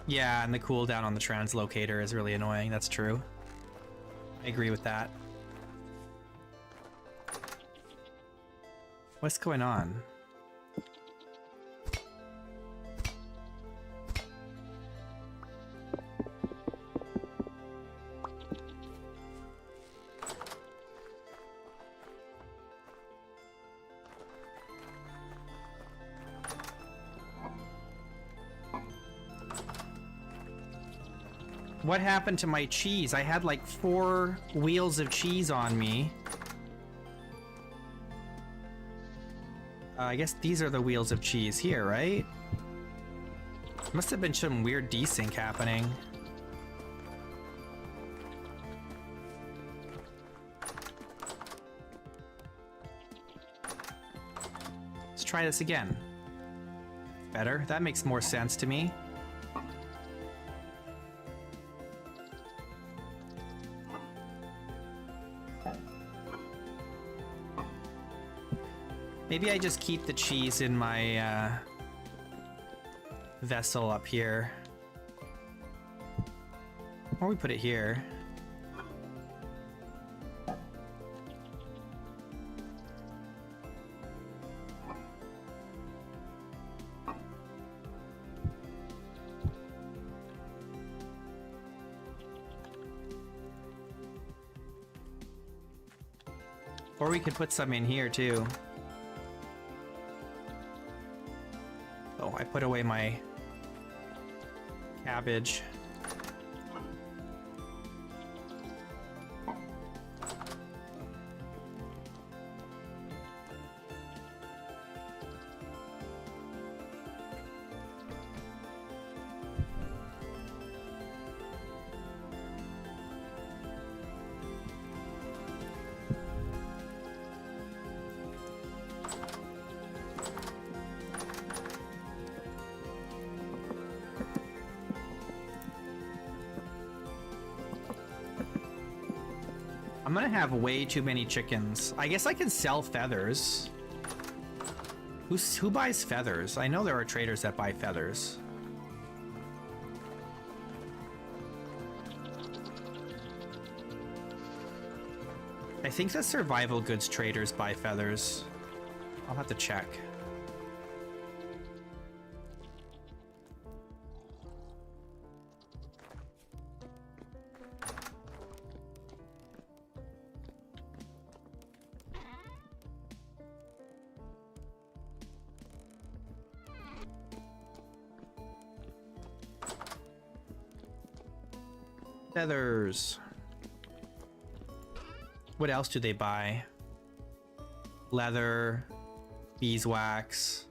Yeah, and the cooldown on the translocator is really annoying. That's true. I agree with that. What's going on? What happened to my cheese? I had like 4 wheels of cheese on me. I guess these are the wheels of cheese here, right? Must have been some weird desync happening. try this again. Better. That makes more sense to me. Maybe I just keep the cheese in my vessel up here. Or we put it here. Or we could put some in here too. Oh, I put away my cabbage. I'm gonna have way too many chickens. I guess I can sell feathers. Who buys feathers? I know there are traders that buy feathers. I think the survival goods traders buy feathers. I'll have to check. Feathers. What else do they buy? Leather, beeswax.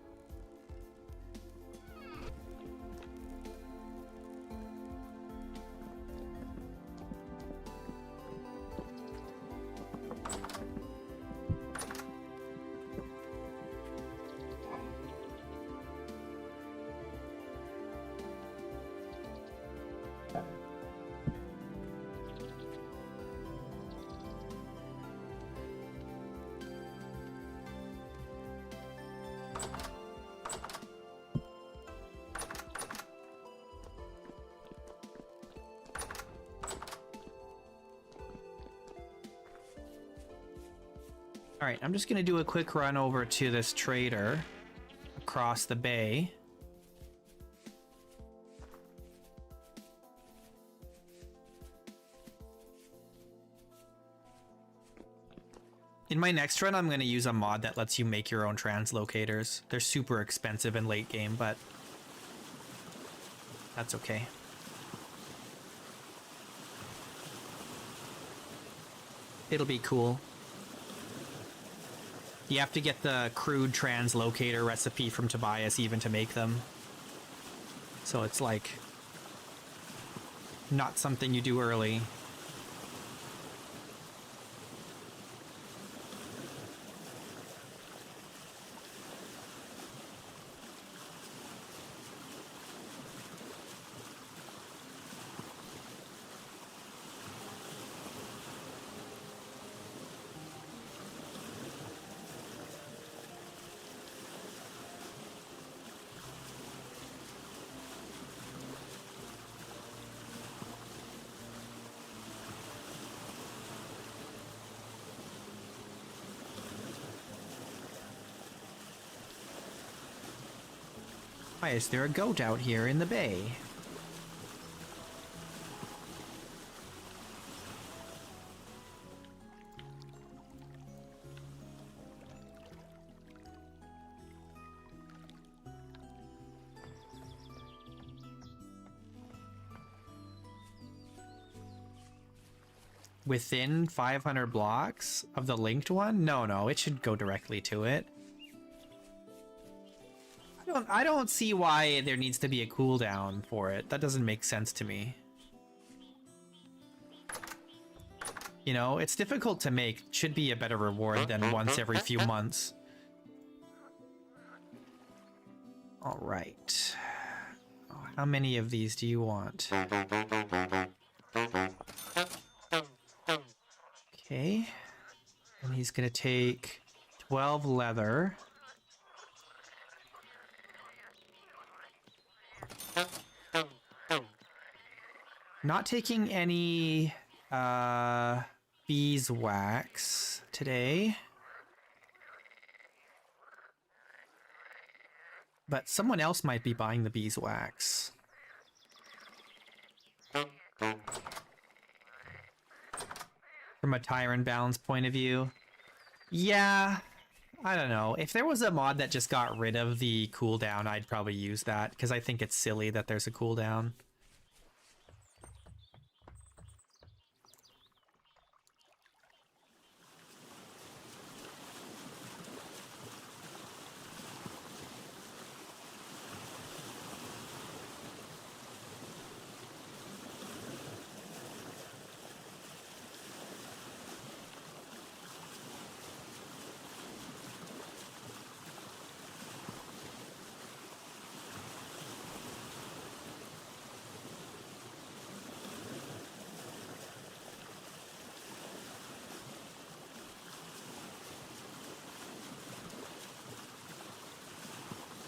All right, I'm just gonna do a quick run over to this trader across the bay. In my next run, I'm gonna use a mod that lets you make your own translocators. They're super expensive in late game, but that's okay. It'll be cool. You have to get the crude translocator recipe from Tobias even to make them. So it's like not something you do early. Why is there a goat out here in the bay? Within 500 blocks of the linked one? No, it should go directly to it. I don't see why there needs to be a cooldown for it. That doesn't make sense to me. You know, it's difficult to make. Should be a better reward than once every few months. All right. Oh, how many of these do you want? Okay. And he's going to take 12 leather. Not taking any beeswax today. But someone else might be buying the beeswax. From a tyrant balance point of view. Yeah, I don't know. If there was a mod that just got rid of the cooldown, I'd probably use that, because I think it's silly that there's a cooldown.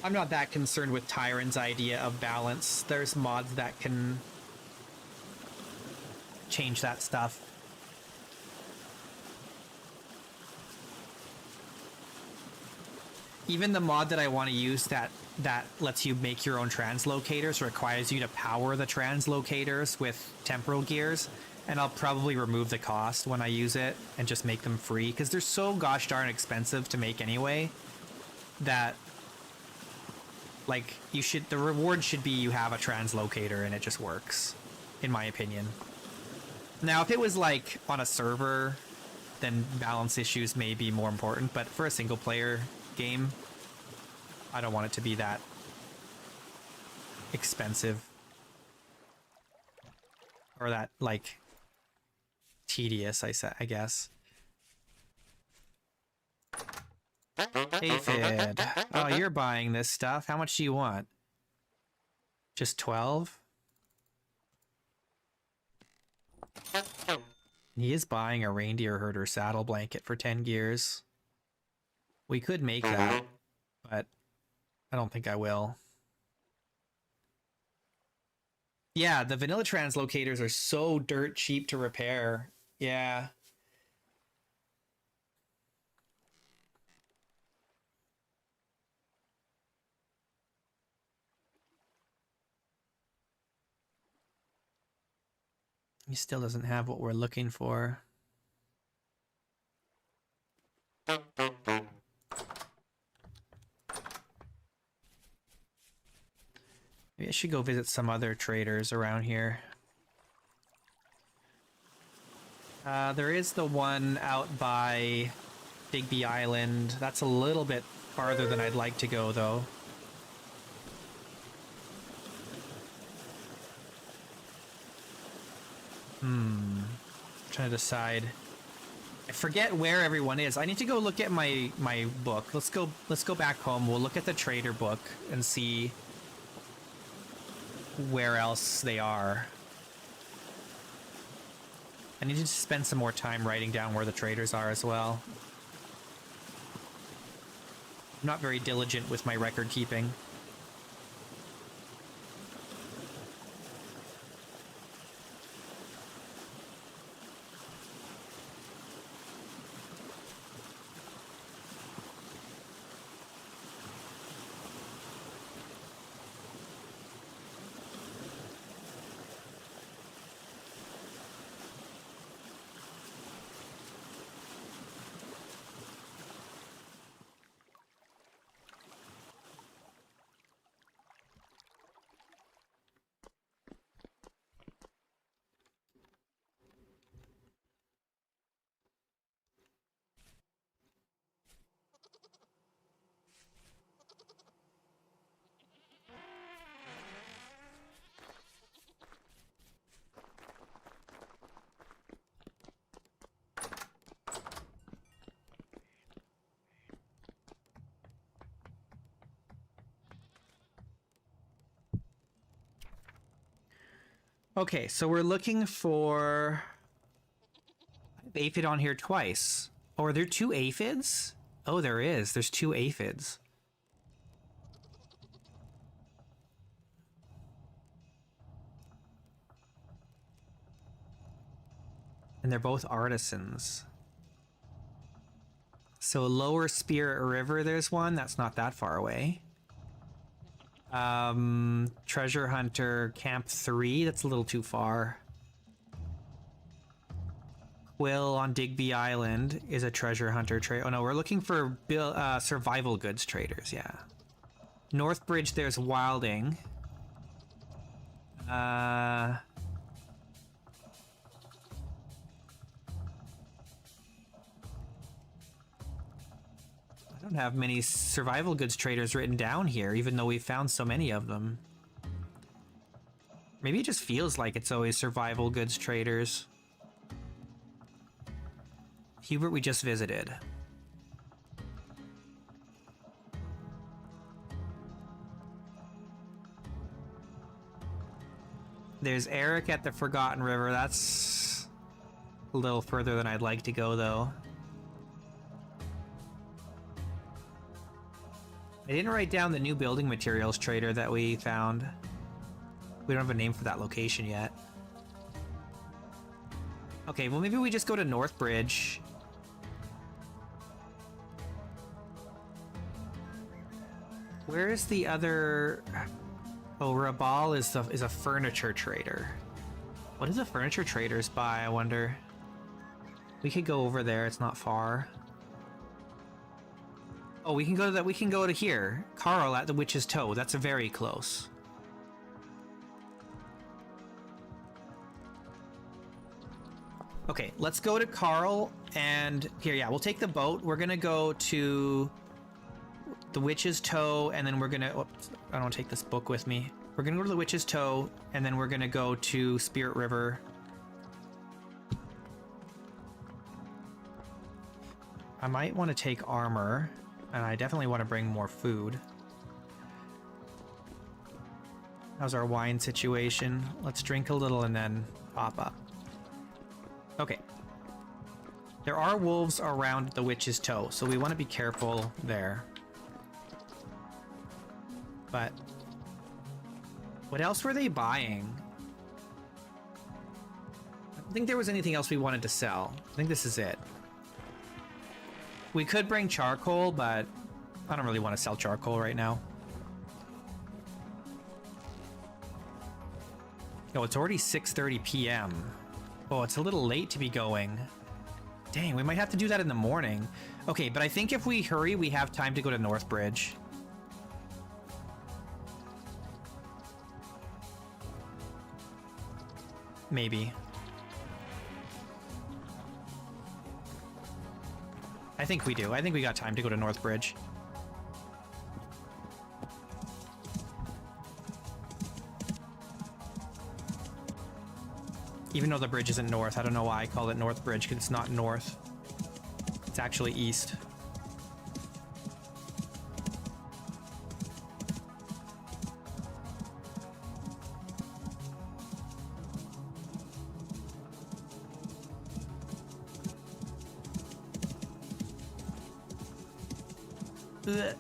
I'm not that concerned with Tyrant's idea of balance. There's mods that can change that stuff. Even the mod that I want to use that lets you make your own translocators requires you to power the translocators with temporal gears, and I'll probably remove the cost when I use it and just make them free, because they're so gosh darn expensive to make anyway that, like, the reward should be you have a translocator and it just works, in my opinion. Now, if it was like on a server, then balance issues may be more important, but for a single player game, I don't want it to be that expensive. Or that, like, tedious, I guess. Aphid. Oh, you're buying this stuff. How much do you want? Just 12? He is buying a reindeer herder saddle blanket for 10 gears. We could make that, but I don't think I will. Yeah, the vanilla translocators are so dirt cheap to repair. Yeah. He still doesn't have what we're looking for. Maybe I should go visit some other traders around here. There is the one out by Digby Island. That's a little bit farther than I'd like to go, though. Trying to decide. I forget where everyone is. I need to go look at my book. Let's go back home. We'll look at the trader book and see where else they are. I need to spend some more time writing down where the traders are as well. I'm not very diligent with my record keeping. Okay, so we're looking for... I have aphid on here twice. Oh, are there 2 aphids? Oh, there is. There's 2 aphids. And they're both artisans. So Lower Spirit River, there's one. That's not that far away. Treasure Hunter Camp 3, that's a little too far. Quill on Digby Island is a treasure hunter trade. Oh no, we're looking for survival goods traders, yeah. Northbridge, there's Wilding. I don't have many survival goods traders written down here, even though we found so many of them. Maybe it just feels like it's always survival goods traders. Hubert, we just visited. There's Eric at the Forgotten River. That's a little further than I'd like to go, though. I didn't write down the new building materials trader that we found. We don't have a name for that location yet. Okay, well maybe we just go to Northbridge. Where is the other... Oh, Rabal is a furniture trader. What does a furniture traders buy, I wonder? We could go over there, it's not far. Oh, we can go to that. We can go to here. Carl at the Witch's Toe. That's very close. Okay, let's go to Carl and here. Yeah, we'll take the boat. We're gonna go to the Witch's Toe, and then we're gonna. Oops, I don't want to take this book with me. We're gonna go to the Witch's Toe, and then we're gonna go to Spirit River. I might want to take armor. And I definitely want to bring more food. How's our wine situation? Let's drink a little and then pop up. Okay. There are wolves around the Witch's Toe, so we want to be careful there. But what else were they buying? I don't think there was anything else we wanted to sell. I think this is it. We could bring charcoal, but I don't really want to sell charcoal right now. Oh, it's already 6:30 p.m. Oh, it's a little late to be going. Dang, we might have to do that in the morning. Okay, but I think if we hurry, we have time to go to Northbridge. Maybe. I think we do. I think we got time to go to Northbridge. Even though the bridge isn't north, I don't know why I call it Northbridge, because it's not north. It's actually east. Ugh.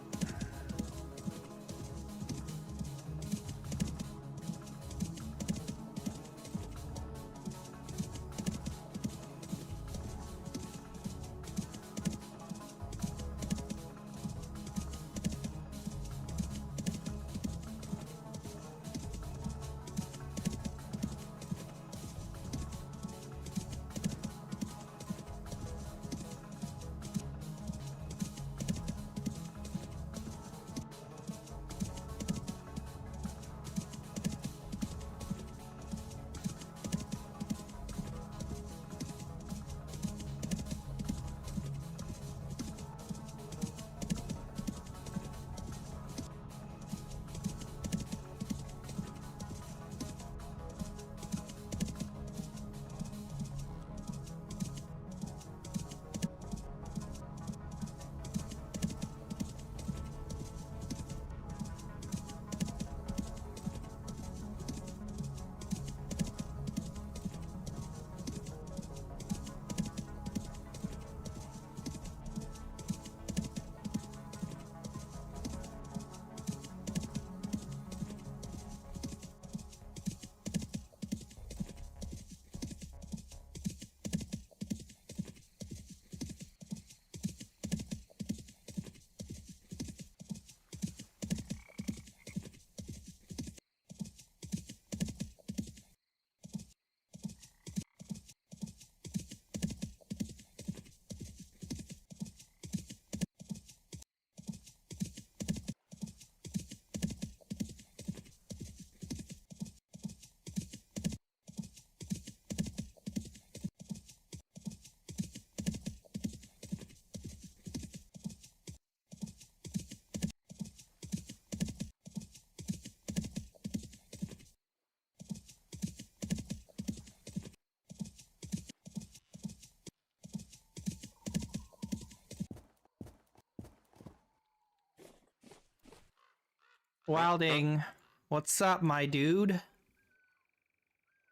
Wilding. What's up, my dude?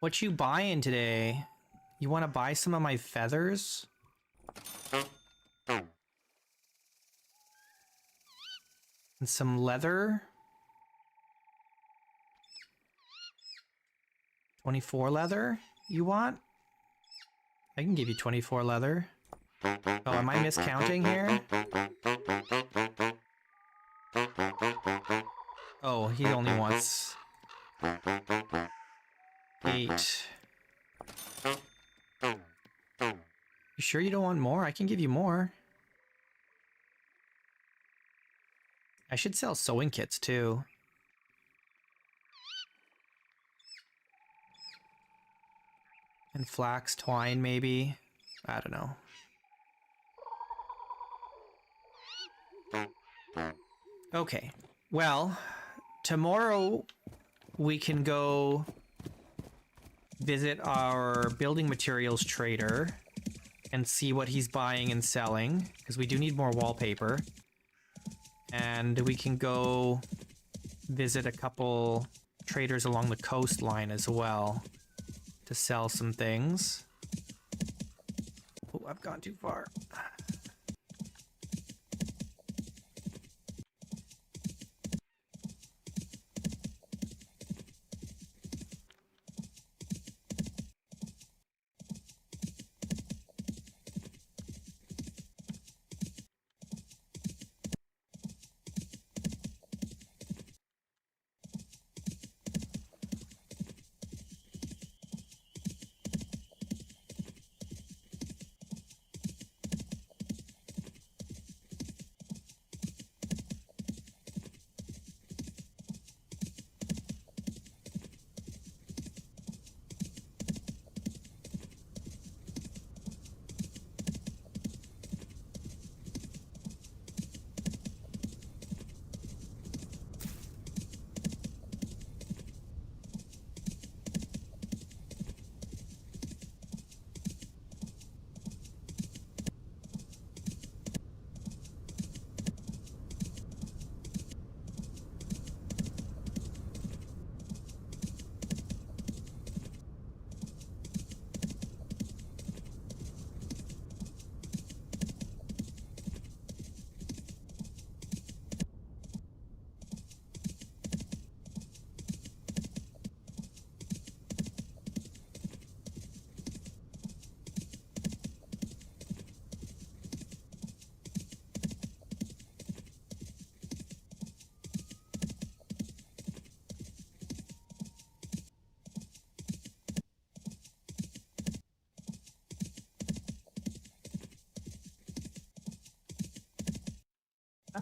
What you buying today? You want to buy some of my feathers? And some leather? 24 leather? You want? I can give you 24 leather. Oh, am I miscounting here? Oh, he only wants 8. You sure you don't want more? I can give you more. I should sell sewing kits too. And flax twine, maybe? I don't know. Okay, well, tomorrow we can go visit our building materials trader and see what he's buying and selling, because we do need more wallpaper. And we can go visit a couple traders along the coastline as well to sell some things. Oh, I've gone too far.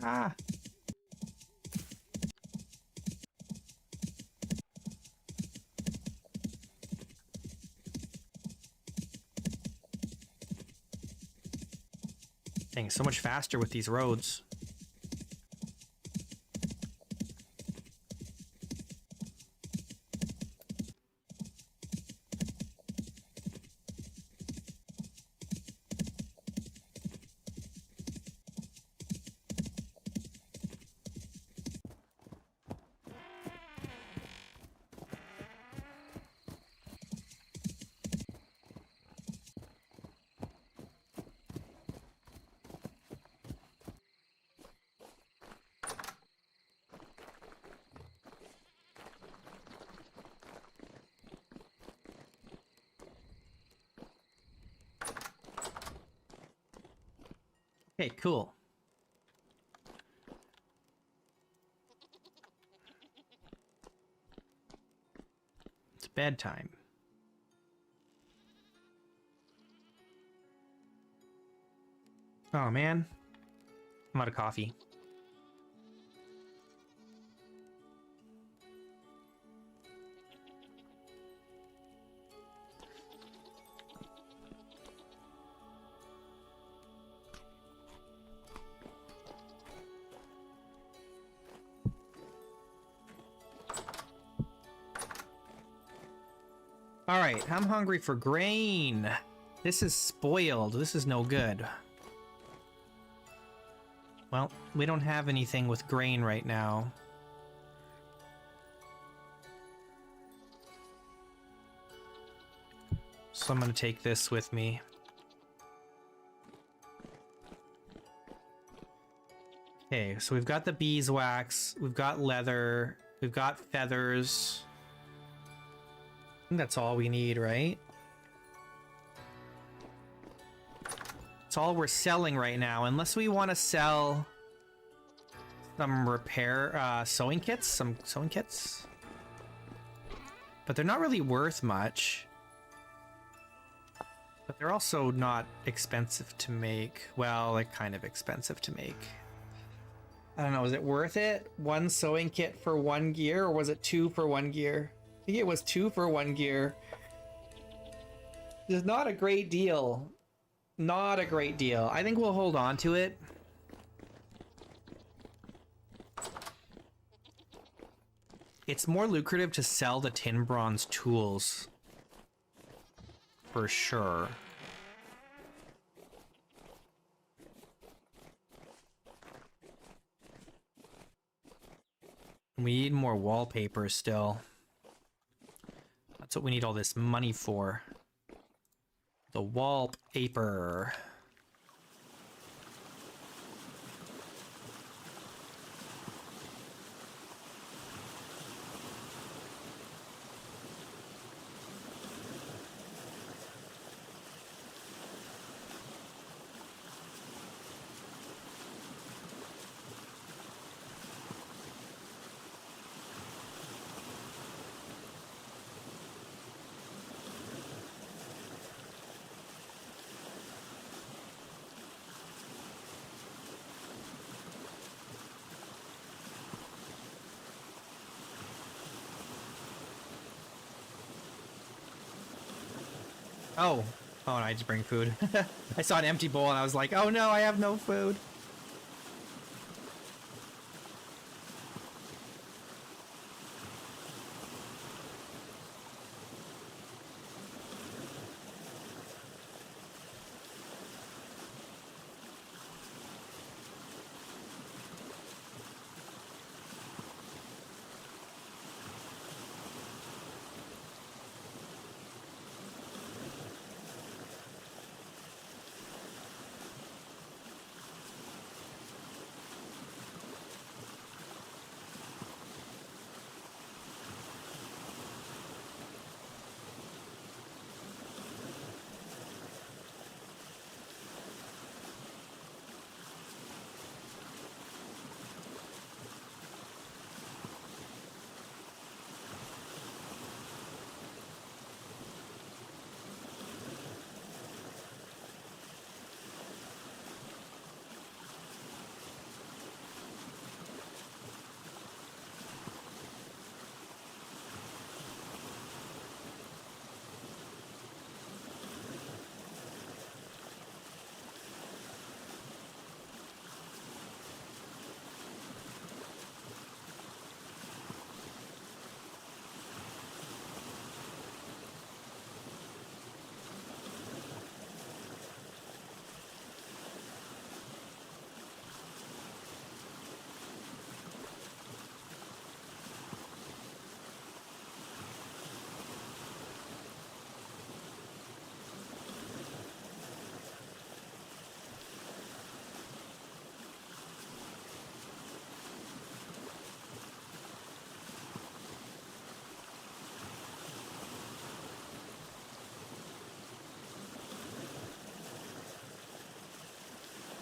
Ah! Dang, so much faster with these roads. Okay, cool. It's bedtime. Oh man, I'm out of coffee. All right, I'm hungry for grain. This is spoiled. This is no good. Well, we don't have anything with grain right now. So I'm gonna take this with me. Okay, so we've got the beeswax, we've got leather, we've got feathers. I think that's all we need, right? It's all we're selling right now, unless we want to sell some repair, sewing kits, But they're not really worth much. But they're also not expensive to make. Well, they're kind of expensive to make. I don't know, is it worth it? One sewing kit for 1 gear, or was it 2 for 1 gear? I think it was 2 for 1 gear. It's not a great deal. Not a great deal. I think we'll hold on to it. It's more lucrative to sell the tin bronze tools. For sure. We need more wallpaper still. That's what we need all this money for. The wallpaper. Oh, no, I just bring food. I saw an empty bowl and I was like, oh no, I have no food.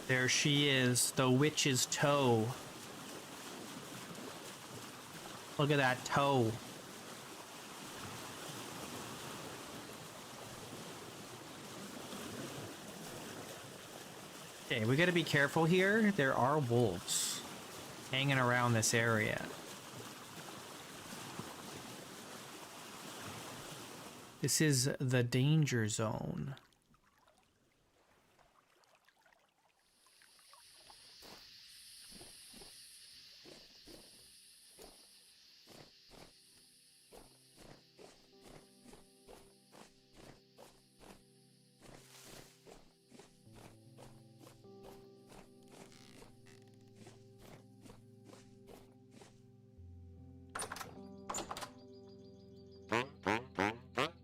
There she is, the witch's toe. Look at that toe. Okay, we gotta be careful here. There are wolves hanging around this area. This is the danger zone.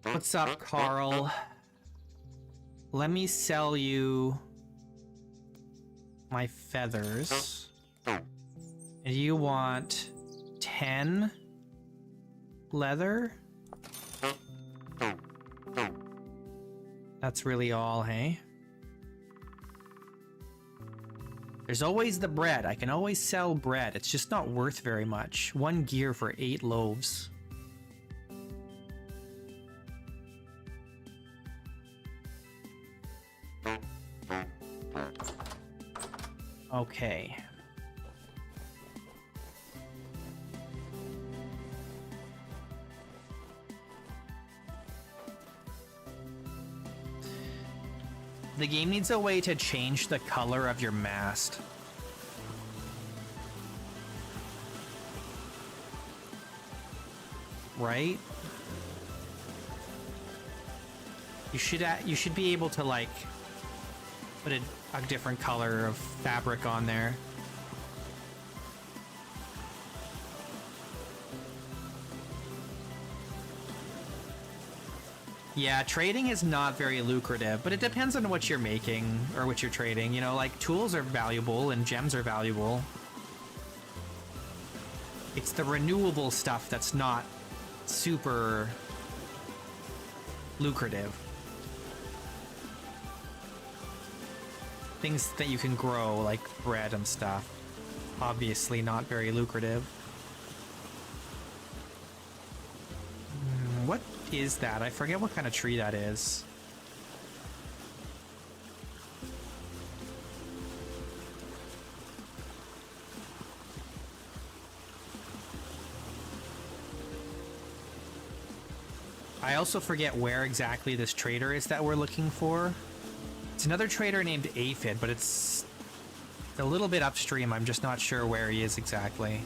What's up, Carl? Let me sell you my feathers. And you want 10 leather? That's really all, hey? There's always the bread. I can always sell bread. It's just not worth very much. 1 gear for 8 loaves. Okay. The game needs a way to change the color of your mast. Right? You should be able to like put a different color of fabric on there. Yeah, trading is not very lucrative, but it depends on what you're making or what you're trading. You know, like tools are valuable and gems are valuable. It's the renewable stuff that's not super lucrative. Things that you can grow, like bread and stuff, obviously not very lucrative. What is that? I forget what kind of tree that is. I also forget where exactly this trader is that we're looking for. It's another trader named Aphid, but it's a little bit upstream. I'm just not sure where he is exactly.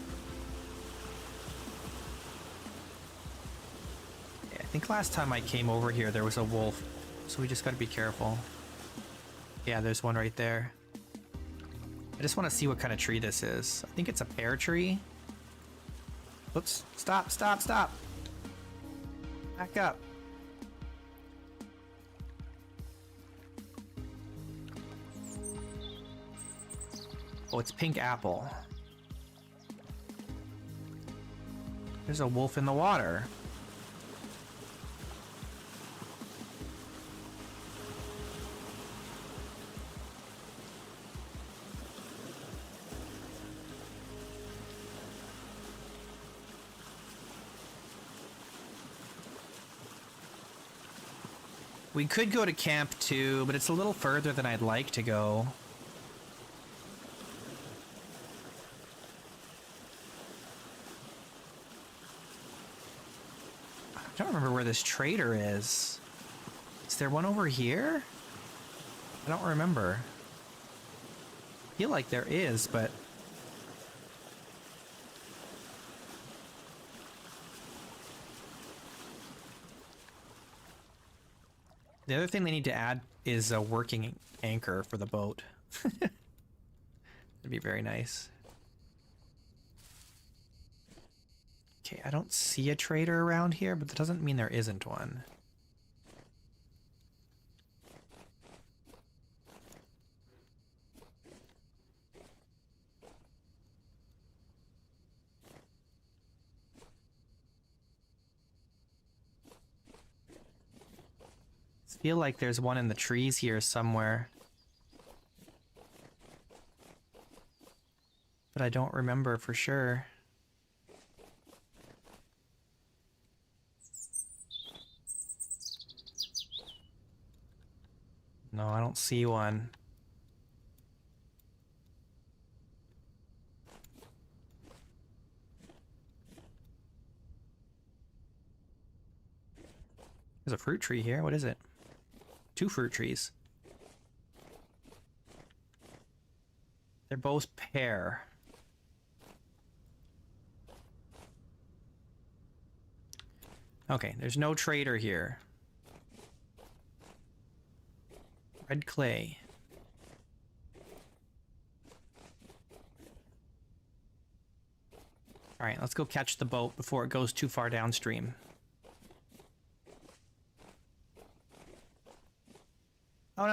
Yeah, I think last time I came over here there was a wolf, so we just gotta be careful. Yeah, there's one right there. I just want to see what kind of tree this is. I think it's a pear tree. Oops. Stop, stop, stop. Back up. Oh, it's pink apple. There's a wolf in the water. We could go to camp 2, but it's a little further than I'd like to go. I don't remember where this trader is. Is there one over here? I don't remember. I feel like there is, but... The other thing they need to add is a working anchor for the boat. That'd be very nice. Okay, I don't see a trader around here, but that doesn't mean there isn't one. I feel like there's one in the trees here somewhere. But I don't remember for sure. No, I don't see one. There's a fruit tree here. What is it? 2 fruit trees. They're both pear. Okay, there's no trader here. Red clay. Alright, let's go catch the boat before it goes too far downstream. Oh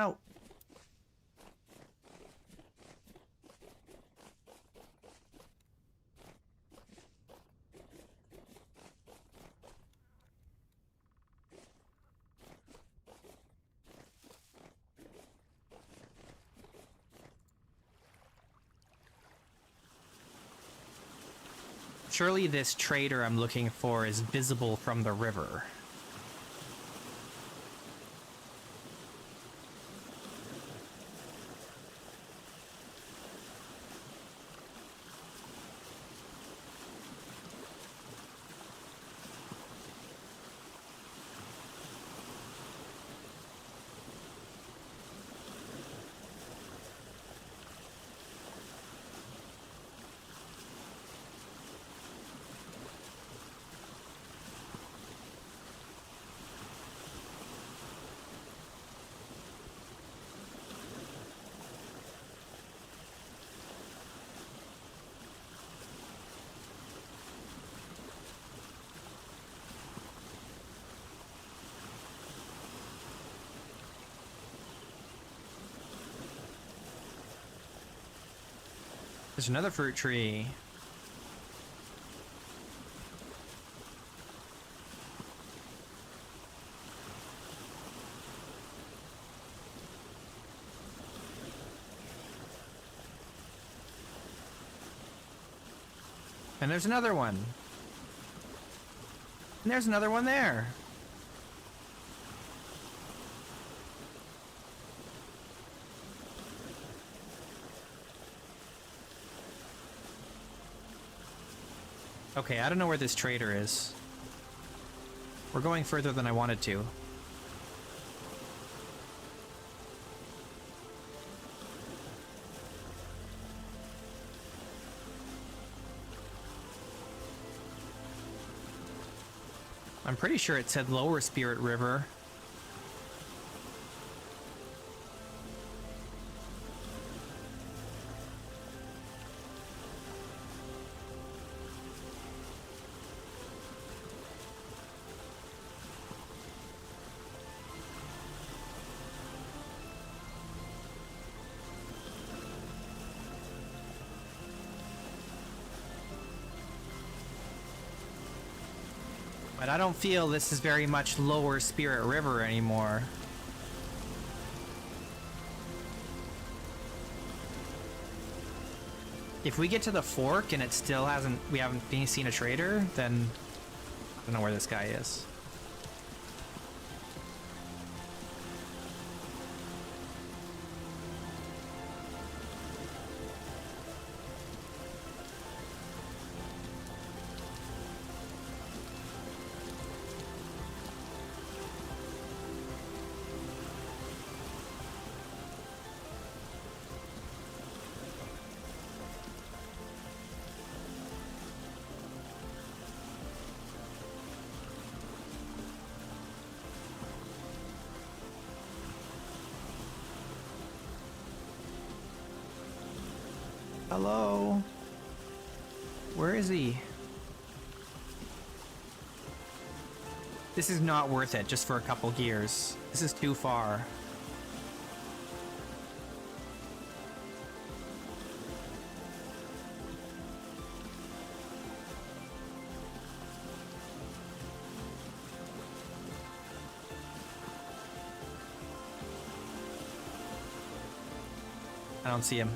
Surely this trader I'm looking for is visible from the river. There's another fruit tree. And there's another one. And there's another one there. Okay, I don't know where this trader is. We're going further than I wanted to. I'm pretty sure it said Lower Spirit River. But I don't feel this is very much Lower Spirit River anymore. If we get to the fork and it still we haven't seen a trader, then I don't know where this guy is. Hello? Where is he? This is not worth it just for a couple gears. This is too far. I don't see him.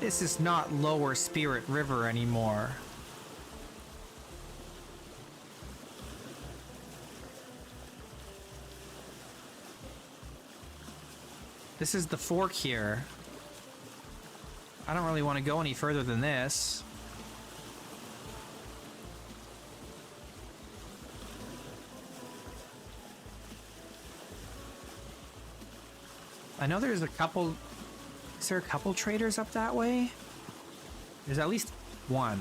This is not Lower Spirit River anymore. This is the fork here. I don't really want to go any further than this. I know there's a couple... Is there a couple traders up that way? There's at least one.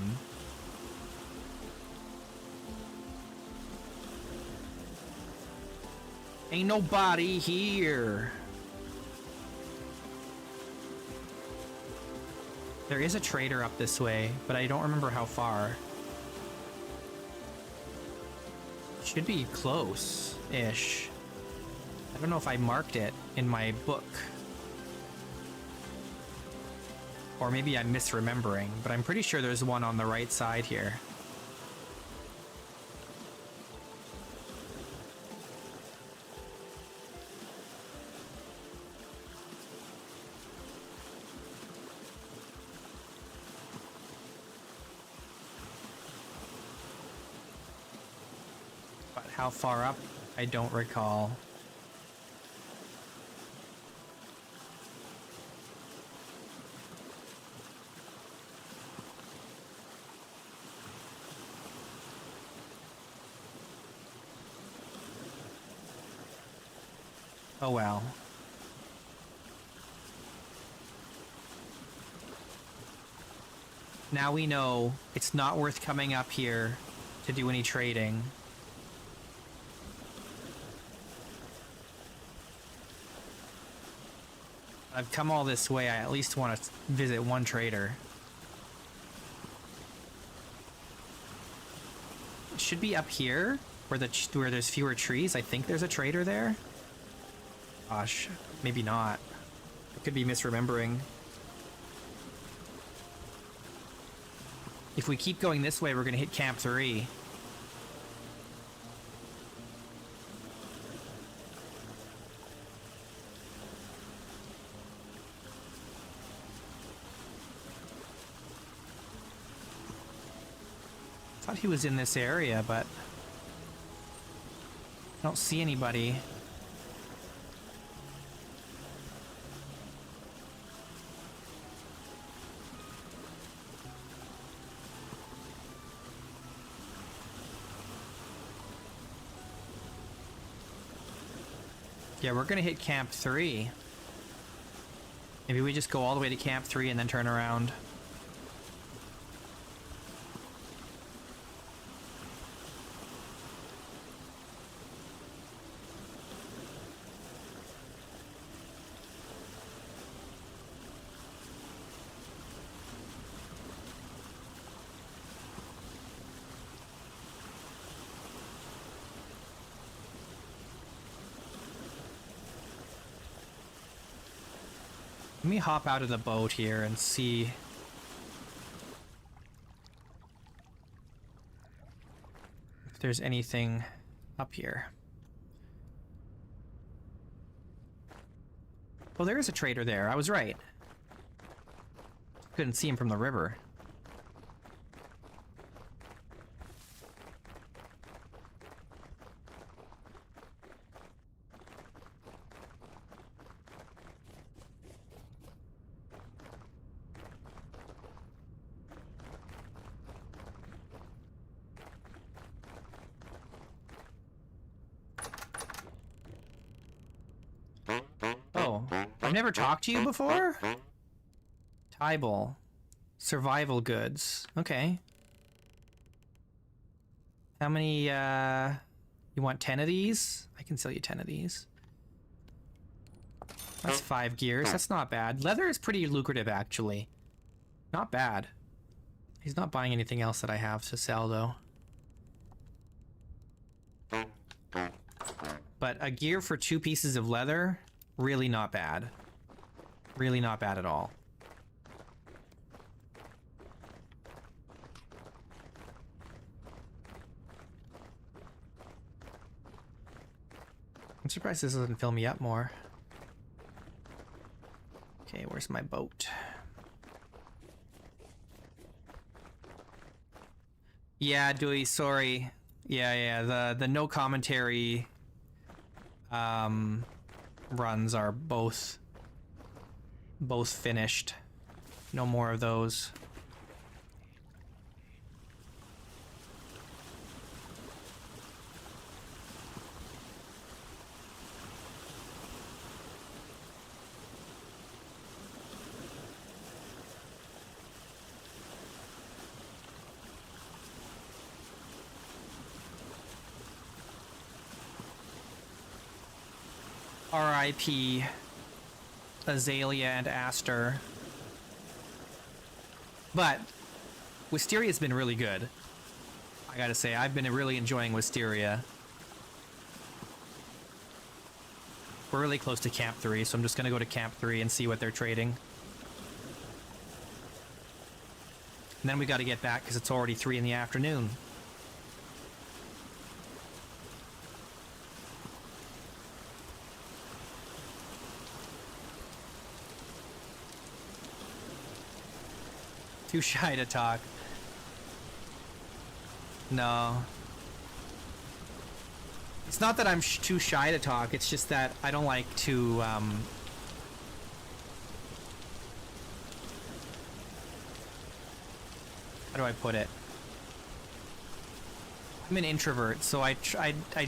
Ain't nobody here. There is a trader up this way, but I don't remember how far. Should be close-ish. I don't know if I marked it in my book. Or maybe I'm misremembering, but I'm pretty sure there's one on the right side here. But how far up, I don't recall. Oh well. Now we know it's not worth coming up here to do any trading. I've come all this way, I at least want to visit one trader. It should be up here, where there's fewer trees. I think there's a trader there. Gosh, maybe not. I could be misremembering. If we keep going this way, we're gonna hit Camp 3. Thought he was in this area, but I don't see anybody. Yeah, we're gonna hit Camp 3. Maybe we just go all the way to Camp 3 and then turn around. Let me hop out of the boat here and see. If there's anything up here. Oh, there is a trader there. I was right. Couldn't see him from the river. I've never talked to you before? Tybal. Survival goods. Okay. How many, you want 10 of these? I can sell you 10 of these. That's 5 gears. That's not bad. Leather is pretty lucrative, actually. Not bad. He's not buying anything else that I have to sell, though. But a gear for 2 pieces of leather, really not bad. Really not bad at all. I'm surprised this doesn't fill me up more. Okay, where's my boat? Yeah, Dewey, sorry. Yeah, the no commentary runs are both finished. No more of those. R.I.P. Azalea and Aster. But Wisteria's been really good. I gotta say, I've been really enjoying Wisteria. We're really close to Camp 3, so I'm just gonna go to Camp 3 and see what they're trading. And then we gotta get back because it's already 3 in the afternoon. Too shy to talk. No. It's not that I'm too shy to talk, it's just that I don't like to, how do I put it? I'm an introvert, so I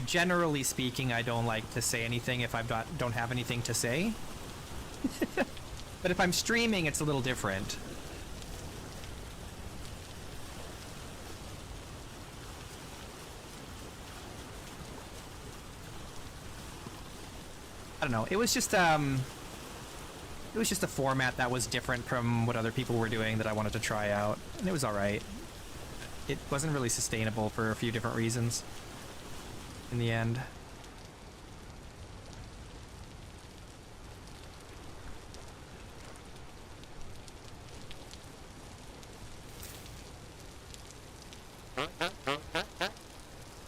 generally speaking, I don't like to say anything if I don't have anything to say. But if I'm streaming, it's a little different. I don't know. It was just a format that was different from what other people were doing that I wanted to try out, and it was all right. It wasn't really sustainable for a few different reasons in the end.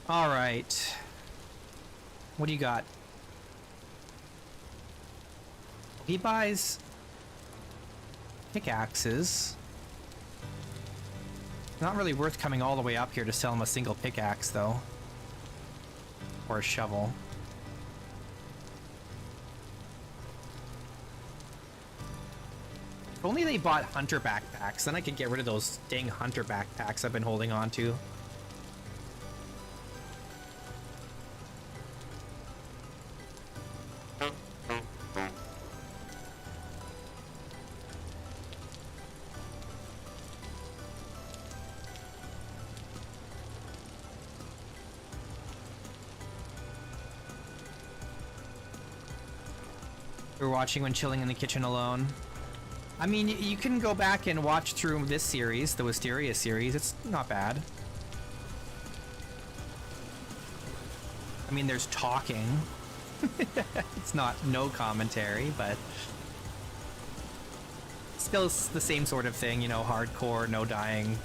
All right. What do you got? He buys pickaxes. Not really worth coming all the way up here to sell him a single pickaxe, though. Or a shovel. If only they bought hunter backpacks, then I could get rid of those dang hunter backpacks I've been holding on to. We're watching when chilling in the kitchen alone. I mean, you can go back and watch through this series, the Wisteria series. It's not bad. I mean, there's talking. It's not no commentary, but still the same sort of thing, you know, hardcore, no dying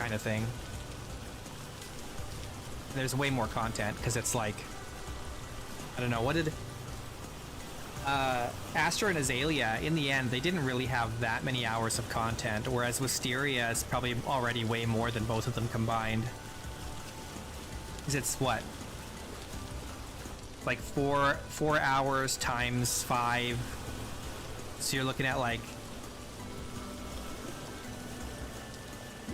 kind of thing. There's way more content because it's like, I don't know, what did Aster and Azalea, in the end, they didn't really have that many hours of content, whereas Wisteria is probably already way more than both of them combined. Because it's what? Like 4 hours times 5. So you're looking at like...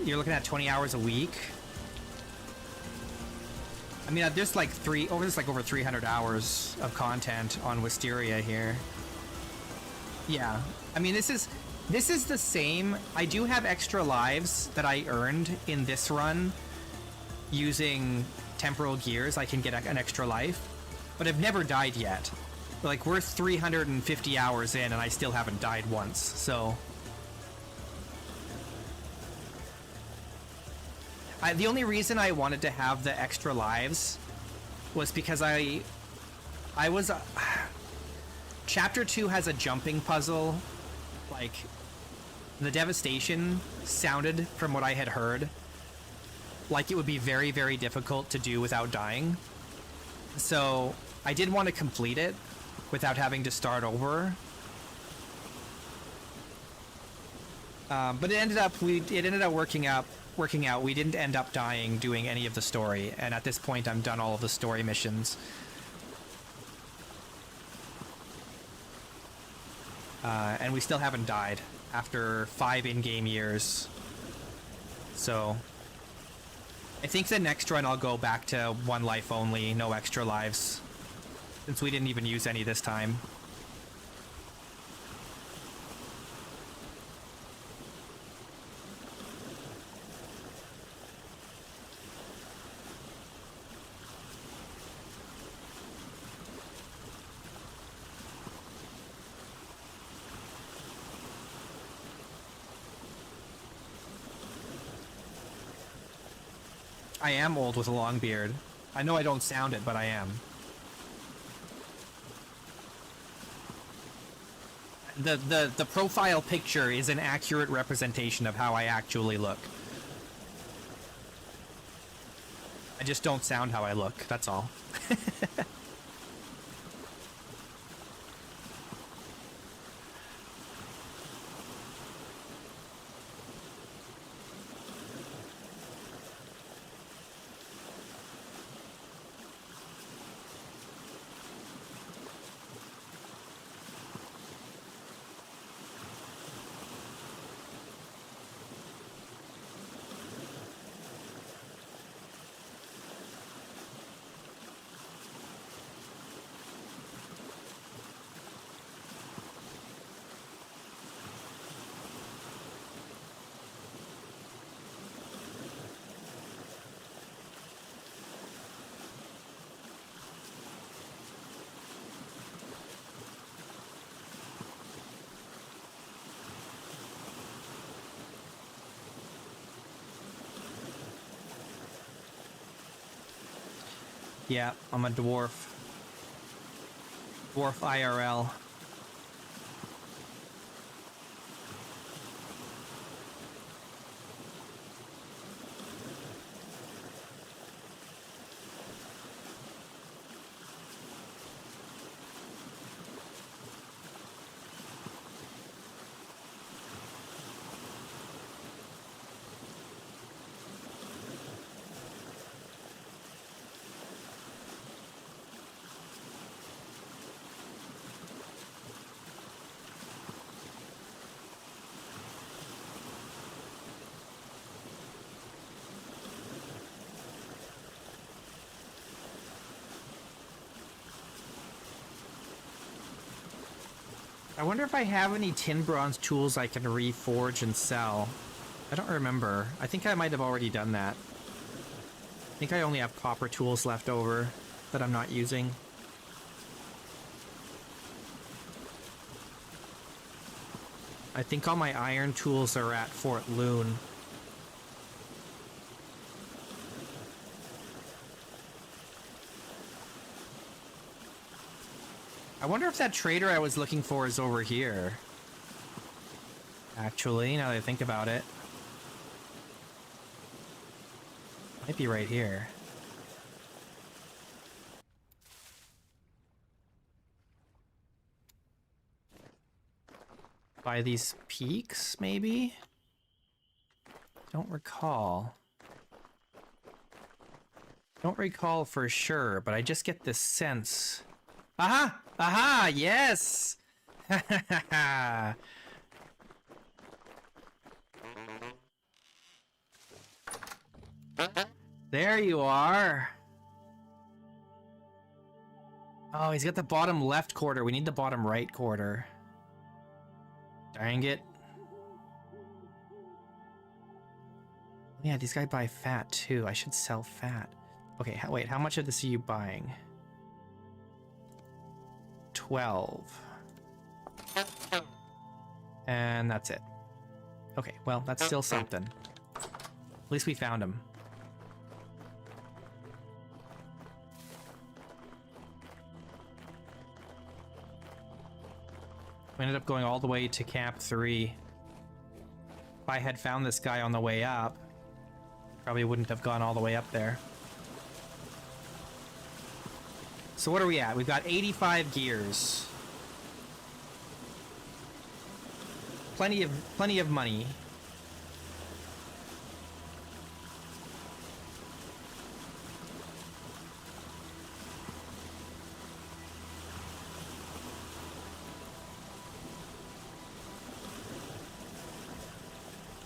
You're looking at 20 hours a week. I mean, there's like over 300 hours of content on Wisteria here. Yeah, I mean, this is the same. I do have extra lives that I earned in this run using temporal gears. I can get an extra life, but I've never died yet. Like, we're 350 hours in and I still haven't died once, so... the only reason I wanted to have the extra lives was because I was... Chapter 2 has a jumping puzzle. Like, the devastation sounded, from what I had heard, like it would be very, very difficult to do without dying. So, I did want to complete it without having to start over. But it ended up working out. We didn't end up dying doing any of the story, and at this point I'm done all of the story missions. And we still haven't died after 5 in-game years. So I think the next run I'll go back to 1 life only, no extra lives, since we didn't even use any this time. I am old with a long beard. I know I don't sound it, but I am. The profile picture is an accurate representation of how I actually look. I just don't sound how I look, that's all. Yeah, I'm a dwarf. Dwarf IRL. I wonder if I have any tin bronze tools I can reforge and sell. I don't remember. I think I might have already done that. I think I only have copper tools left over that I'm not using. I think all my iron tools are at Fort Loon. I wonder if that trader I was looking for is over here. Actually, now that I think about it. Might be right here. By these peaks, maybe? Don't recall. Don't recall for sure, but I just get this sense. Aha! Aha! Yes! There you are. Oh, he's got the bottom left quarter. We need the bottom right quarter. Dang it. Yeah, these guys buy fat too. I should sell fat. Okay, wait, how much of this are you buying? 12. And that's it. Okay, well, that's still something. At least we found him. We ended up going all the way to Camp 3. If I had found this guy on the way up, probably wouldn't have gone all the way up there. So what are we at? We've got 85 gears. Plenty of money.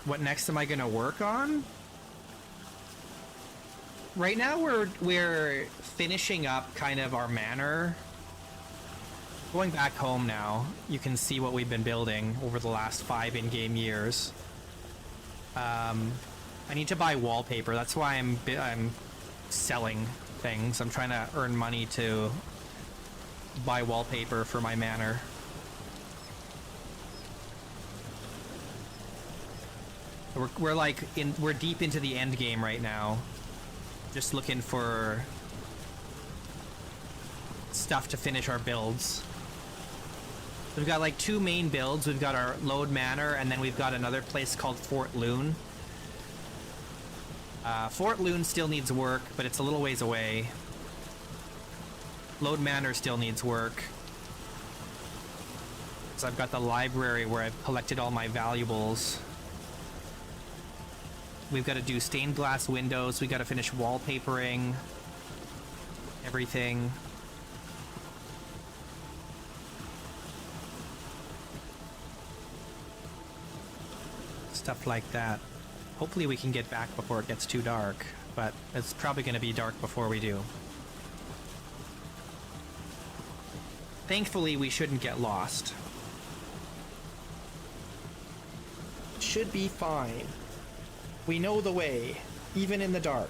What next am I gonna work on? Right now we're finishing up kind of our manor. Going back home now, you can see what we've been building over the last 5 in-game years. I need to buy wallpaper. That's why I'm selling things. I'm trying to earn money to buy wallpaper for my manor. We're deep into the end game right now. Just looking for stuff to finish our builds. We've got like 2 main builds. We've got our Lode Manor, and then we've got another place called Fort Loon. Fort Loon still needs work, but it's a little ways away. Lode Manor still needs work. So I've got the library where I've collected all my valuables. We've got to do stained glass windows. We've got to finish wallpapering. Everything. Stuff like that. Hopefully we can get back before it gets too dark, but it's probably going to be dark before we do. Thankfully, we shouldn't get lost. Should be fine. We know the way, even in the dark.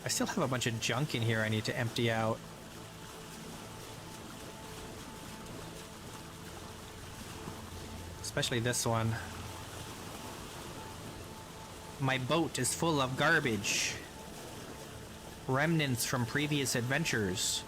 I still have a bunch of junk in here I need to empty out. Especially this one. My boat is full of garbage. Remnants from previous adventures.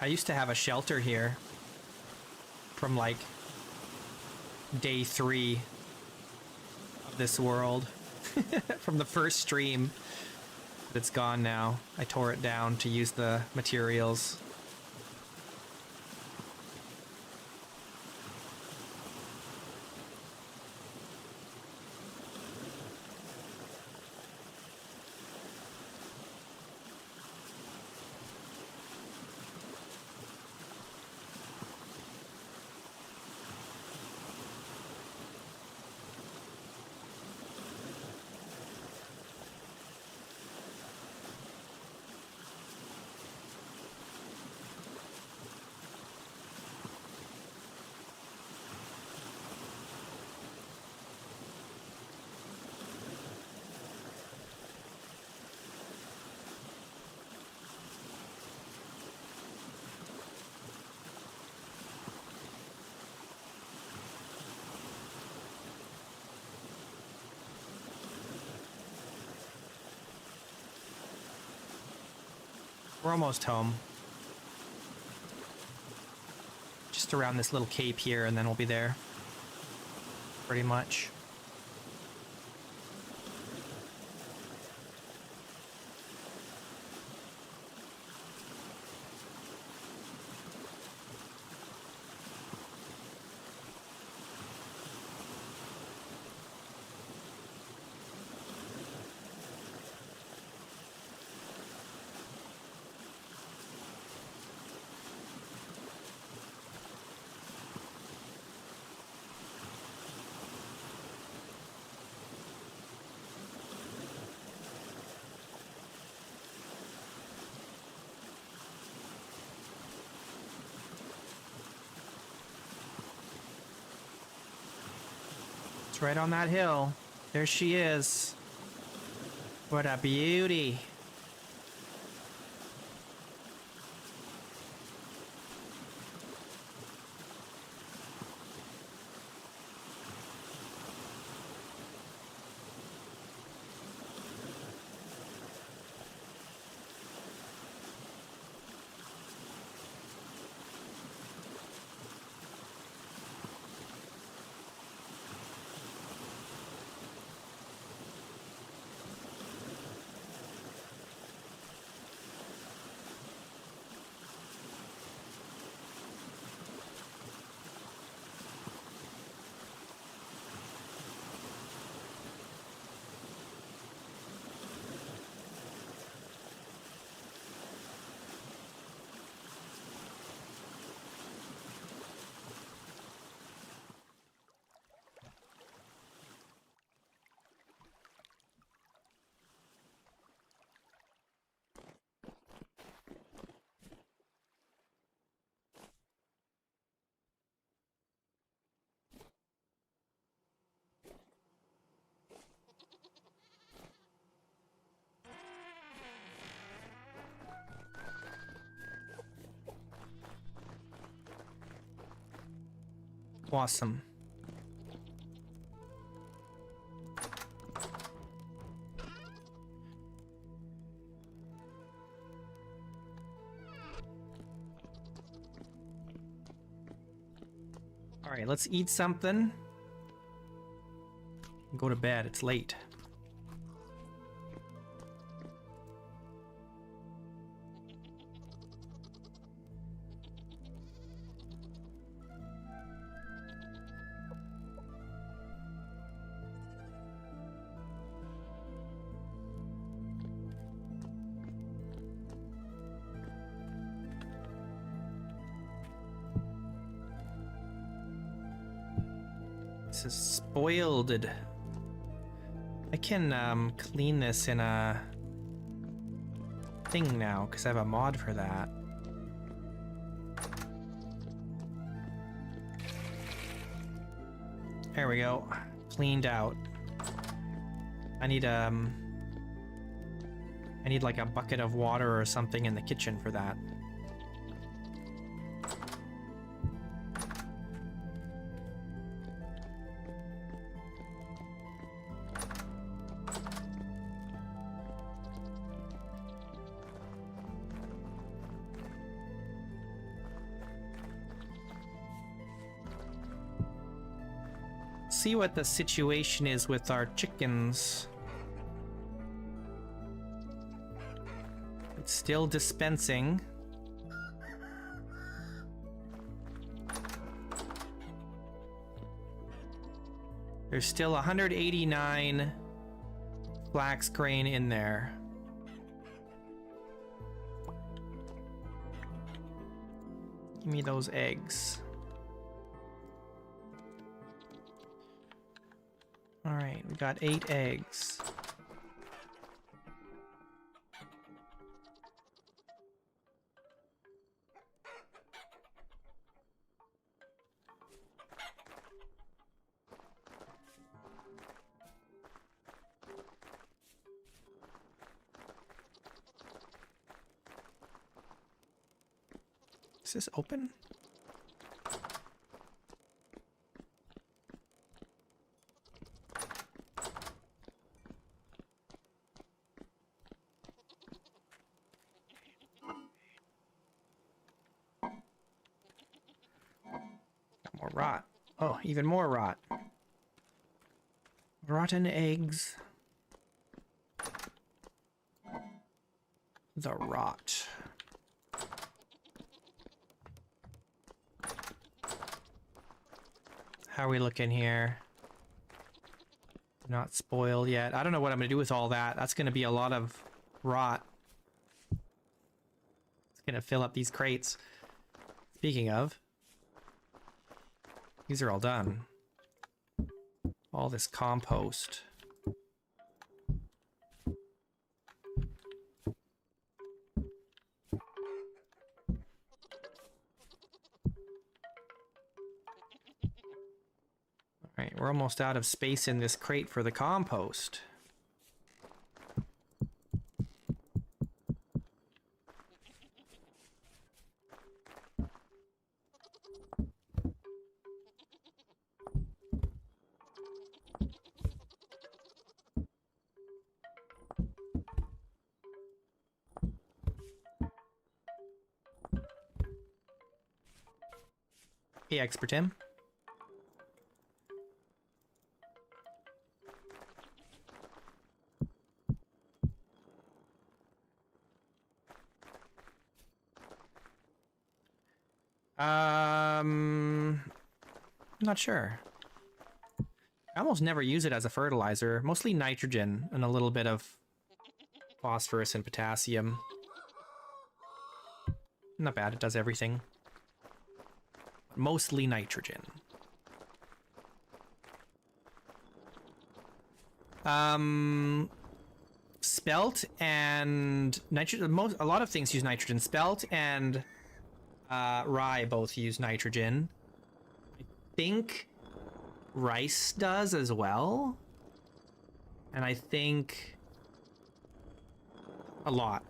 I used to have a shelter here from like day 3 of this world from the first stream, but it's gone now. I tore it down to use the materials. We're almost home. Just around this little cape here, and then we'll be there. Pretty much. Right on that hill. There she is. What a beauty. Awesome. All right, let's eat something. Go to bed. It's late. This is spoiled. I can clean this in a thing now because I have a mod for that. There we go. Cleaned out. I need like a bucket of water or something in the kitchen for that. See what the situation is with our chickens. It's still dispensing. There's still 189 flax grain in there. Give me those eggs. All right, we got 8 eggs. Is this open? rot. Oh, even more rot. Rotten eggs. The rot. How are we looking here? Not spoiled yet. I don't know what I'm gonna do with all that. That's gonna be a lot of rot. It's gonna fill up these crates. Speaking of, these are all done. All this compost. Alright, we're almost out of space in this crate for the compost. Hey, Expert Tim. Not sure. I almost never use it as a fertilizer. Mostly nitrogen and a little bit of phosphorus and potassium. Not bad, it does everything. Mostly nitrogen. Spelt and nitrogen. A lot of things use nitrogen. Spelt and rye both use nitrogen. I think rice does as well. And I think a lot.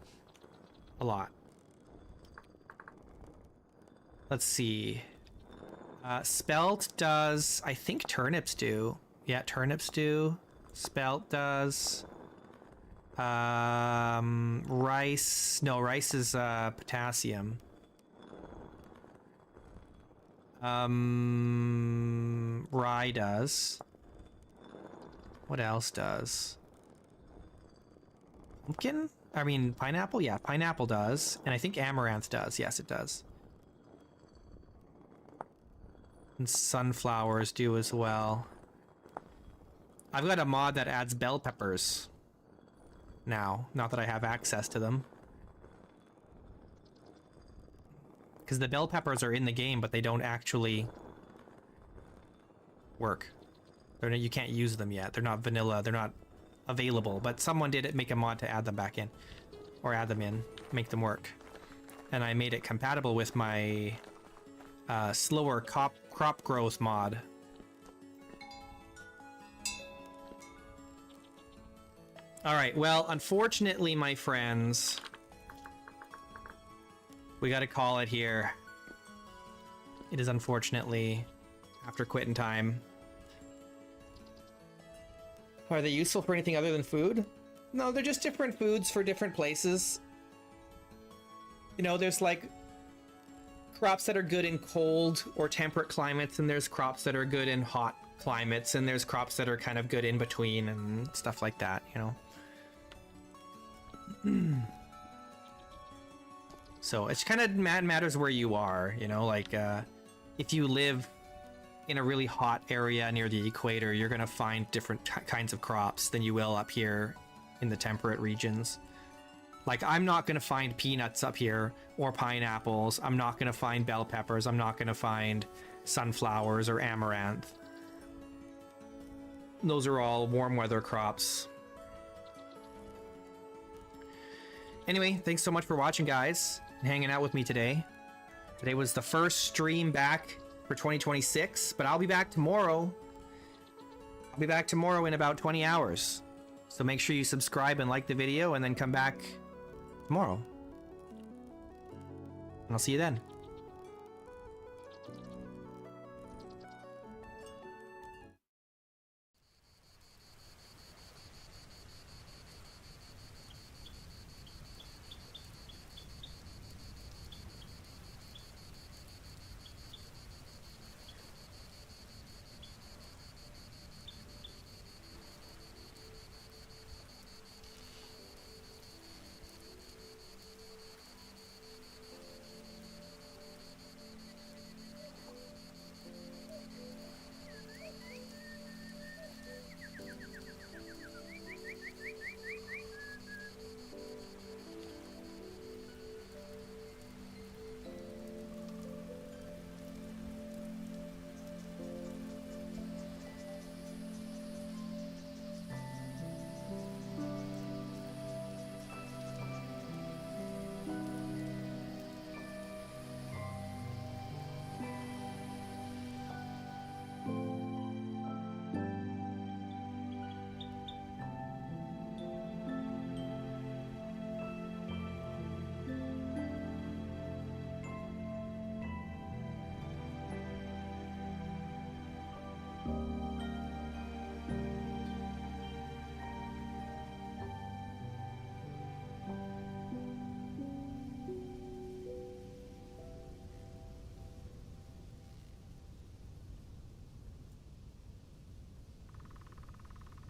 Let's see. Spelt does. I think turnips do. Yeah, turnips do. Spelt does. Rice. No, rice is potassium. Rye does. What else does? Pumpkin? I mean, pineapple? Yeah, pineapple does. And I think amaranth does. Yes, it does. And sunflowers do as well. I've got a mod that adds bell peppers now. Not that I have access to them. Because the bell peppers are in the game, but they don't actually work. You can't use them yet. They're not vanilla. They're not available. But someone did make a mod to add them back in. Or add them in. Make them work. And I made it compatible with my slower crop growth mod. Alright, well, unfortunately, my friends, we gotta call it here. It is unfortunately after quitting time. Are they useful for anything other than food? No, they're just different foods for different places. You know, there's like crops that are good in cold or temperate climates, and there's crops that are good in hot climates, and there's crops that are kind of good in between and stuff like that, you know. So it's kind of matters where you are, you know, like if you live in a really hot area near the equator, you're gonna find different kinds of crops than you will up here in the temperate regions. Like, I'm not gonna find peanuts up here or pineapples. I'm not gonna find bell peppers. I'm not gonna find sunflowers or amaranth. Those are all warm weather crops. Anyway, thanks so much for watching, guys, and hanging out with me today. Today was the first stream back for 2026, but I'll be back tomorrow. I'll be back tomorrow in about 20 hours. So make sure you subscribe and like the video, and then come back tomorrow. And I'll see you then.